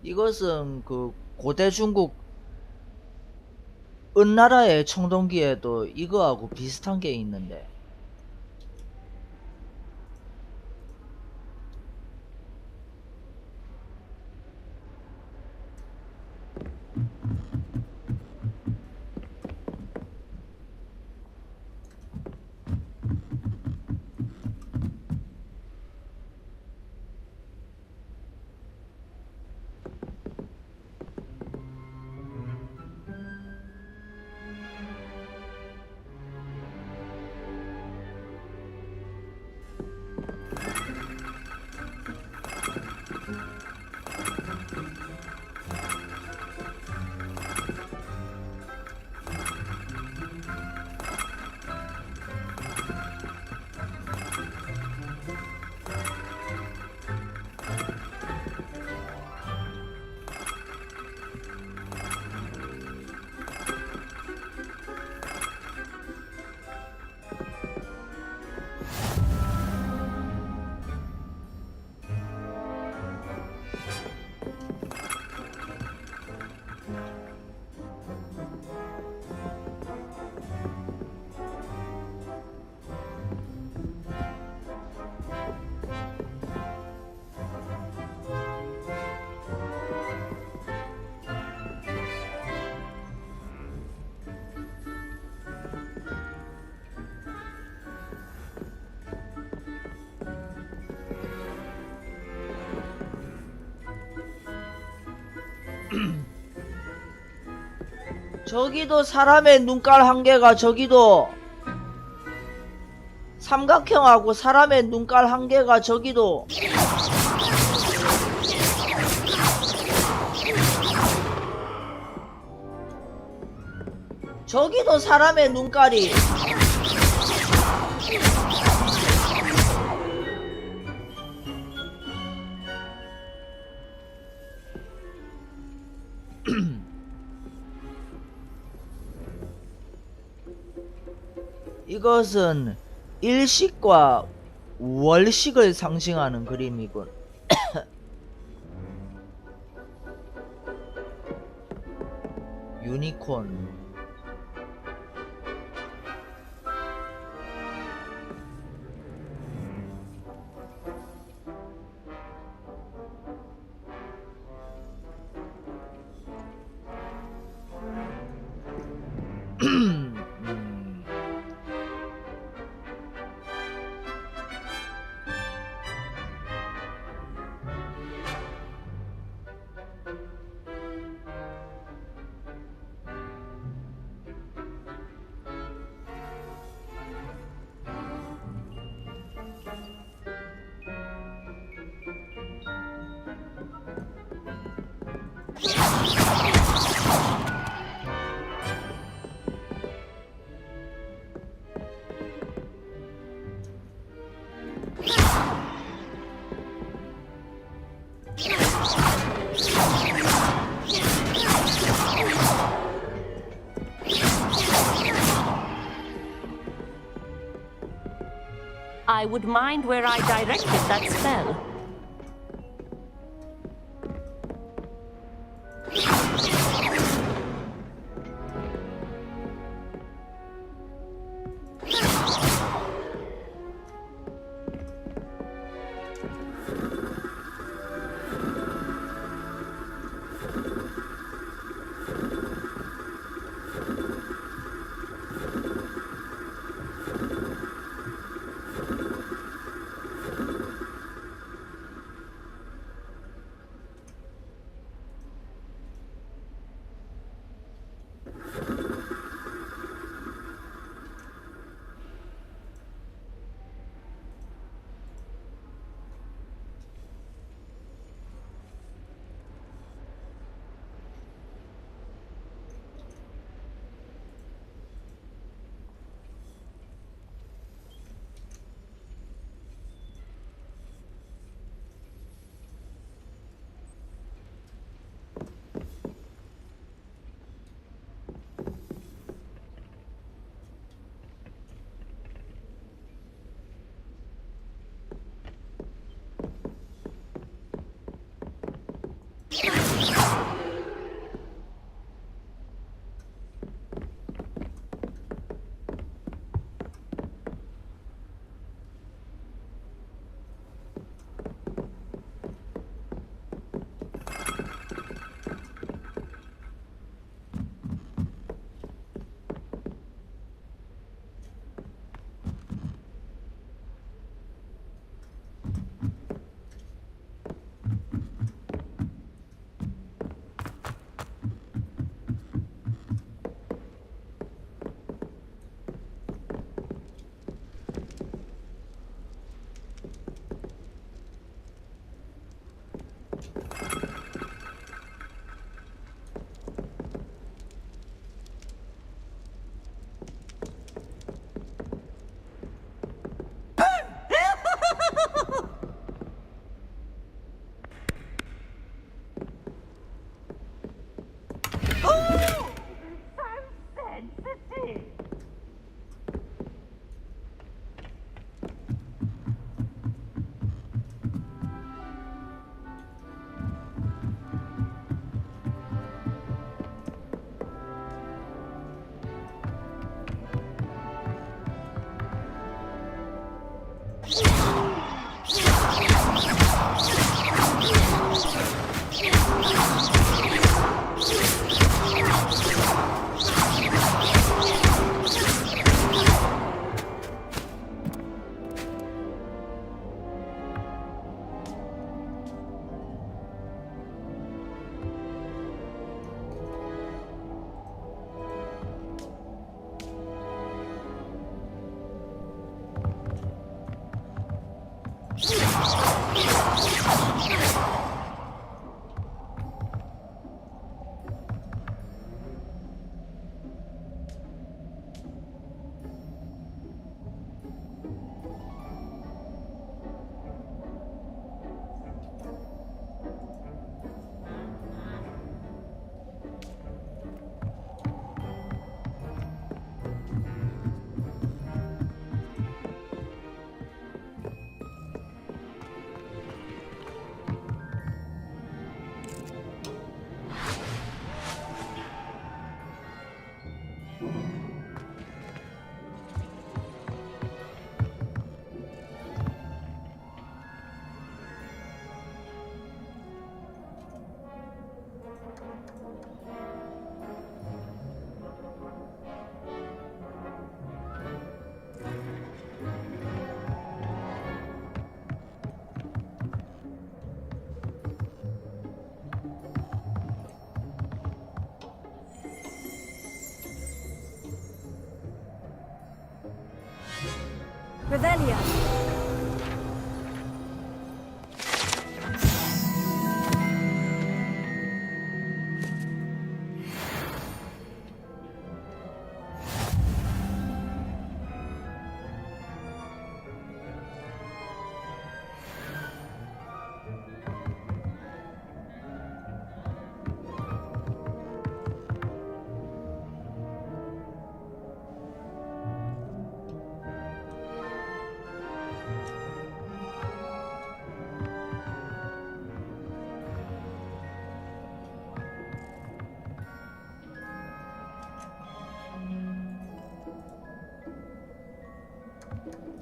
이것은 그 고대 중국 은나라의 청동기에도 이거하고 비슷한 게 있는데, 저기도 사람의 눈깔 한 개가 저기도 삼각형하고 사람의 눈깔 한 개가 저기도 저기도 사람의 눈깔이 이것은 일식과 월식을 상징하는 그림이군. 유니콘. I would mind where I directed that spell. Revelio.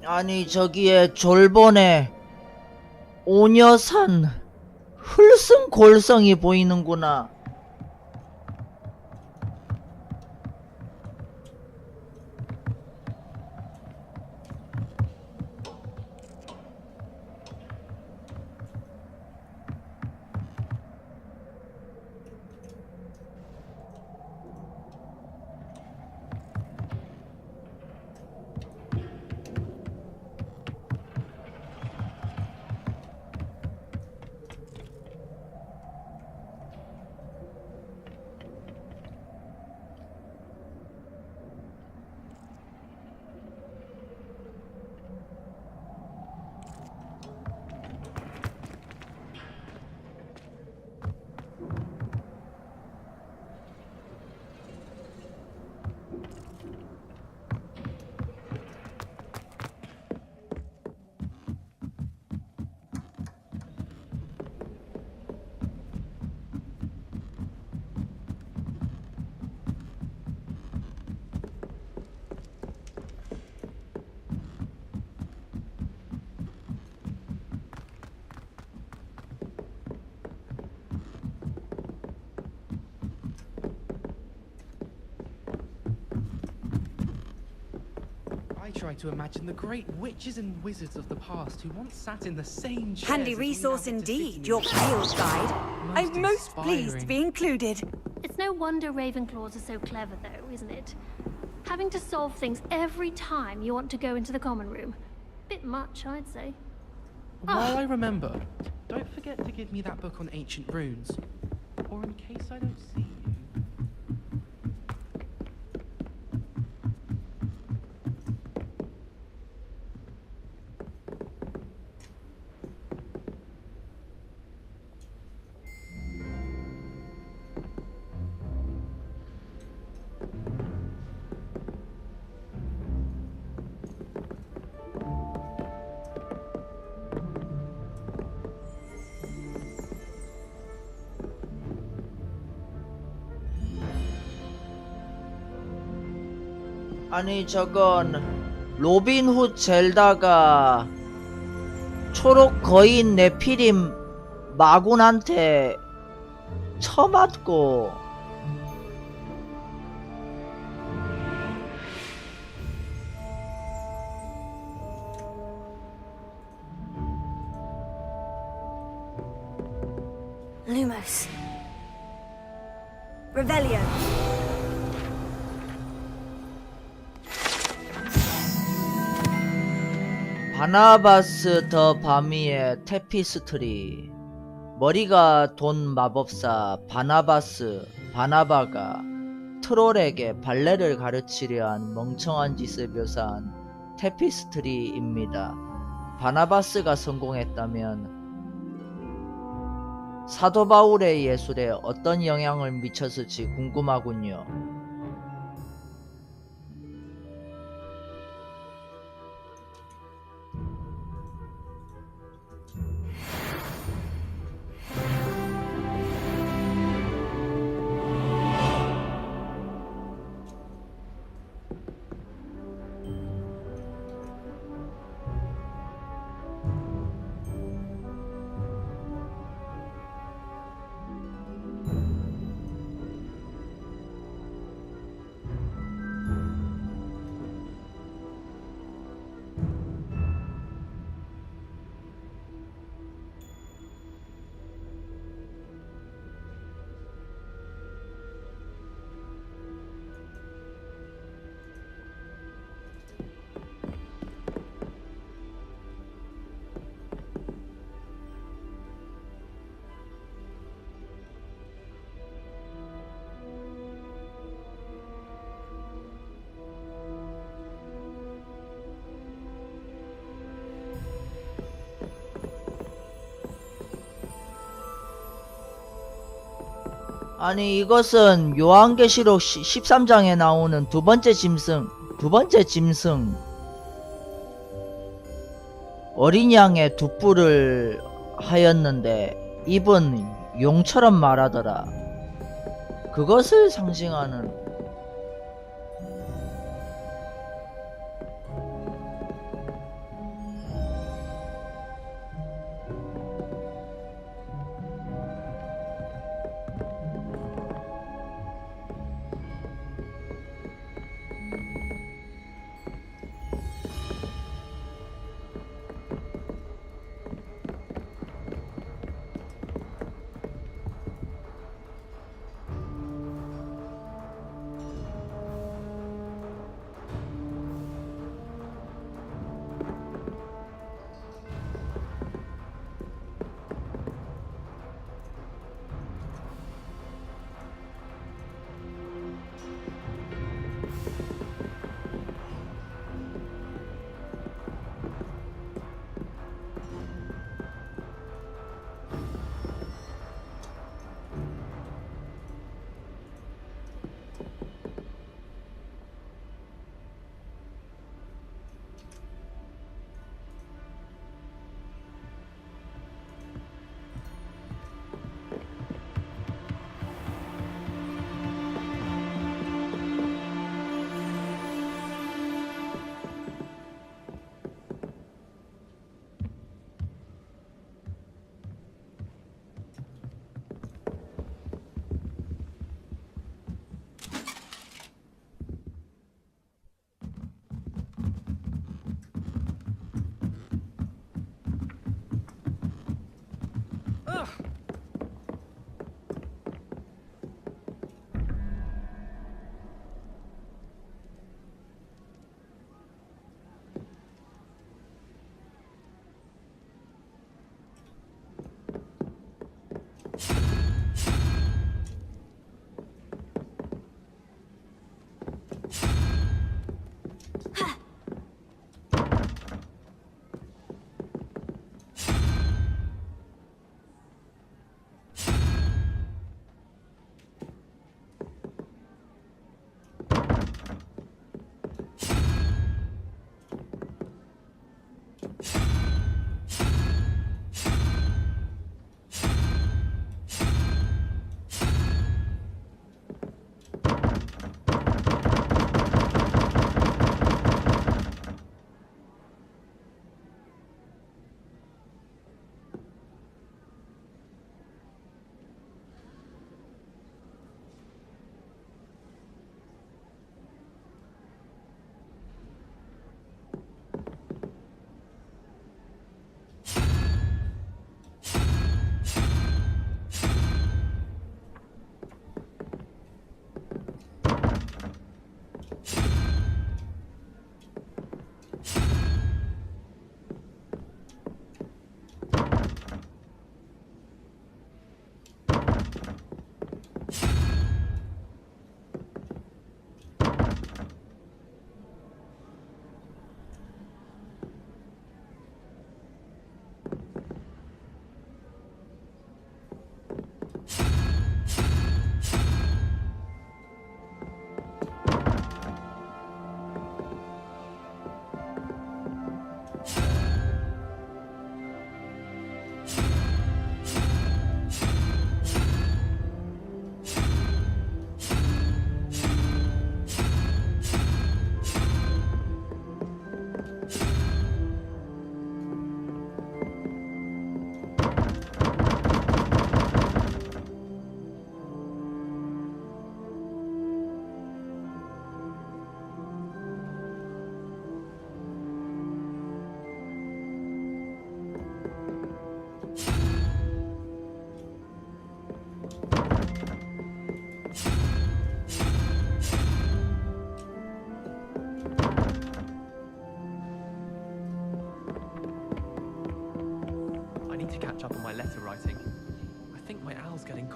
아니 저기에 졸본에 오녀산 흘승골성이 보이는구나. I try to imagine the great witches and wizards of the past who once sat in the same chairs. Handy as we resource now get to sit indeed, in your these field guide. I'm most inspiring. pleased to be included. It's no wonder Ravenclaws are so clever, though, isn't it? Having to solve things every time you want to go into the common room. Bit much, I'd say. While I remember, don't forget to give me that book on ancient runes. Or in case I don't see you. 아니 저건 로빈훗 젤다가 초록 거인 네피림 마군한테 쳐맞고 Lumos. Revelio. 바나바스 더 바미의 테피스트리. 머리가 돈 마법사 바나바가 트롤에게 발레를 가르치려 한 멍청한 짓을 묘사한 테피스트리입니다. 바나바스가 성공했다면 사도 바울의 예술에 어떤 영향을 미쳤을지 궁금하군요. 아니 이것은 요한계시록 13장에 나오는 두 번째 짐승 어린 양의 두 뿔을 하였는데 입은 용처럼 말하더라. 그것을 상징하는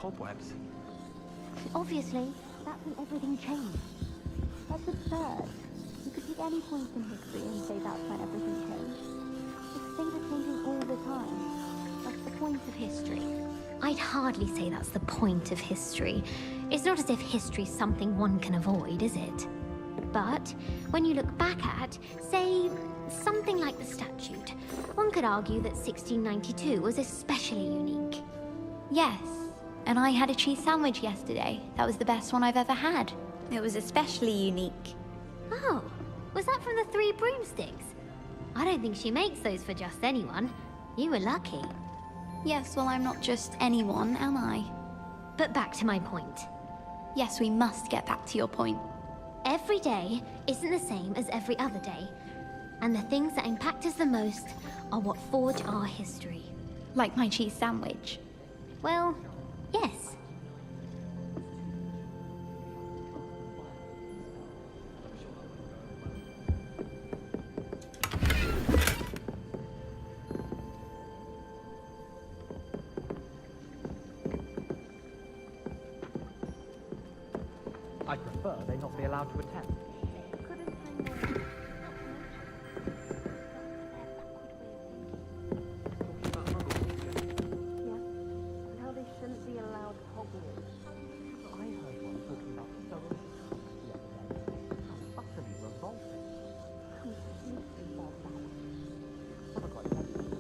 cobwebs. Obviously, that's when everything changed. That's absurd. You could pick any point in history and say that's when everything changed. If things are changing all the time, That's the point of history. I I'd hardly say that's the point of history. It's not as if history's something one can avoid, is it? But when you look back at, say, something like the statute, one could argue that 1692 was especially unique. Yes, and I had a cheese sandwich yesterday. That was the best one I've ever had. It was especially unique. Oh, was that from the Three Broomsticks? I don't think she makes those for just anyone. You were lucky. Yes, well, I'm not just anyone, am I? But back to my point. Yes, we must get back to your point. Every day isn't the same as every other day. And the things that impact us the most are what forge our history. Like my cheese sandwich. Well, yes. I prefer they not be allowed to attend. How they shouldn't be allowed Hogwarts. I heard one talking about stolen how utterly revolting. Completely barbaric. Some are quite talented.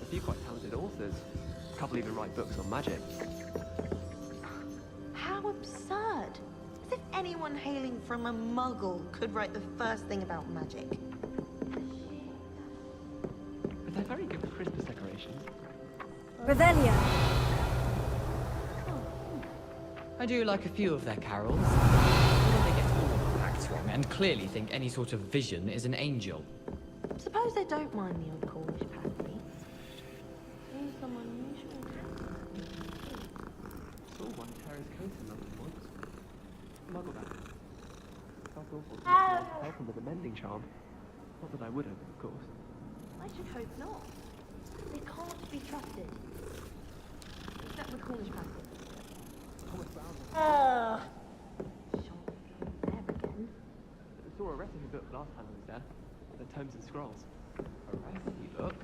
A few quite talented authors. A couple even write books on magic. How absurd! As if anyone hailing from a muggle could write the first thing about magic. But they're very good for Christmas decorations. Revelia. I do like a few of their carols. They get all the facts wrong and clearly think any sort of vision is an angel. Suppose they don't mind the old Cornish pasty. Seems some unusual. Saw one tear his coat in London once. Muggle that. Felt awful to help him with a mending charm. Not that I would have, of course. I should hope not. They can't be trusted. Except the Cornish pasty. Saw a recipe book last time I was there. The Tomes and Scrolls. A recipe book?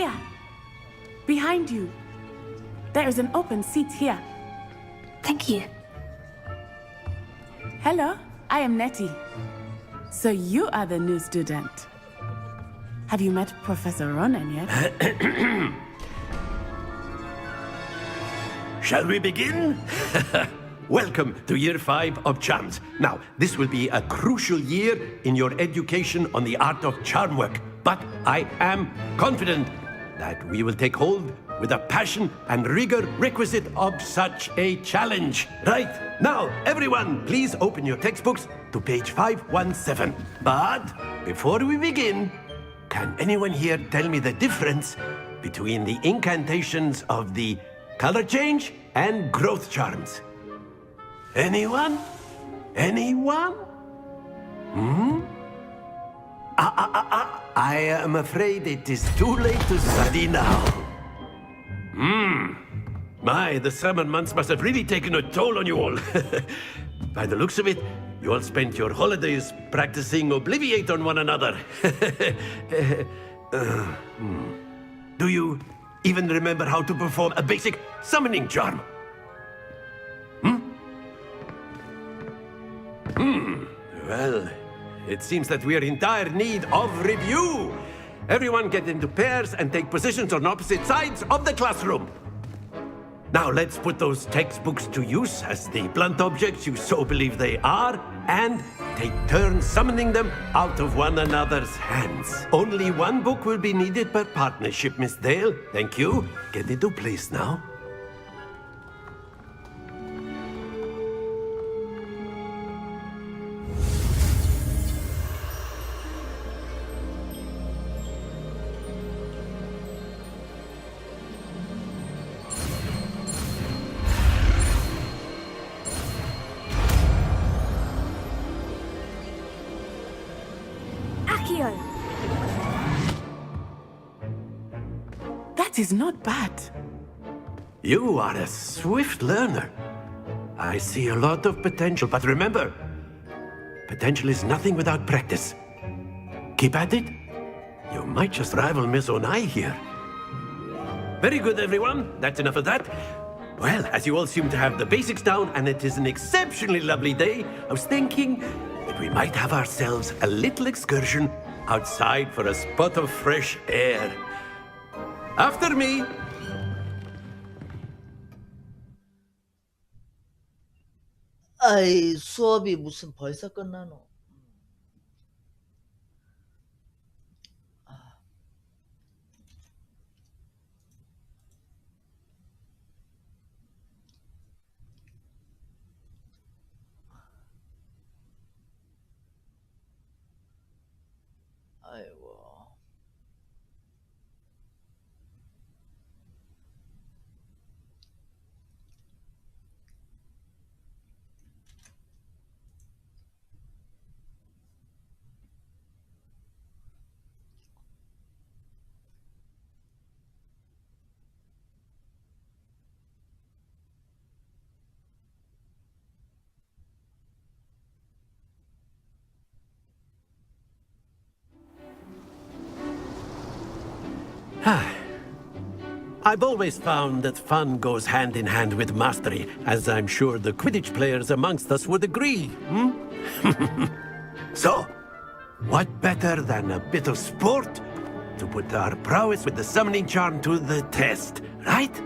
Here. Behind you. There is an open seat here. Thank you. Hello, I am Nettie. So you are the new student. Have you met Professor Ronan yet? Shall we begin? Welcome to Year 5 of Charms. Now, this will be a crucial year in your education on the art of charm work. But I am confident that we will take hold with the passion and rigor requisite of such a challenge. Right, now, everyone, please open your textbooks to page 517. But before we begin, can anyone here tell me the difference between the incantations of the color change and growth charms? Anyone? Anyone? I am afraid it is too late to study now. My, the summer months must have really taken a toll on you all. By the looks of it, you all spent your holidays practicing Obliviate on one another. Do you even remember how to perform a basic summoning charm? Well, it seems that we are in dire need of review. Everyone get into pairs and take positions on opposite sides of the classroom. Now let's put those textbooks to use as the blunt objects you so believe they are, and take turns summoning them out of one another's hands. Only one book will be needed per partnership, Miss Dale. Thank you. Get into place now. That is not bad. You are a swift learner. I see a lot of potential, but remember, potential is nothing without practice. Keep at it. You might just rival Miss Onai here. Very good, everyone. That's enough of that. Well, as you all seem to have the basics down, and it is an exceptionally lovely day, I was thinking that we might have ourselves a little excursion outside for a spot of fresh air. After me. 아이, 수업이 무슨 벌써 끝나노? 아이고. I've always found that fun goes hand in hand with mastery, as I'm sure the Quidditch players amongst us would agree. So, what better than a bit of sport to put our prowess with the summoning charm to the test, right?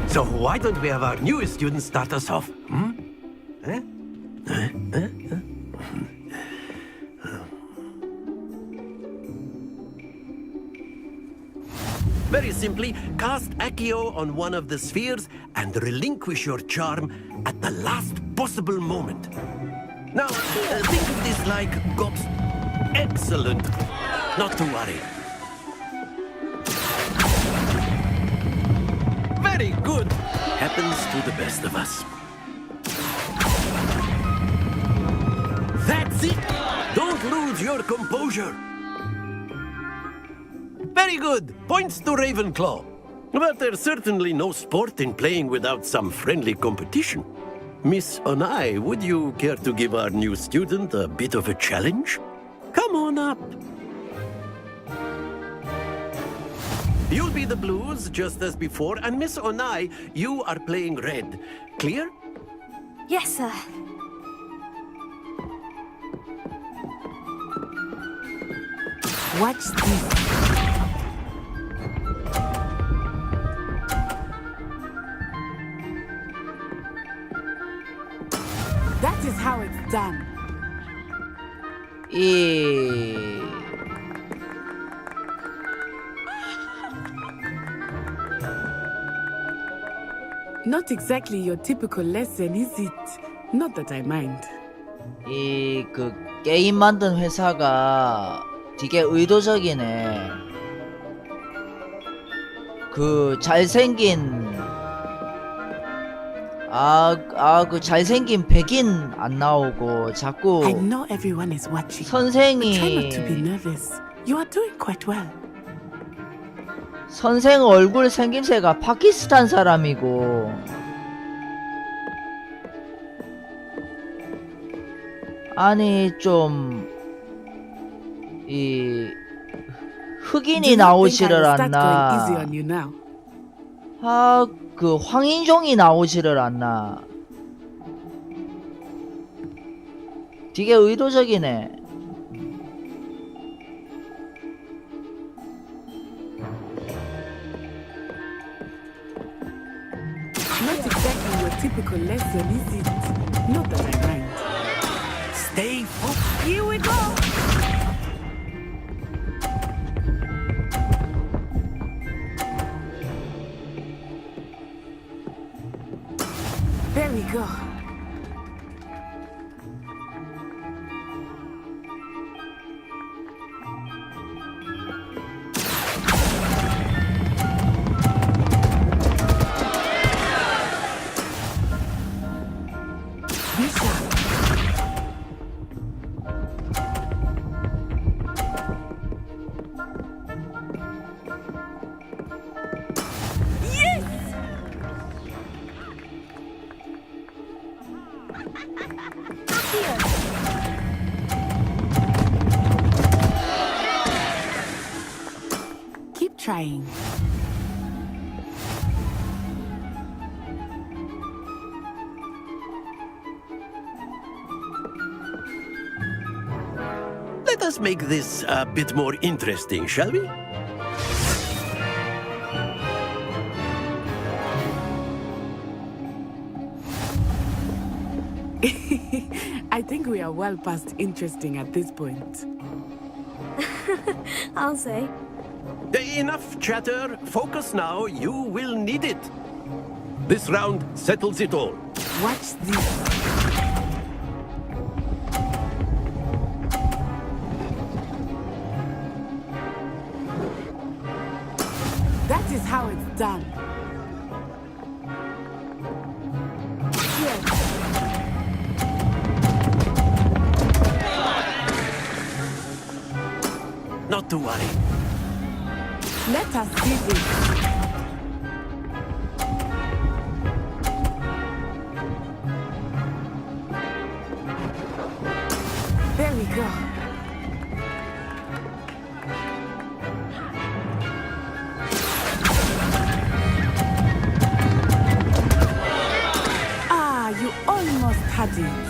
So why don't we have our newest student start us off? Very simply, cast Accio on one of the spheres and relinquish your charm at the last possible moment. Now, think of this like Gob's... Excellent. Not to worry. Very good. Happens to the best of us. That's it. Don't lose your composure. Very good. Points to Ravenclaw. But there's certainly no sport in playing without some friendly competition. Miss Onai, would you care to give our new student a bit of a challenge? Come on up. You'll be the blues, just as before, and Miss Onai, you are playing red. Clear? Yes, sir. Watch this. That is how it's done. Not exactly your typical lesson, is it? Not that I mind. 이 그 게임 만든 회사가 되게 의도적이네. 그 잘생긴 그 잘생긴 백인 안 나오고 자꾸 I know everyone is watching. 선생이 Try not to be nervous. You are doing quite well. 선생 얼굴 생김새가 파키스탄 사람이고 아니 좀 이 흑인이 나오지를 않나. 그 황인종이 나오지를 않나. 되게 의도적이네. Not exactly your typical lesson, is it? Not that I mind. Stay focused. Here we go. There we go. Keep trying. Let us make this a bit more interesting, shall we? I think we are well past interesting at this point. I'll say. Enough chatter. Focus now. You will need it. This round settles it all. Watch this. That is how it's done. Not to worry. Let us see this. There we go. Ah, you almost had it.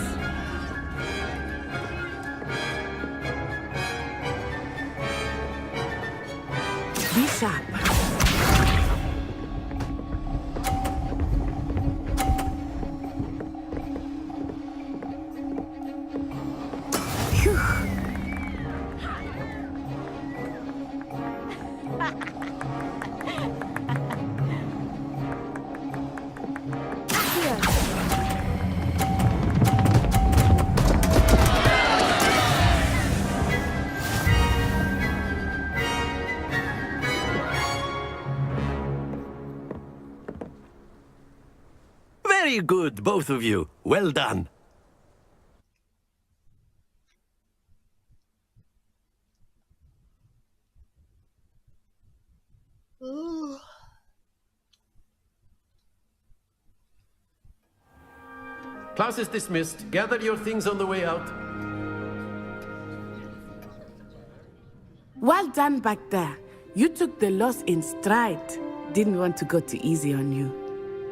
Be sharp. Phew. Very good, both of you. Well done. class is dismissed. Gather your things on the way out. Well done back there. You took the loss in stride. Didn't want to go too easy on you.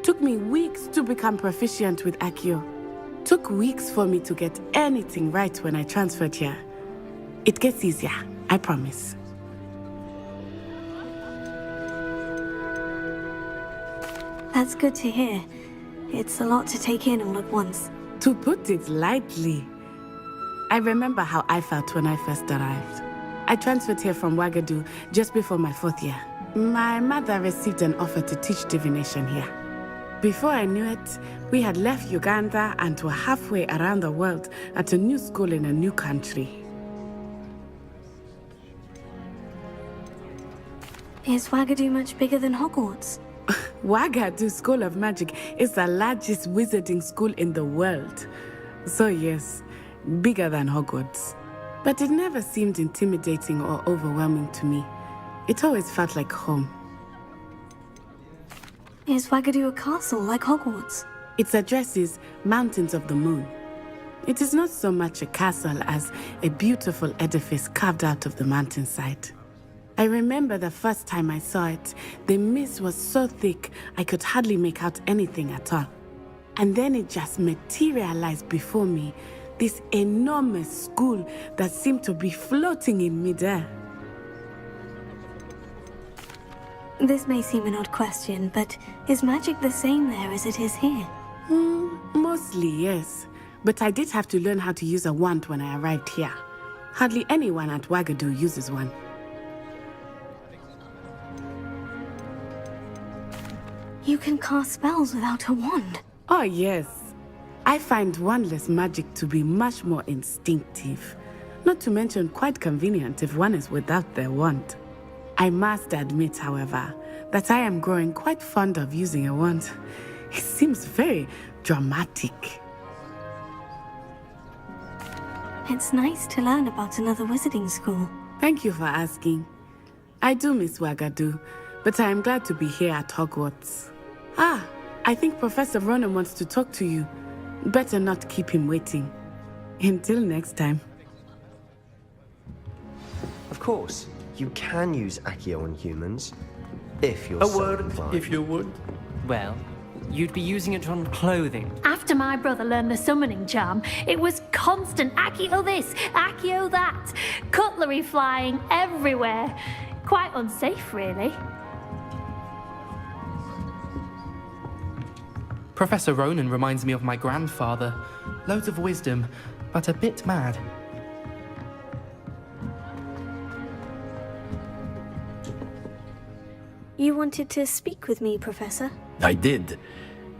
Took me weeks to become proficient with Accio. Took weeks for me to get anything right when I transferred here. It gets easier, I promise. That's good to hear. It's a lot to take in all at once. To put it lightly, I remember how I felt when I first arrived. I transferred here from Ouagadougou just before my 4th year. My mother received an offer to teach divination here. Before I knew it, we had left Uganda and were halfway around the world at a new school in a new country. Is Ouagadougou much bigger than Hogwarts? Ouagadougou School of Magic is the largest wizarding school in the world. So yes, bigger than Hogwarts. But it never seemed intimidating or overwhelming to me. It always felt like home. Is Ouagadougou a castle like Hogwarts? Its address is Mountains of the Moon. It is not so much a castle as a beautiful edifice carved out of the mountainside. I remember the first time I saw it, the mist was so thick I could hardly make out anything at all. And then it just materialized before me, this enormous school that seemed to be floating in midair. This may seem an odd question, but is magic the same there as it is here? Mostly, yes. But I did have to learn how to use a wand when I arrived here. Hardly anyone at Ouagadougou uses one. You can cast spells without a wand? Oh, yes. I find wandless magic to be much more instinctive. Not to mention quite convenient if one is without their wand. I must admit, however, that I am growing quite fond of using a wand. It seems very dramatic. It's nice to learn about another wizarding school. Thank you for asking. I do miss Ouagadougou, but I am glad to be here at Hogwarts. Ah, I think Professor Ronan wants to talk to you. Better not keep him waiting. Until next time. Of course, you can use Accio on humans, if you're A so word, inclined. if you would. Well, you'd be using it on clothing. After my brother learned the summoning charm, it was constant Accio this, Accio that. Cutlery flying everywhere. Quite unsafe, really. Professor Ronan reminds me of my grandfather. Loads of wisdom, but a bit mad. You wanted to speak with me, Professor? I did.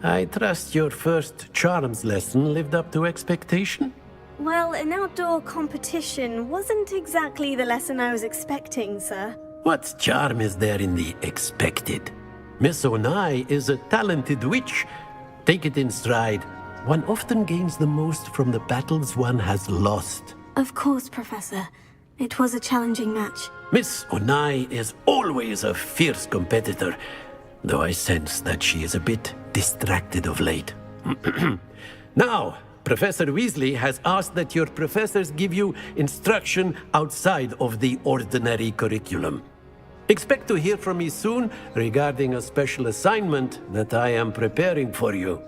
I trust your first charms lesson lived up to expectation? Well, an outdoor competition wasn't exactly the lesson I was expecting, sir. What charm is there in the expected? Miss Onai is a talented witch. Take it in stride. One often gains the most from the battles one has lost. Of course, Professor. It was a challenging match. Miss Onai is always a fierce competitor, though I sense that she is a bit distracted of late. Now, Professor Weasley has asked that your professors give you instruction outside of the ordinary curriculum. Expect to hear from me soon regarding a special assignment that I am preparing for you.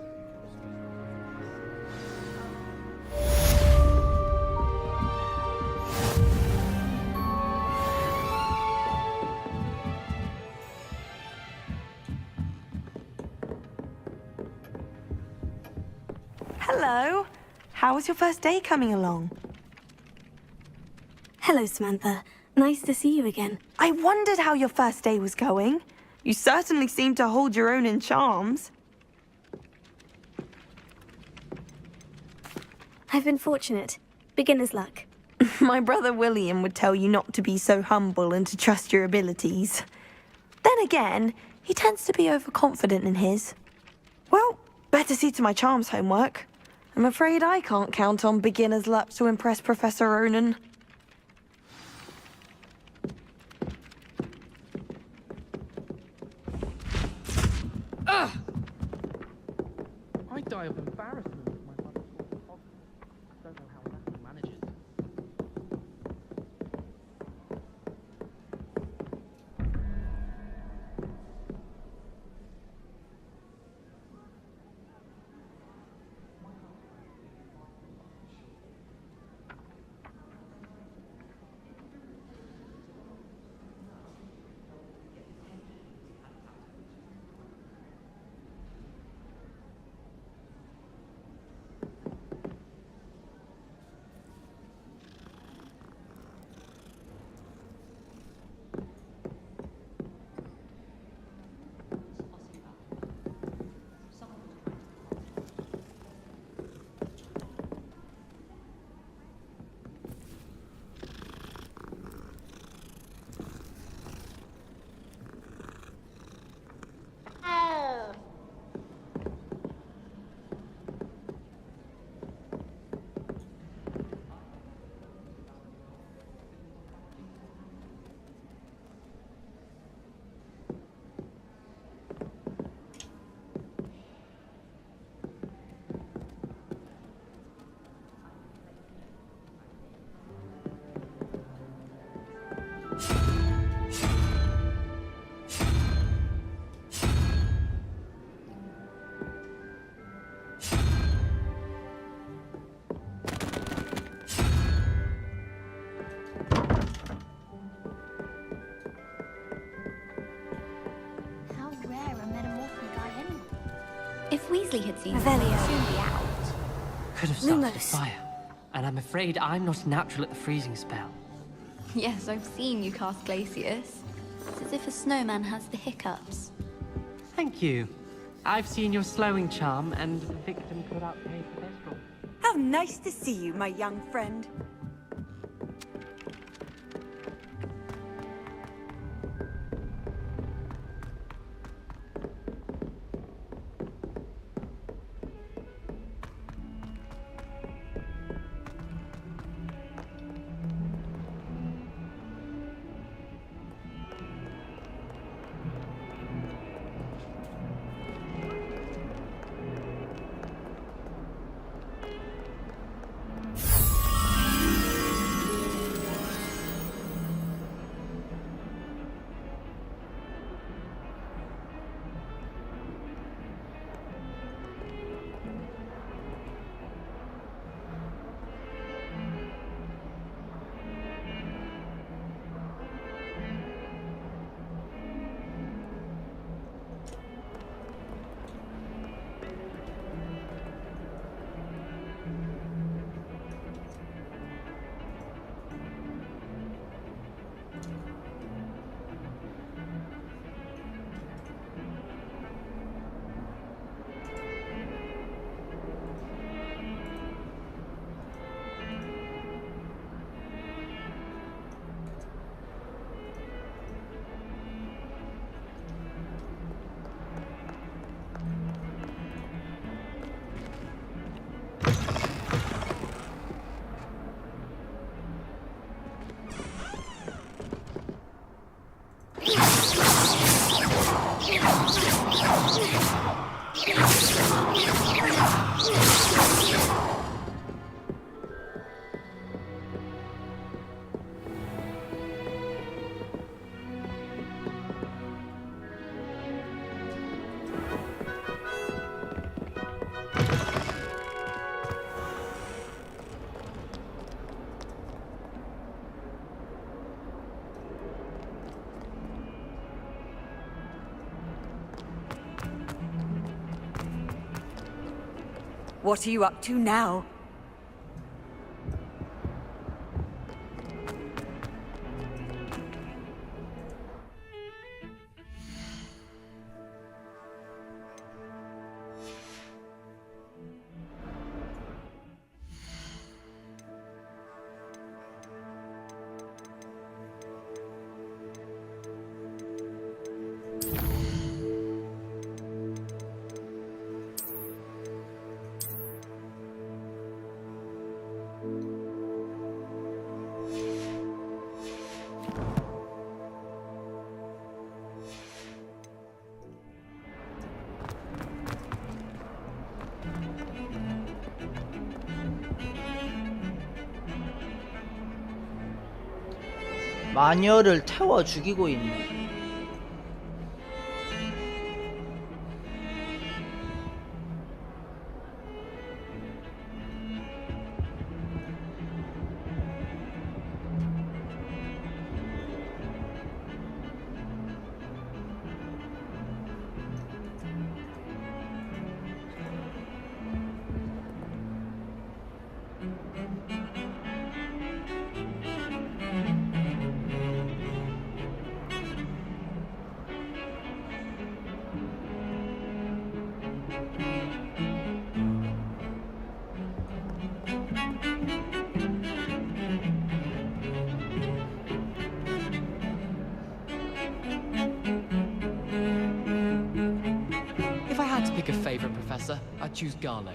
Hello. How was your first day coming along? Hello, Samantha. Nice to see you again. I wondered how your first day was going. You certainly seem to hold your own in charms. I've been fortunate. Beginner's luck. My brother William would tell you not to be so humble and to trust your abilities. Then again, he tends to be overconfident in his. Well, better see to my charms homework. I'm afraid I can't count on beginner's luck to impress Professor Ronan. I'd die of embarrassment if my mother Kingsley had seen Revelio. someone soon be out. Could have started a Lumos. fire. And I'm afraid I'm not natural at the freezing spell. Yes, I've seen you cast Glacius. It's as if a snowman has the hiccups. Thank you. I've seen your slowing charm, and the victim could outpay for their strong. How nice to see you, my young friend. What are you up to now? 마녀를 태워 죽이고 있네. Pick a favorite professor, I'd choose garlic.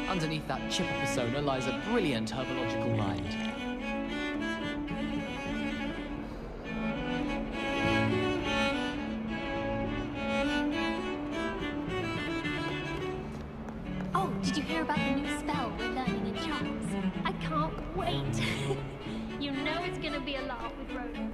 Underneath that chipper persona lies a brilliant herbological mind. Oh, did you hear about the new spell we're learning in charms? I can't wait. You know it's gonna be a laugh with Ronan.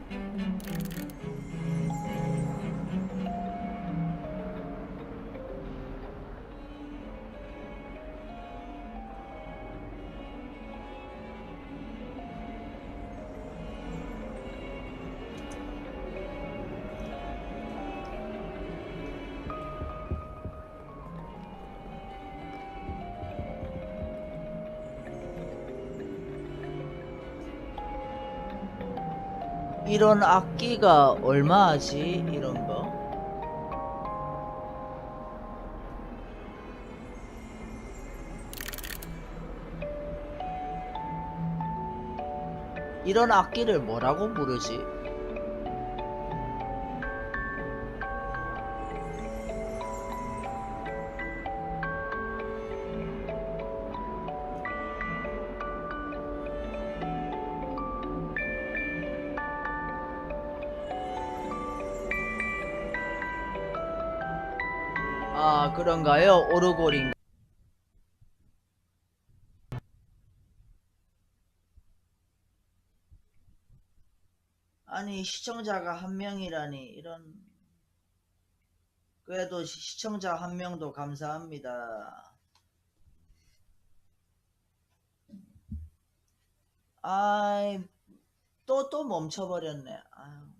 이런 악기가 얼마하지? 이런 거? 이런 악기를 뭐라고 부르지? 아, 그런가요? 오르골인가? 아니, 시청자가 한 명이라니, 이런. 그래도 시청자 한 명도 감사합니다. 아이, 또 멈춰버렸네. 아유.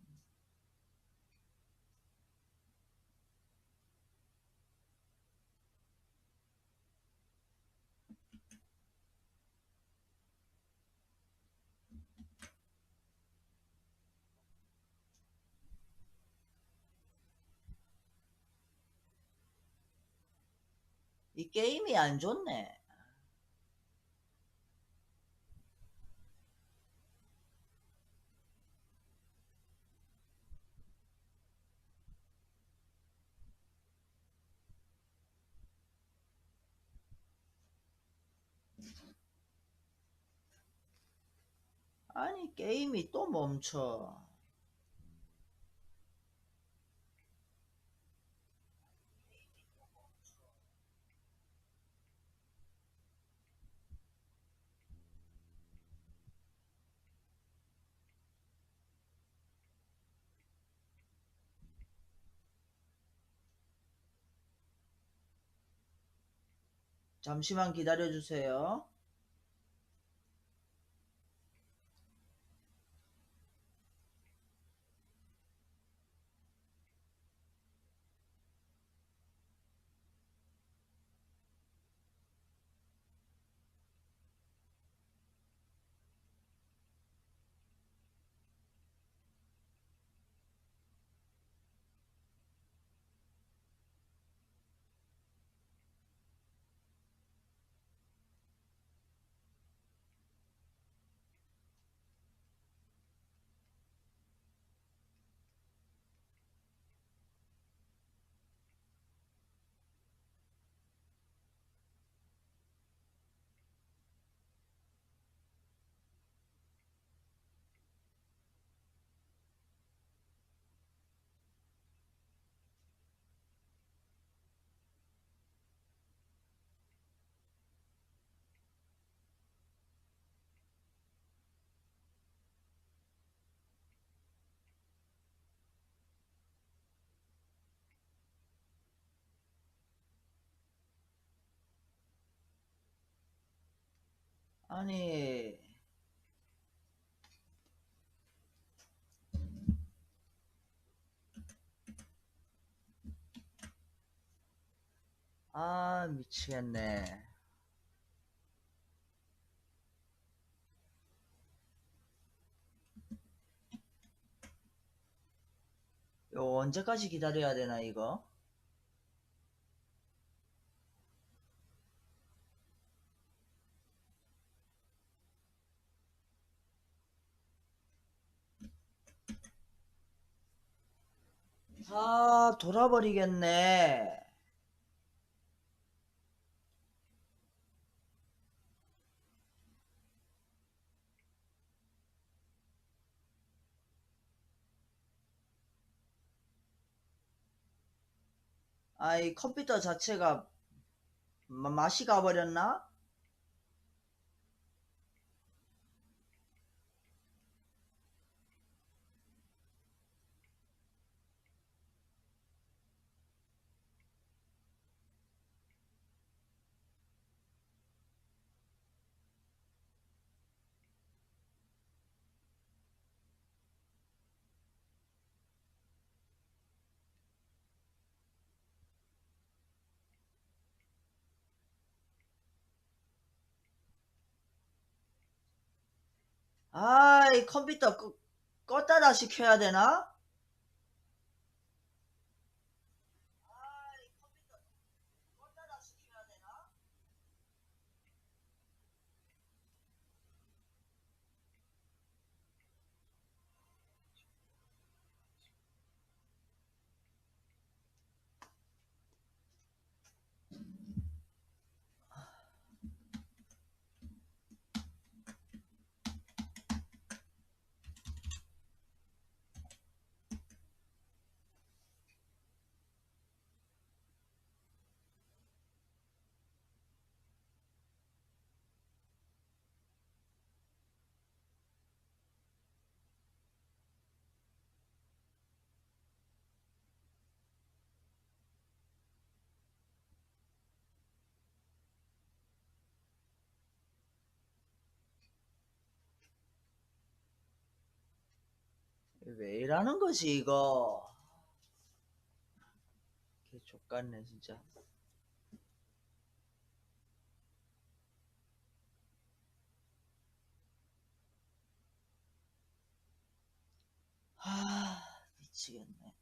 이 게임이 안 좋네. 아니, 게임이 또 멈춰. 잠시만 기다려주세요. 아니, 아, 미치겠네. 이거 언제까지 기다려야 되나, 이거? 아, 돌아버리겠네. 아이, 컴퓨터 자체가 맛이 가버렸나? 아이, 컴퓨터 껐다다 시켜야 되나? 왜 이러는 거지 이거? 개 족같네 진짜. 미치겠네.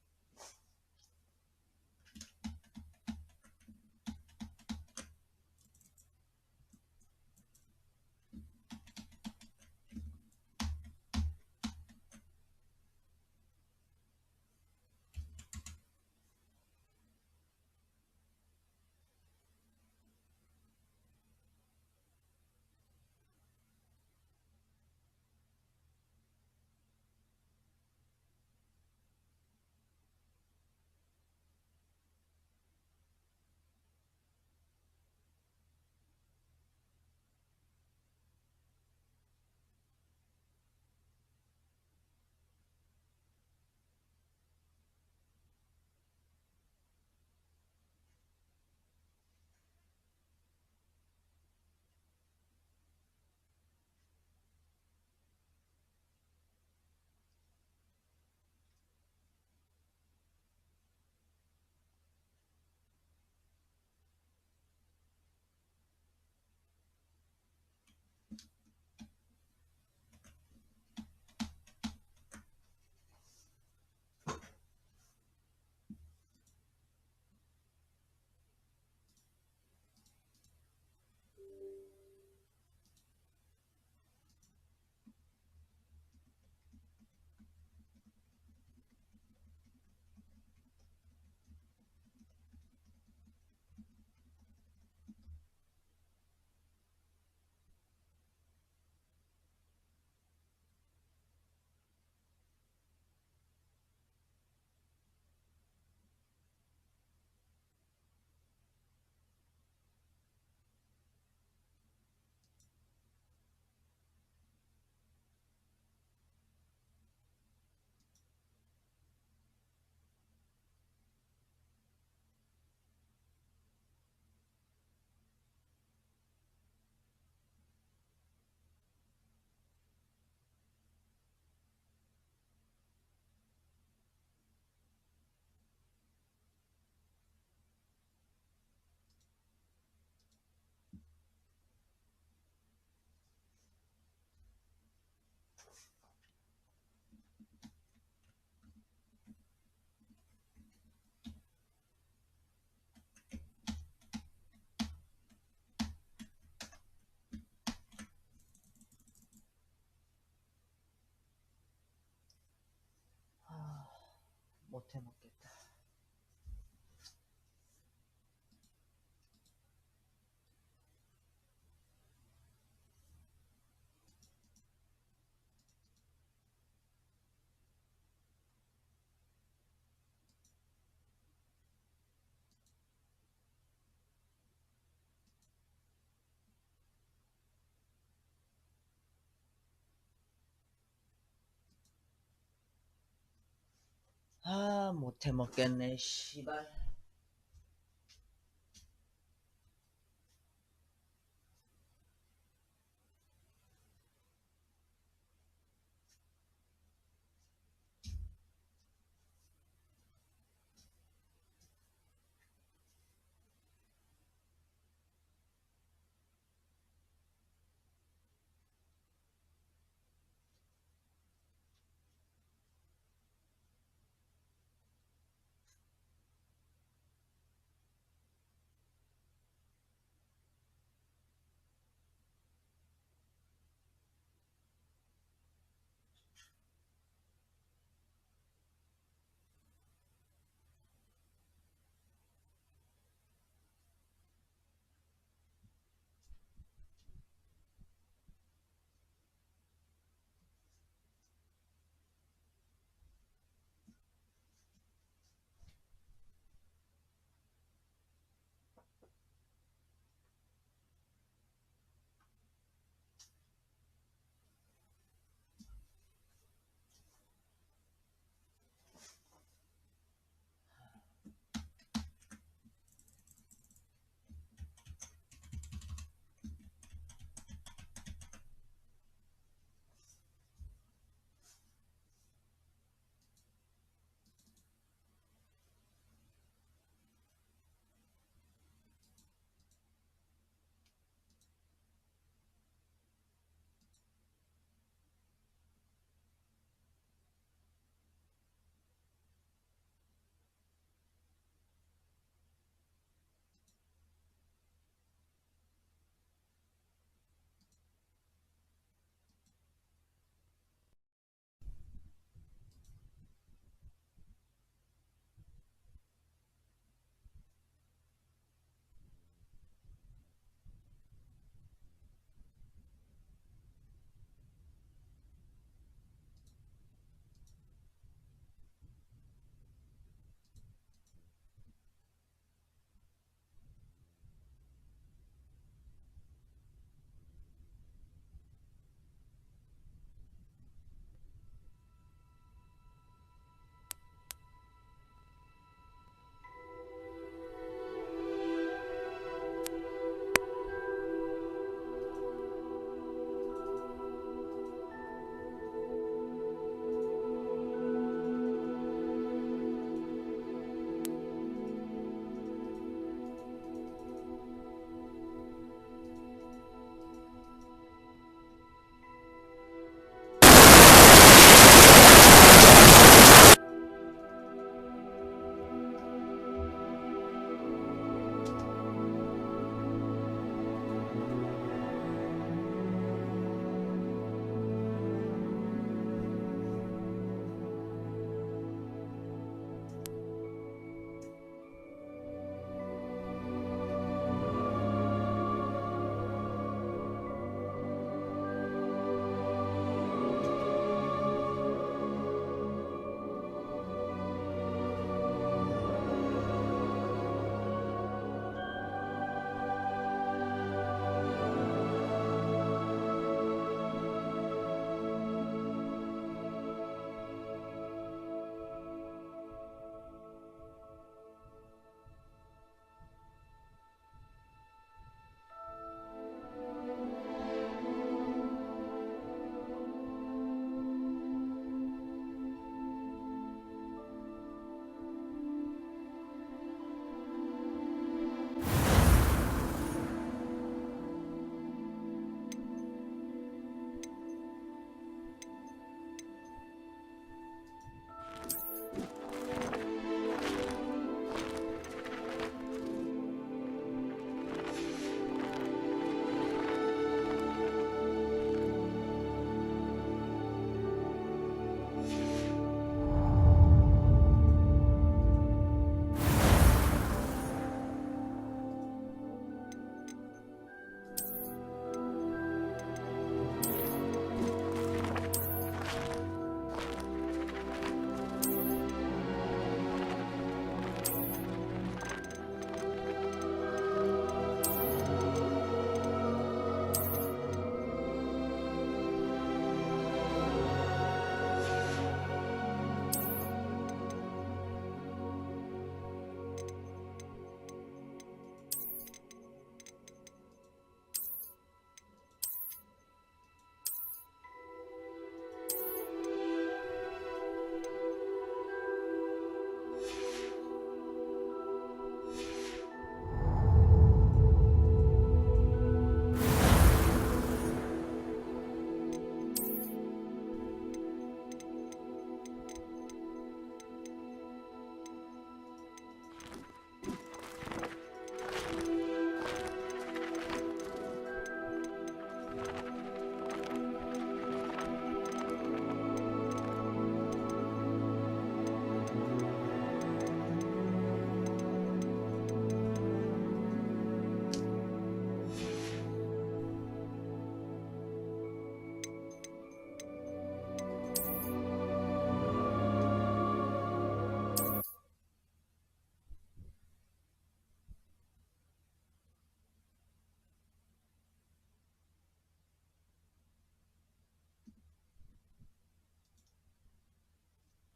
못해 먹겠다. 못해 먹겠네 씨발.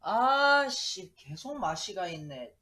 아씨, 계속 마시가 있네.